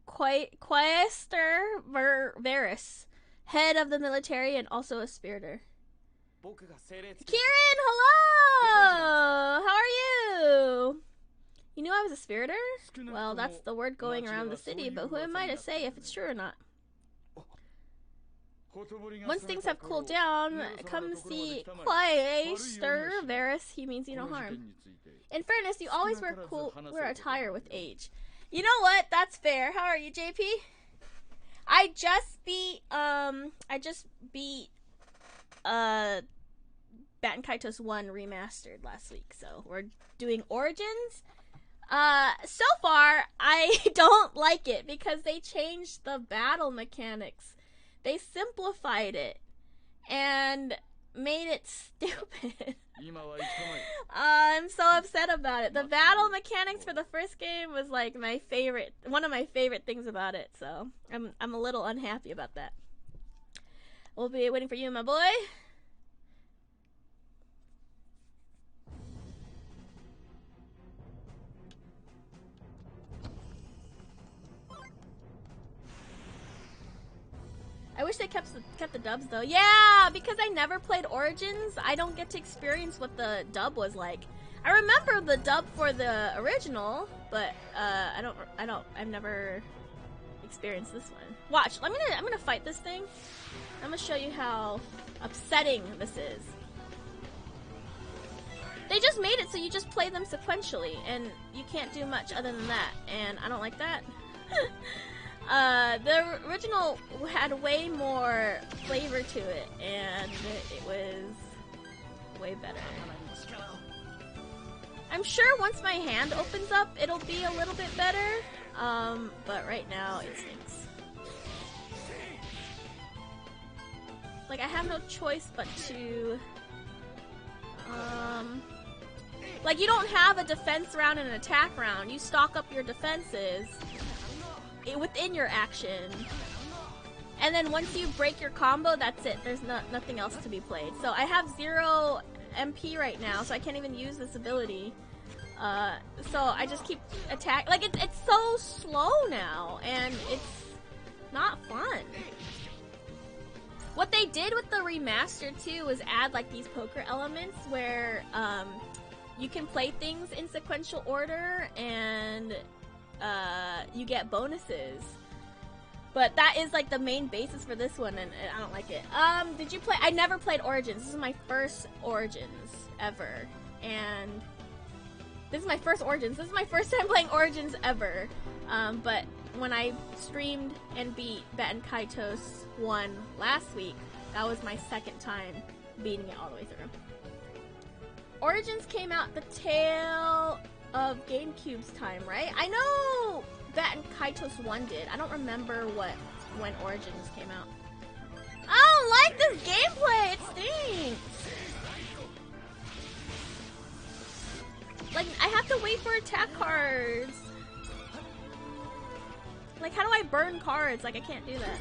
Speaker 1: Quaestor Varus, head of the military and also a spiritor.
Speaker 2: 僕が精霊
Speaker 1: Kieran, hello! How are you? You knew I was a spiritor? Well, that's the word going around the city, but who am I to say if it's true or not? Once things have cooled down, come see Quaestor Varus. He means you no harm. In fairness, you always wear attire with age. You know what? That's fair. How are you, JP? I just beat Baten Kaitos 1 remastered last week, so we're doing Origins. So far, I don't like it because they changed the battle mechanics. They simplified it and made it stupid. I'm so upset about it. The battle mechanics for the first game was like one of my favorite things about it, so I'm a little unhappy about that. We'll be waiting for you, my boy. I wish they kept the dubs though. Yeah, because I never played Origins, I don't get to experience what the dub was like. I remember the dub for the original, but I've never experienced this one. Watch, I'm gonna fight this thing. I'm gonna show you how upsetting this is. They just made it so you just play them sequentially, and you can't do much other than that, and I don't like that. The original had way more flavor to it, and it was way better. I'm sure once my hand opens up, it'll be a little bit better, but right now it stinks. Like, I have no choice but to, like, you don't have a defense round and an attack round. You stock up your defenses within your action, and then once you break your combo, that's it. There's nothing else to be played. So I have 0 MP right now, so I can't even use this ability. So I just keep attack. Like, it's so slow now, and it's not fun. What they did with the remaster too was add like these poker elements where you can play things in sequential order, and you get bonuses. But that is like the main basis for this one, and I don't like it. Did you play? I never played Origins. This is my first Origins ever, and this is my first Origins. This is my first time playing Origins ever. But when I streamed and beat Baten Kaitos 1 last week, that was my second time beating it all the way through. Origins came out the tail of GameCube's time, right? I know Baten Kaitos 1 did. I don't remember when Origins came out. I don't like this gameplay! It stinks! Like, I have to wait for attack cards. Like, how do I burn cards? Like, I can't do that.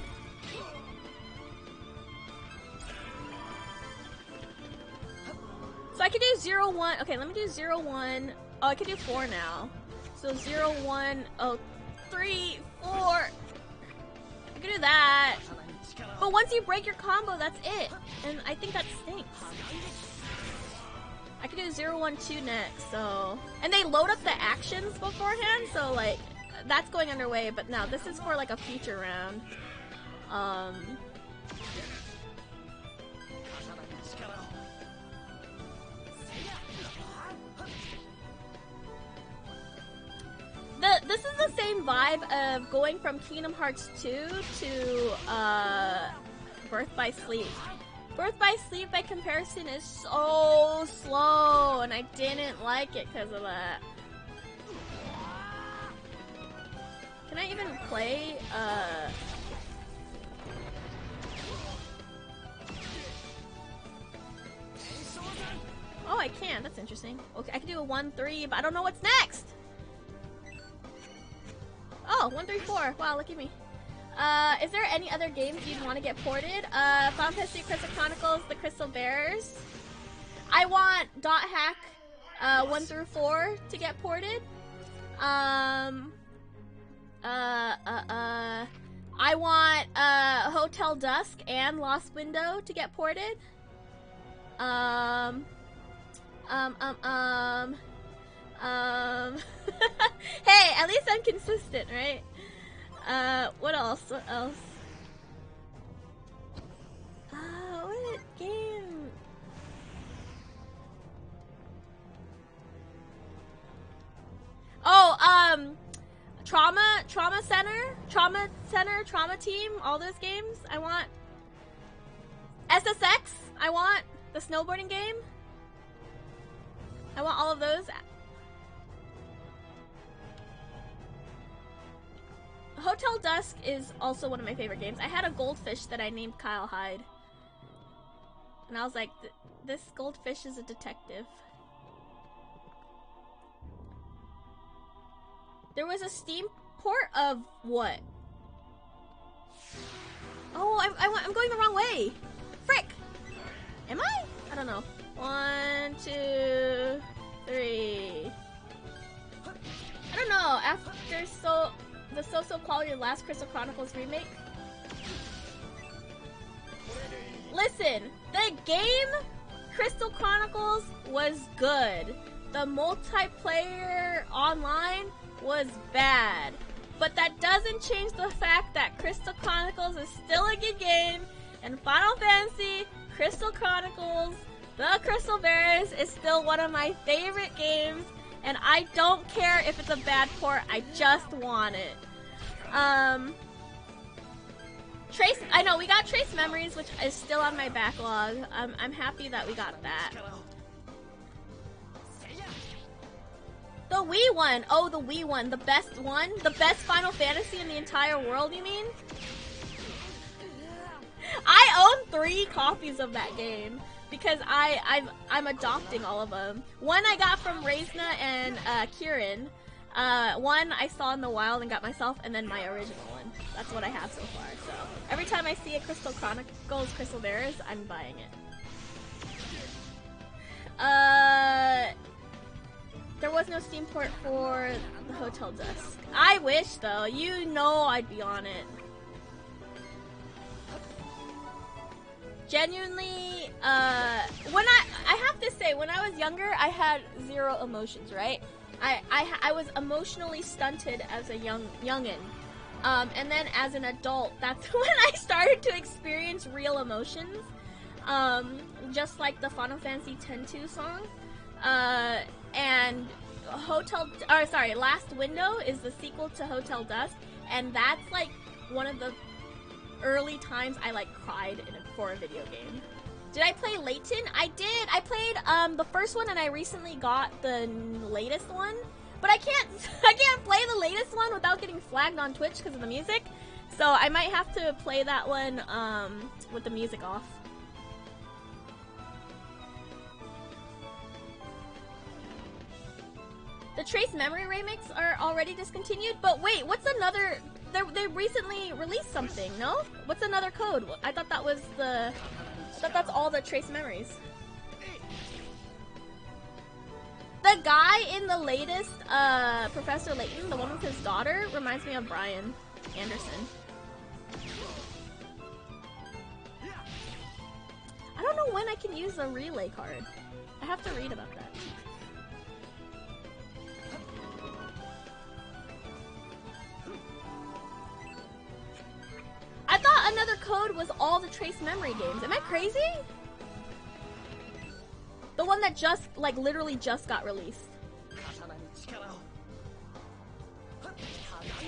Speaker 1: So I could do 0, 1. Okay, let me do 0, 1. Oh, I could do 4 now. So 0, 1, oh, 3, 4. I could do that. But once you break your combo, that's it. And I think that stinks. I could do 0, 1, 2 next, so... And they load up the actions beforehand, so, like, that's going underway, but no, this is for, like, a future round. This is the same vibe of going from Kingdom Hearts 2 to, Birth by Sleep. Birth by Sleep, by comparison, is so slow, and I didn't like it because of that. Can I even play, Oh, I can. That's interesting. Okay, I can do a 1, 3, but I don't know what's next! Oh, 1, 3, 4. Wow, look at me. Is there any other games you'd want to get ported? Final Fantasy Crystal Chronicles, The Crystal Bears. I want Dot Hack 1 through 4 to get ported. I want Hotel Dusk and Lost Window to get ported. Hey, at least I'm consistent, right? What else? What else? What game? Oh, Trauma Center, Trauma Team, all those games. I want SSX. I want the snowboarding game. I want all of those. Hotel Dusk is also one of my favorite games. I had a goldfish that I named Kyle Hyde. And I was like, this goldfish is a detective. There was a Steam port of what? Oh, I'm going the wrong way. Frick. Am I? I don't know. 1, 2, 3. I don't know. After the so-so quality of Last Crystal Chronicles remake. Listen, the game Crystal Chronicles was good. The multiplayer online was bad. But that doesn't change the fact that Crystal Chronicles is still a good game, and Final Fantasy Crystal Chronicles The Crystal Bears is still one of my favorite games, and I don't care if it's a bad port, I just want it. I know, we got Trace Memories, which is still on my backlog. I'm happy that we got that. The Wii one! Oh, the Wii one. The best one? The best Final Fantasy in the entire world, you mean? I own 3 copies of that game because I'm adopting all of them. One I got from Reisna and Kieran. One I saw in the wild and got myself, and then my original one. That's what I have so far. So every time I see a Crystal Chronicles Crystal Bears, I'm buying it. There was no Steam port for the Hotel Dusk. I wish, though. You know I'd be on it. Genuinely, when I have to say, when I was younger, I had 0 emotions, right? I was emotionally stunted as a youngin'. And then as an adult, that's when I started to experience real emotions. Just like the Final Fantasy X-2 song. And Last Window is the sequel to Hotel Dusk, and that's like one of the early times I like cried for a video game. Did I play Layton? I did. I played the first one, and I recently got the latest one. But I can't play the latest one without getting flagged on Twitch because of the music. So I might have to play that one with the music off. The Trace Memory remakes are already discontinued, but wait, what's another? They recently released something, no? What's another code? I thought that was I thought that's all the Trace Memories. The guy in the latest Professor Layton, the one with his daughter, reminds me of Brian Anderson. I don't know when I can use a relay card. I have to read about that. I thought another code was all the Trace Memory games. Am I crazy? The one that just, like, literally just got released.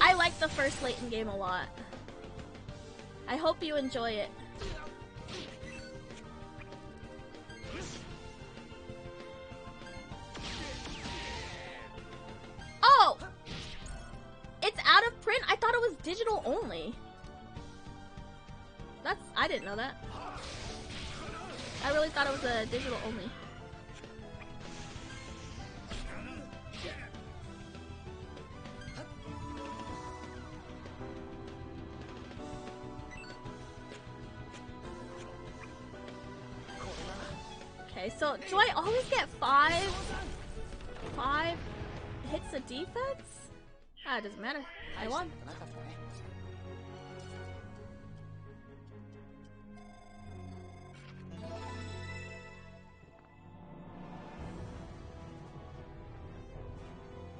Speaker 1: I like the first Layton game a lot. I hope you enjoy it. Oh! It's out of print? I thought it was digital only. I didn't know that. I really thought it was a digital only. Okay, so do I always get 5 hits of defense? Ah, it doesn't matter. I won.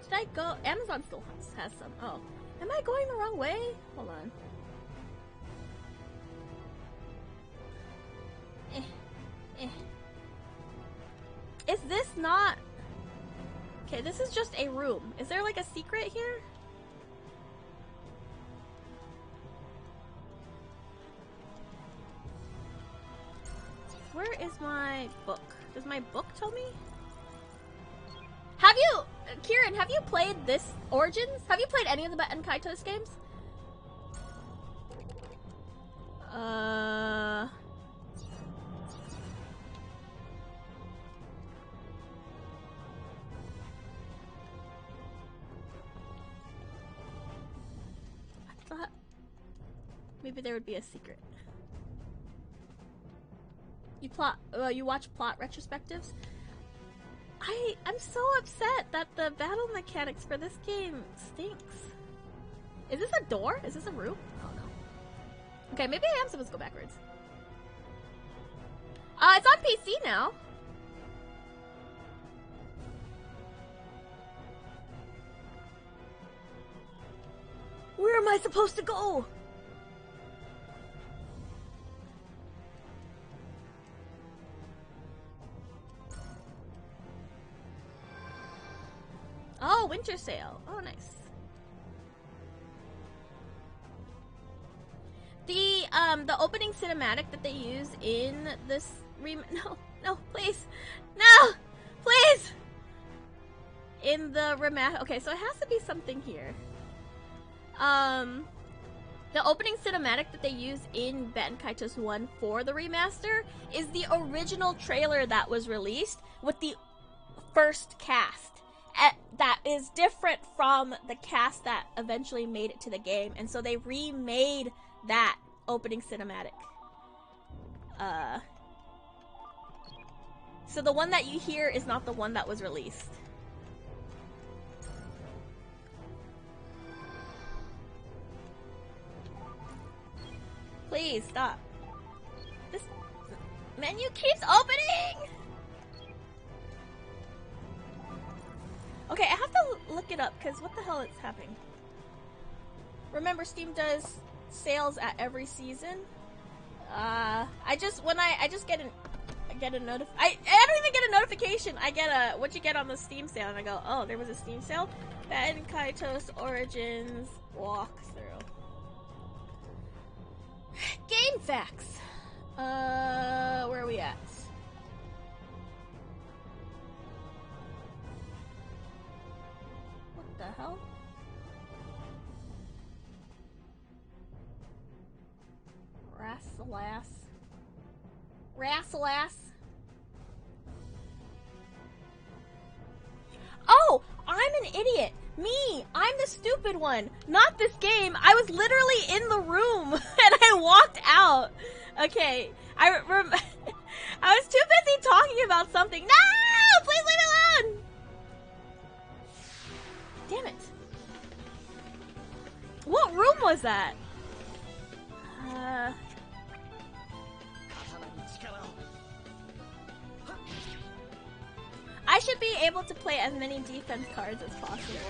Speaker 1: Did I go? Amazon still has some. Oh. Am I going the wrong way? Hold on. Is this not... Okay, this is just a room. Is there like a secret here? Where is my book? Does my book tell me? Have you... Kieran, have you played this Origins? Have you played any of the Baten Kaitos games? I thought maybe there would be a secret. You watch plot retrospectives? I'm so upset that the battle mechanics for this game stinks. Is this a door? Is this a room? Oh no. Okay, maybe I am supposed to go backwards. It's on PC now. Where am I supposed to go? Oh, winter sale. Oh, nice. The opening cinematic that they use in this no, please. No! Please! In the okay, so it has to be something here. The opening cinematic that they use in Baten Kaitos 1 for the remaster is the original trailer that was released with the first cast. That is different from the cast that eventually made it to the game, and so they remade that opening cinematic. So the one that you hear is not the one that was released. Please stop. This menu keeps opening! Okay, I have to look it up, because what the hell is happening? Remember, Steam does sales at every season. I just get a notif- I don't even get a notification. I get a, what you get on the Steam sale, and I go, oh, there was a Steam sale? Baten Kaitos Origins walkthrough. Game facts. Where are we at? What the hell? Rassalas. Oh, I'm an idiot. Me, I'm the stupid one. Not this game. I was literally in the room and I walked out. Okay, I was too busy talking about something. No! Please leave me alone! Damn it. What room was that? I should be able to play as many defense cards as possible.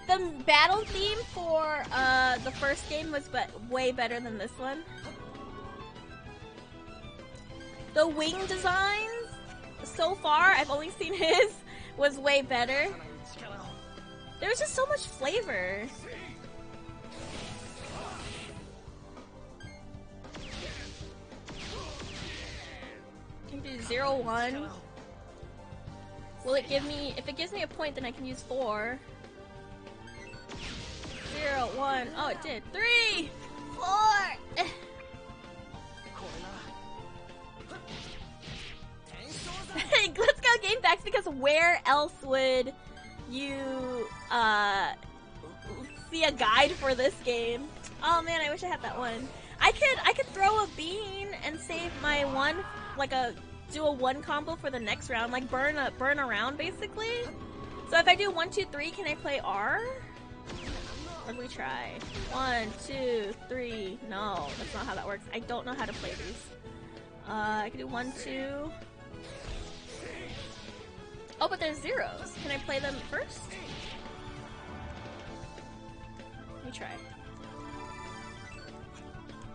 Speaker 1: The battle theme for the first game was way better than this one. The wing designs, so far, I've only seen his, was way better. There was just so much flavor. Can do 0-1. Will it give me, if it gives me a point, then I can use 4. 0-1. Oh, it did. 3! 4! Let's go game facts, because where else would you see a guide for this game? Oh man, I wish I had that one. I could throw a bean and save my one, like do a 1 combo for the next round, like burn around basically. So if I do 1, 2, 3, can I play R? Let me try. 1, 2, 3. No, that's not how that works. I don't know how to play these. I can do 1, 2. Oh, but there's zeros. Can I play them first? Let me try.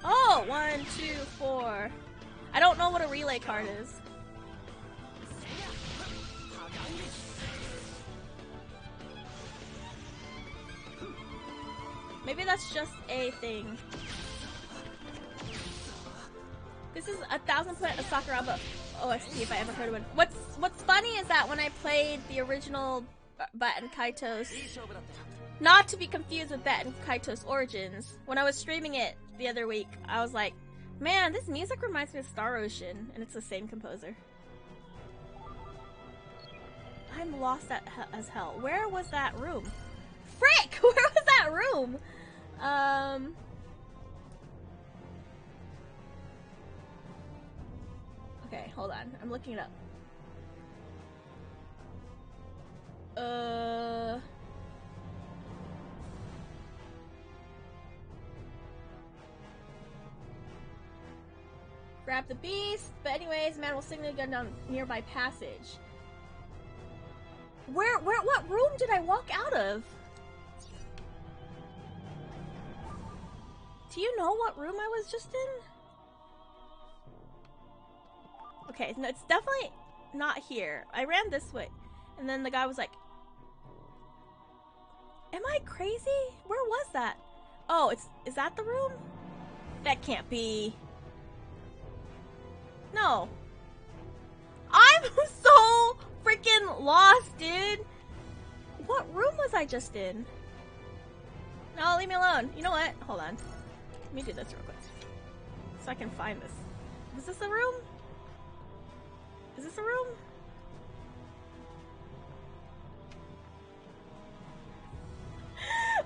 Speaker 1: Oh, 1, 2, 4. I don't know what a relay card is. Maybe that's just a thing. This is 1000% a Sakuraba OST if I ever heard of one. What's funny is that when I played the original Baten Kaitos, not to be confused with Baten Kaitos Origins, when I was streaming it the other week, I was like, man, this music reminds me of Star Ocean, and it's the same composer. I'm lost as hell. Where was that room? Frick! Where was that room? Okay, hold on. I'm looking it up. Grab the beast. But anyways, man will signal a gun down nearby passage. What room did I walk out of? Do you know what room I was just in? Okay, no, it's definitely not here. I ran this way, and then the guy was like, am I crazy? Where was that? Oh, is that the room? That can't be. No. I'm so freaking lost, dude. What room was I just in? No, leave me alone. You know what? Hold on. Let me do this real quick. So I can find this. Is this a room? Is this a room?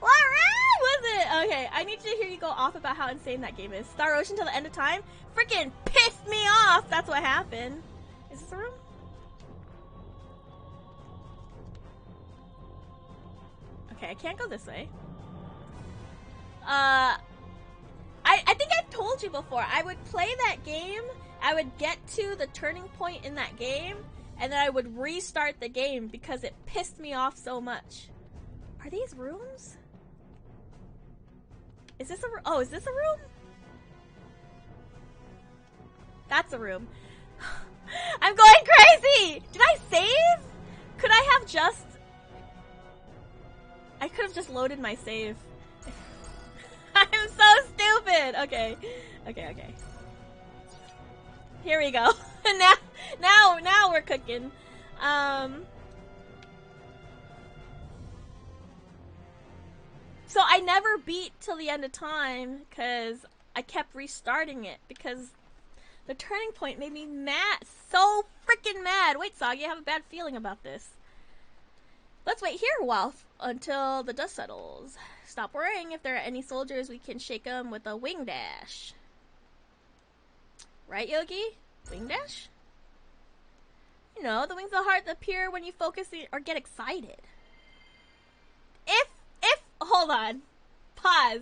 Speaker 1: What room was it? Okay, I need to hear you go off about how insane that game is. Star Ocean till the end of time? Freaking pissed me off! That's what happened. Is this a room? Okay, I can't go this way. I think I've told you before, I would play that game, I would get to the turning point in that game, and then I would restart the game because it pissed me off so much. Are these rooms? Is this a room? Oh, is this a room? That's a room. I'm going crazy! Did I save? Could I have just... I could have just loaded my save. I'm so stupid! Okay. Okay. Here we go. now we're cooking. So I never beat till the end of time because I kept restarting it because the turning point made me mad. So freaking mad. Wait, Soggy, I have a bad feeling about this. Let's wait here a while until the dust settles. Stop worrying. If there are any soldiers, we can shake them with a wing dash. Right, Yogi? Wing dash? You know, the wings of the heart that appear when you focus or get excited. Hold on. Pause.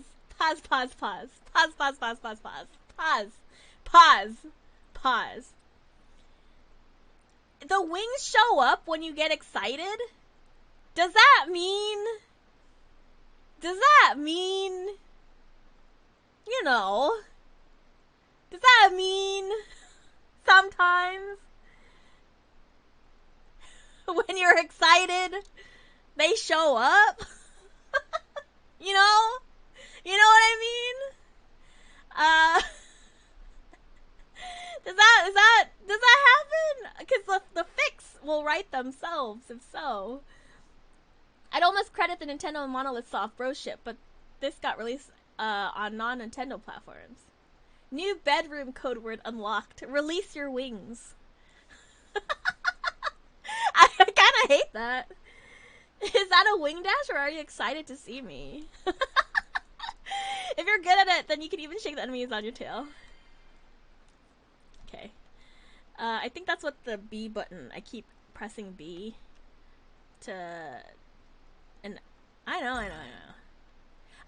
Speaker 1: The wings show up when you get excited? Does that mean, you know, does that mean sometimes when you're excited, they show up? You know what I mean? Does that happen? Because the fix will write themselves, if so. I'd almost credit the Nintendo Monolith Soft Bro ship, but this got released on non-Nintendo platforms. New bedroom code word unlocked. Release your wings. I kind of hate that. Is that a wing dash, or are you excited to see me? If you're good at it, then you can even shake the enemies on your tail. Okay. I think that's what the B button. I keep pressing B to... And I know.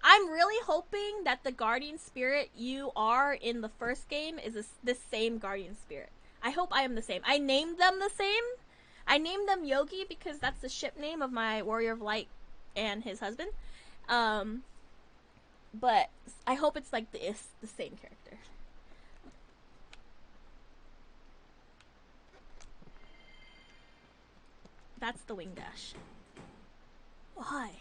Speaker 1: I'm really hoping that the guardian spirit you are in the first game is the same guardian spirit. I hope I am the same. I named them the same. I named them Yogi because that's the ship name of my Warrior of Light and his husband. But I hope it's like the same character. That's the wing dash. Why?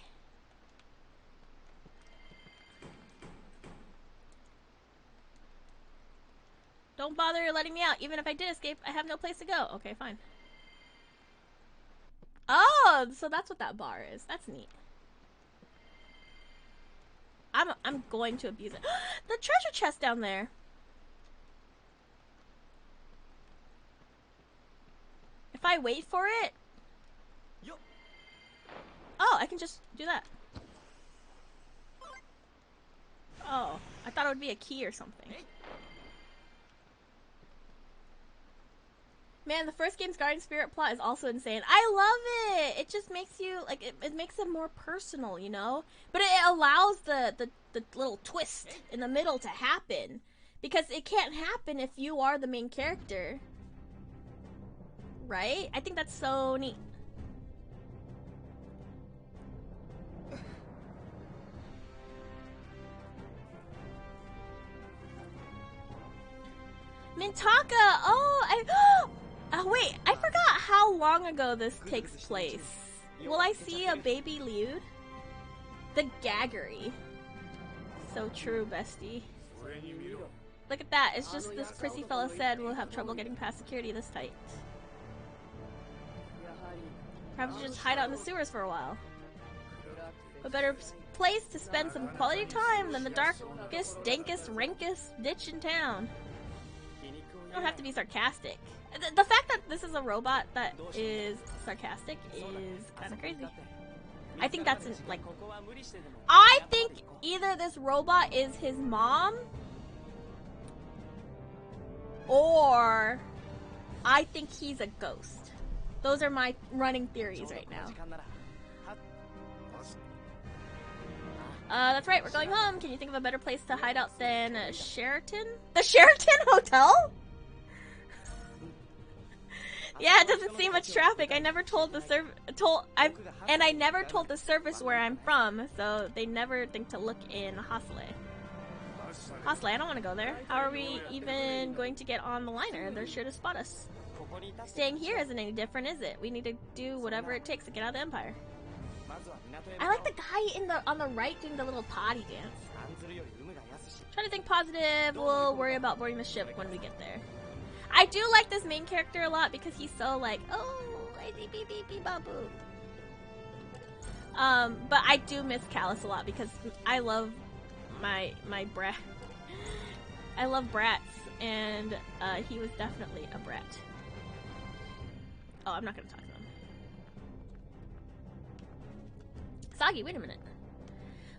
Speaker 1: Don't bother letting me out. Even if I did escape, I have no place to go. Okay, fine. Oh, so that's what that bar is. That's neat. I'm going to abuse it. The treasure chest down there. If I wait for it. Oh, I can just do that. Oh, I thought it would be a key or something. Man, the first game's Guardian Spirit plot is also insane. I love it! It just makes you, like, it makes it more personal, you know? But it allows the little twist in the middle to happen. Because it can't happen if you are the main character. Right? I think that's so neat. Mintaka! Oh, wait, I forgot how long ago this takes place. Will I see a baby Liud? The gaggery. So true, bestie. Look at that, it's just this prissy fella said we'll have trouble getting past security this tight. Perhaps we just hide out in the sewers for a while. A better place to spend some quality time than the darkest, dankest, rankest ditch in town. You don't have to be sarcastic. The fact that this is a robot that is sarcastic is kind of crazy. I think that's like... I think either this robot is his mom, or I think he's a ghost. Those are my running theories right now. That's right, we're going home. Can you think of a better place to hide out than Sheraton? The Sheraton Hotel? Yeah, it doesn't see much traffic. I never told the I never told the service where I'm from, so they never think to look in Hasle. Hasle, I don't want to go there. How are we even going to get on the liner? They're sure to spot us. Staying here isn't any different, is it? We need to do whatever it takes to get out of the Empire. I like the guy on the right doing the little potty dance. Try to think positive. We'll worry about boarding the ship when we get there. I do like this main character a lot because he's so like, oh, crazy beep beep beep babu. But I do miss Callus a lot because I love my brat. I love brats, and he was definitely a brat. Oh, I'm not gonna talk to him. Sagi, wait a minute.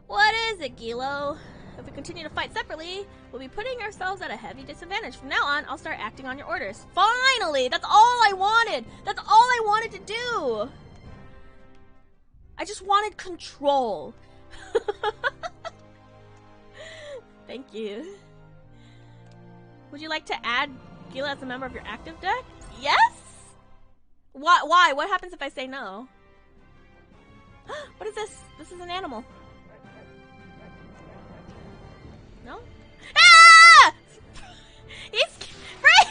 Speaker 1: What is it, Gilo? If we continue to fight separately, we'll be putting ourselves at a heavy disadvantage. From now on, I'll start acting on your orders. Finally! That's all I wanted! That's all I wanted to do! I just wanted control. Thank you. Would you like to add Gila as a member of your active deck? Yes? Why? What happens if I say no? What is this? This is an animal. No? Ah! He's free!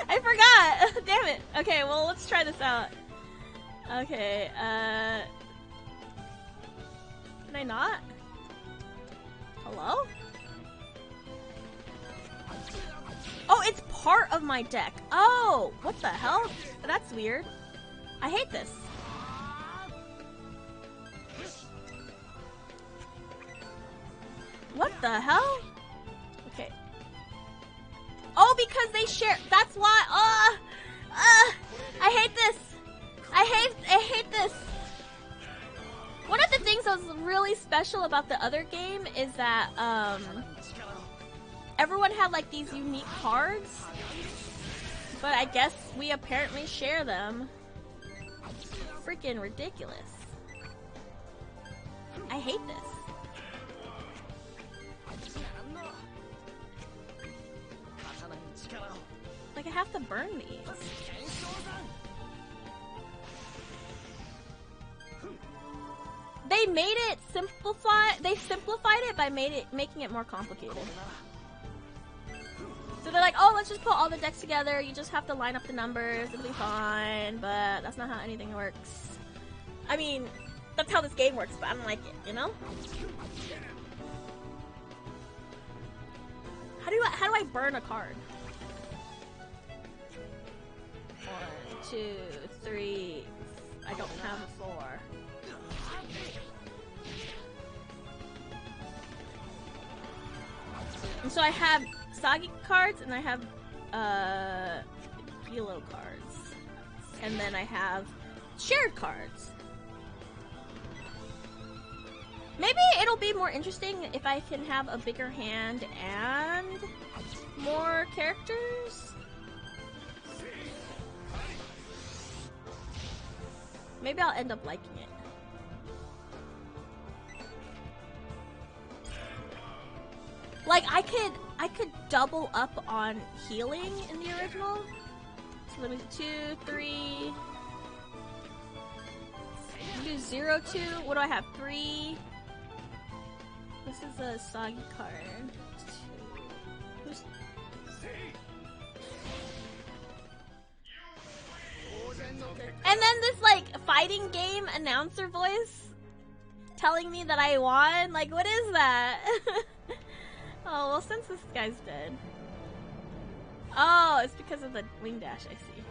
Speaker 1: I forgot. Damn it. Okay, well, let's try this out. Okay, can I not? Hello? Oh, it's part of my deck. Oh, what the hell? That's weird. I hate this. What the hell? Okay. Oh, because they share. That's why. I hate this. I hate this. One of the things that was really special about the other game is that everyone had like these unique cards, but I guess we apparently share them. Freaking ridiculous. I hate this. Like, I have to burn these. They made it they simplified it by making it more complicated. So they're like, oh, let's just put all the decks together. You just have to line up the numbers. It'll be fine. But that's not how anything works. I mean, that's how this game works, but I don't like it, you know? How do I burn a card? 1, 2, 3. I don't have a 4. And so I have Sagi cards and I have Hilo cards. And then I have shared cards. Maybe it'll be more interesting if I can have a bigger hand and more characters. Maybe I'll end up liking it. Like I could double up on healing in the original. So let me do 2, 3. Do 0, 2. What do I have? 3. This is a Sagi card. 2. Who's... And then this like fighting game announcer voice telling me that I won. Like, what is that? Oh, well, since this guy's dead. Oh, it's because of the wing dash, I see.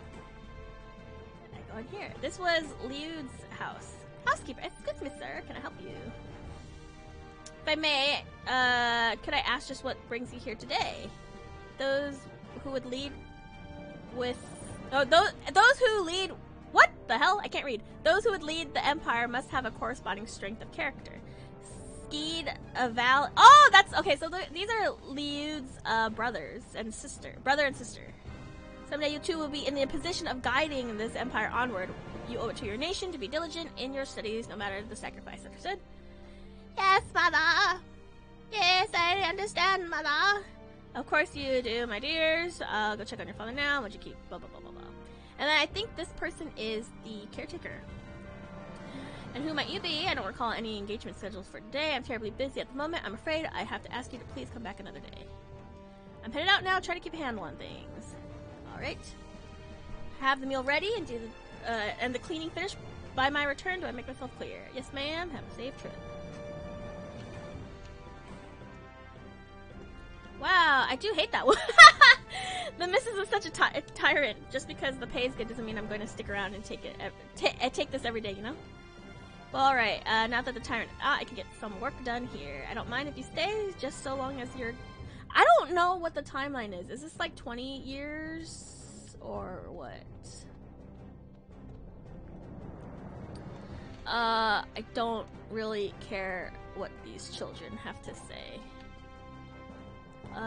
Speaker 1: I go in here. This was Liu's house. Housekeeper, excuse me, sir. Can I help you? If I may, could I ask just what brings you here today? Those who would lead with... Oh, those who lead... What the hell? I can't read. Those who would lead the empire must have a corresponding strength of character. Skeed, Val... Oh, that's... Okay, so these are Liu's brother and sister. Someday you two will be in the position of guiding this empire onward. You owe it to your nation to be diligent in your studies, no matter the sacrifice. Understood? Yes, mother. Yes, I understand, mother. Of course you do, my dears. I'll go check on your father now. What'd you keep? Blah, blah, blah, blah, blah. And then I think this person is the caretaker. And who might you be? I don't recall any engagement schedules for today. I'm terribly busy at the moment. I'm afraid I have to ask you to please come back another day. I'm headed out now. Try to keep a handle on things. Alright. Have the meal ready and the cleaning finished by my return. Do I make myself clear? Yes, ma'am. Have a safe trip. Wow, I do hate that one. The missus is such a tyrant. Just because the pay is good doesn't mean I'm going to stick around and take this every day, you know? Well, alright, now that the tyrant... I can get some work done here. I don't mind if you stay, just so long as you're... I don't know what the timeline is. Is this like 20 years? Or what? I don't really care what these children have to say. Okay.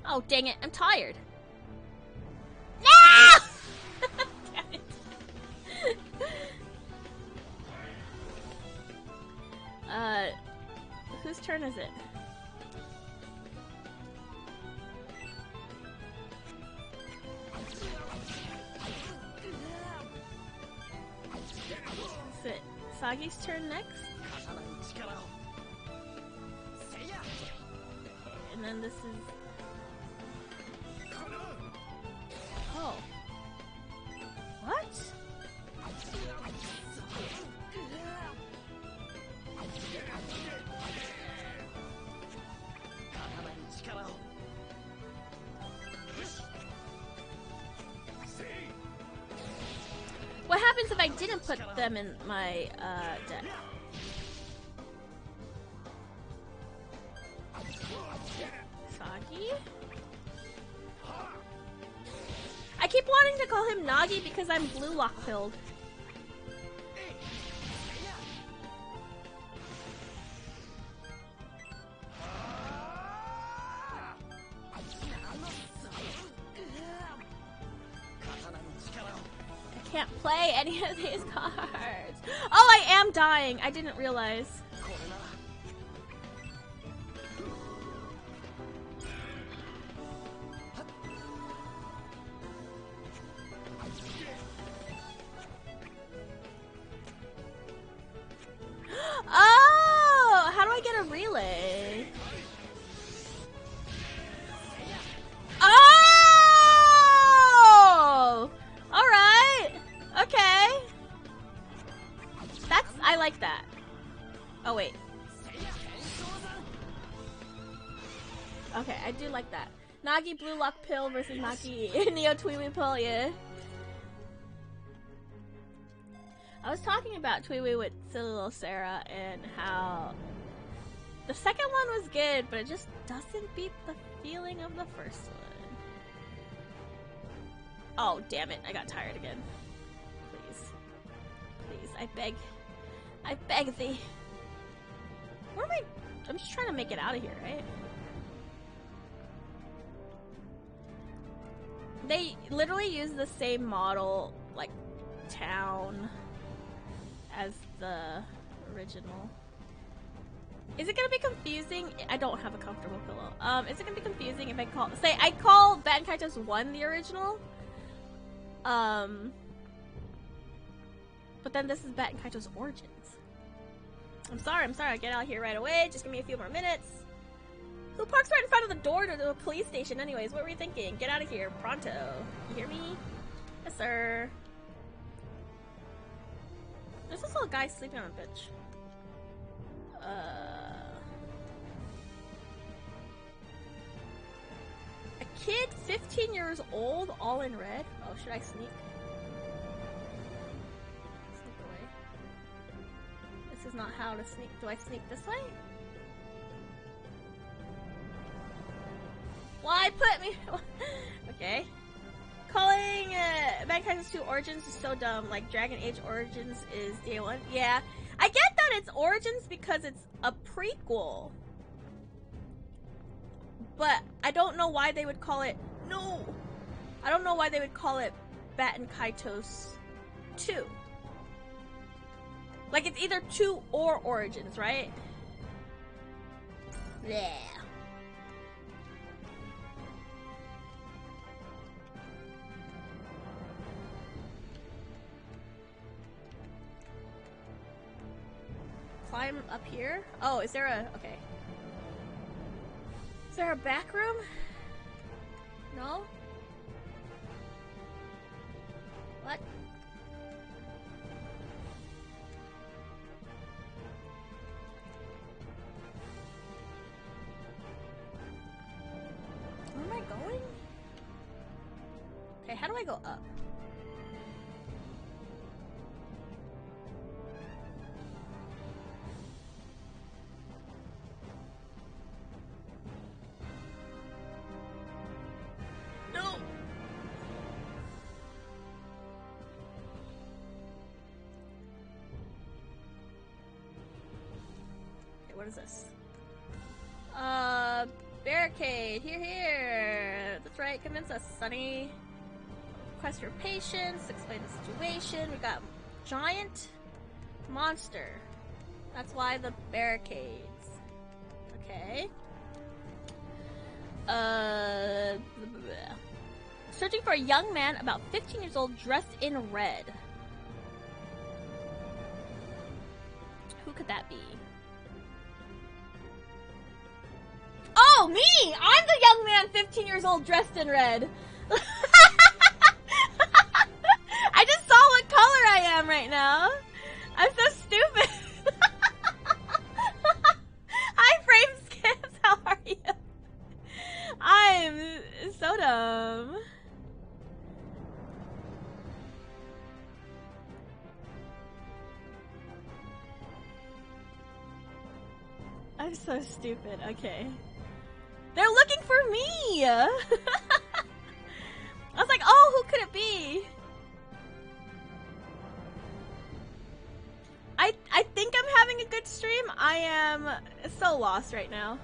Speaker 1: Oh, dang it. I'm tired. No! Damn it. Whose turn is it? Is it Sagi's turn next? Okay, and then this is... Oh. What? What happens if I didn't put them in my deck? Sagi? I keep wanting to call him Nagi because I'm blue lock pilled. I can't play any of these cards. Oh, I am dying. I didn't realize. Oh, how do I get a relay? Okay, I do like that. Nagi Blue Lock Pill versus Nagi Neo Tweewee Pill, yeah. I was talking about Tweewee with Silly Little Sarah and how the second one was good, but it just doesn't beat the feeling of the first one. Oh, damn it. I got tired again. Please. Please, I beg. I beg thee. Where am I? I'm just trying to make it out of here, right? They literally use the same model, like, town as the original. Is it gonna be confusing? I don't have a comfortable pillow. Is it gonna be confusing if I call Baten Kaitos 1 the original? But then this is Baten Kaitos Origins. I'm sorry, I'll get out here right away. Just give me a few more minutes. Who parks right in front of the door to the police station anyways? What were you thinking? Get out of here, pronto. You hear me? Yes, sir. There's this little guy sleeping on a bench. A kid 15 years old, all in red. Oh, should I sneak? Sneak away. This is not how to sneak. Do I sneak this way? Why put me? Okay. Calling Baten Kaitos 2 Origins is so dumb. Like Dragon Age Origins is DA1. Yeah, I get that it's Origins because it's a prequel. But I don't know why they would call it. No! I don't know why they would call it Baten Kaitos 2. Like it's either 2 or Origins, right? Yeah. Climb up here? Oh, is there a... okay. Is there a back room? No? What? Where am I going? Okay, how do I go up? What is this? Barricade. Here. That's right. Convince us, Sonny. Request your patience. Explain the situation. We got giant monster. That's why the barricades. Okay. Searching for a young man about 15 years old dressed in red. Who could that be? Oh, me! I'm the young man 15 years old dressed in red. I just saw what color I am right now. I'm so stupid. Hi, Frame Skips. How are you? I'm so dumb. I'm so stupid. Okay. They're looking for me! I was like, oh, who could it be? I think I'm having a good stream. I am so lost right now.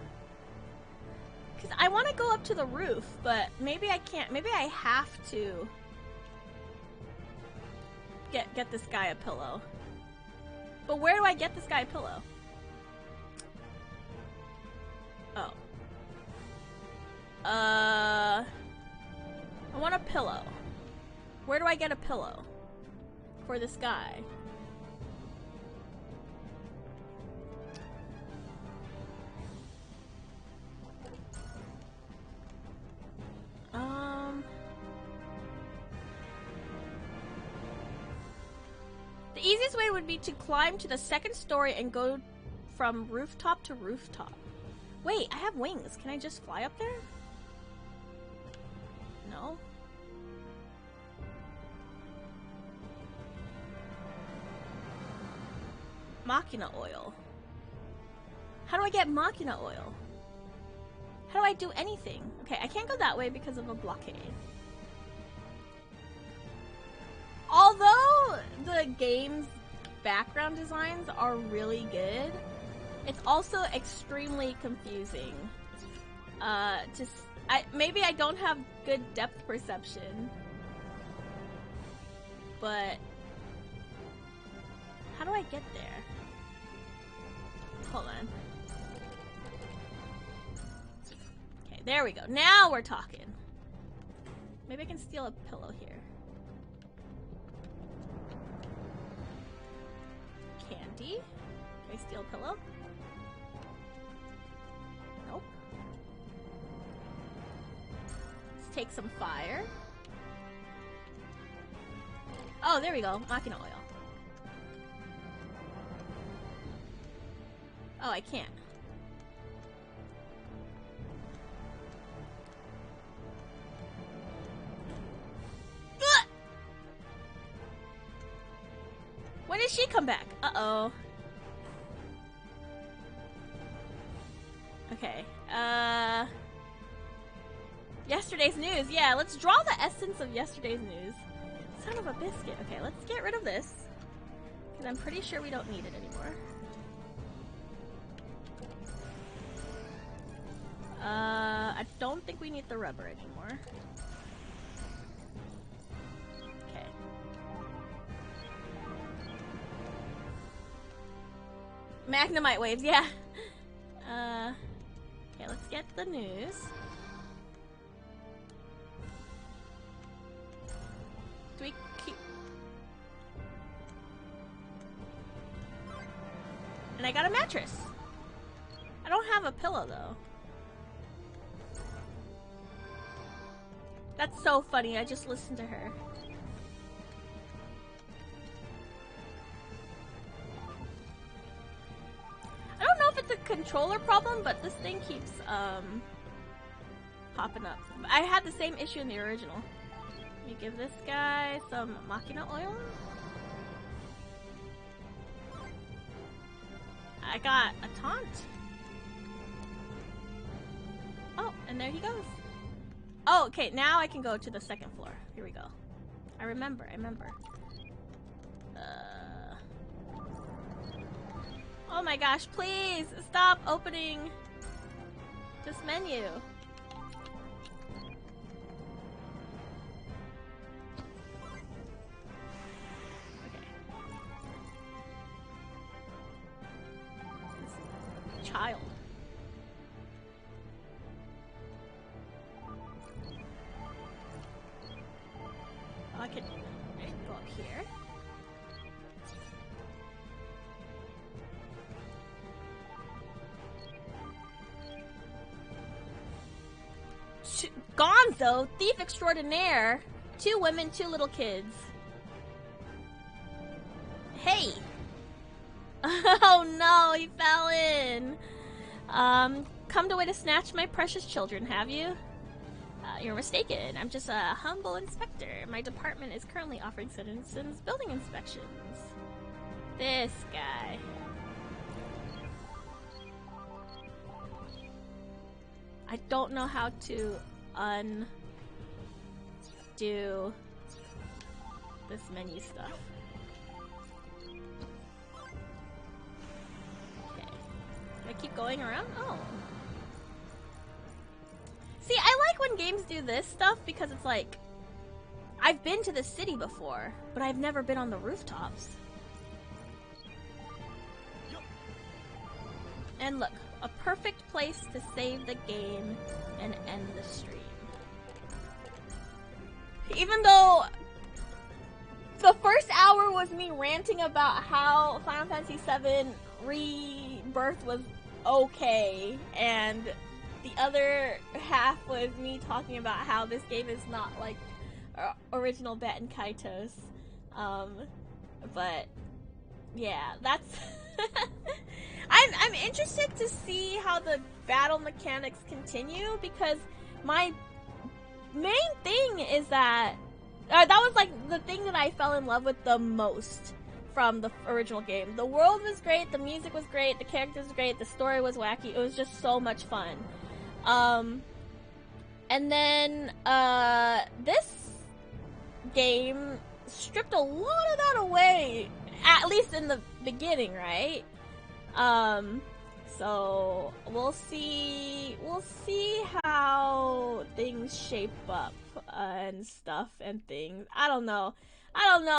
Speaker 1: Because I want to go up to the roof, but maybe I can't. Maybe I have to get this guy a pillow. But where do I get this guy a pillow? Oh. I want a pillow. Where do I get a pillow for this guy? The easiest way would be to climb to the second story and go from rooftop to rooftop. Wait, I have wings. Can I just fly up there? No? Machina oil. How do I get Machina oil? How do I do anything? Okay, I can't go that way because of a blockade. Although the game's background designs are really good, it's also extremely confusing. Maybe I don't have good depth perception, but how do I get there? Hold on. Okay, there we go. Now we're talking. Maybe I can steal a pillow here. Candy? Can I steal a pillow? Nope. Let's take some fire. Oh, there we go. Machina oil. Oh, I can't. When did she come back? Uh-oh. Okay. Yesterday's news. Yeah, let's draw the essence of yesterday's news. Son of a biscuit. Okay, let's get rid of this. Because I'm pretty sure we don't need it anymore. I don't think we need the rubber anymore. Okay. Magnemite waves, yeah. Okay, let's get the news. Do we keep... And I got a mattress. I don't have a pillow, though. That's so funny, I just listened to her. I don't know if it's a controller problem, but this thing keeps, popping up. I had the same issue in the original. Let me give this guy some Machina oil. I got a taunt. Oh, and there he goes. Oh, okay, now I can go to the second floor. Here we go. I remember. Oh my gosh, please stop opening this menu. Okay. This child. I could go up here. Gonzo, thief extraordinaire. 2 women, 2 little kids. Hey. Oh no, he fell in. Come to way to snatch my precious children, have you? You're mistaken. I'm just a humble inspector. My department is currently offering citizens building inspections. This guy. I don't know how to undo this menu stuff. Okay. Do I keep going around? Oh. See, I like when games do this stuff because it's like, I've been to the city before, but I've never been on the rooftops. And look, a perfect place to save the game and end the stream. Even though the first hour was me ranting about how Final Fantasy VII Rebirth was okay, and the other half was me talking about how this game is not like original Baten Kaitos. But yeah, that's I'm interested to see how the battle mechanics continue, because my main thing is that that was like the thing that I fell in love with the most from the original game. The world was great, the music was great, the characters were great, the story was wacky. It was just so much fun. And then this game stripped a lot of that away, at least in the beginning, right? So we'll see how things shape up and stuff and things. I don't know.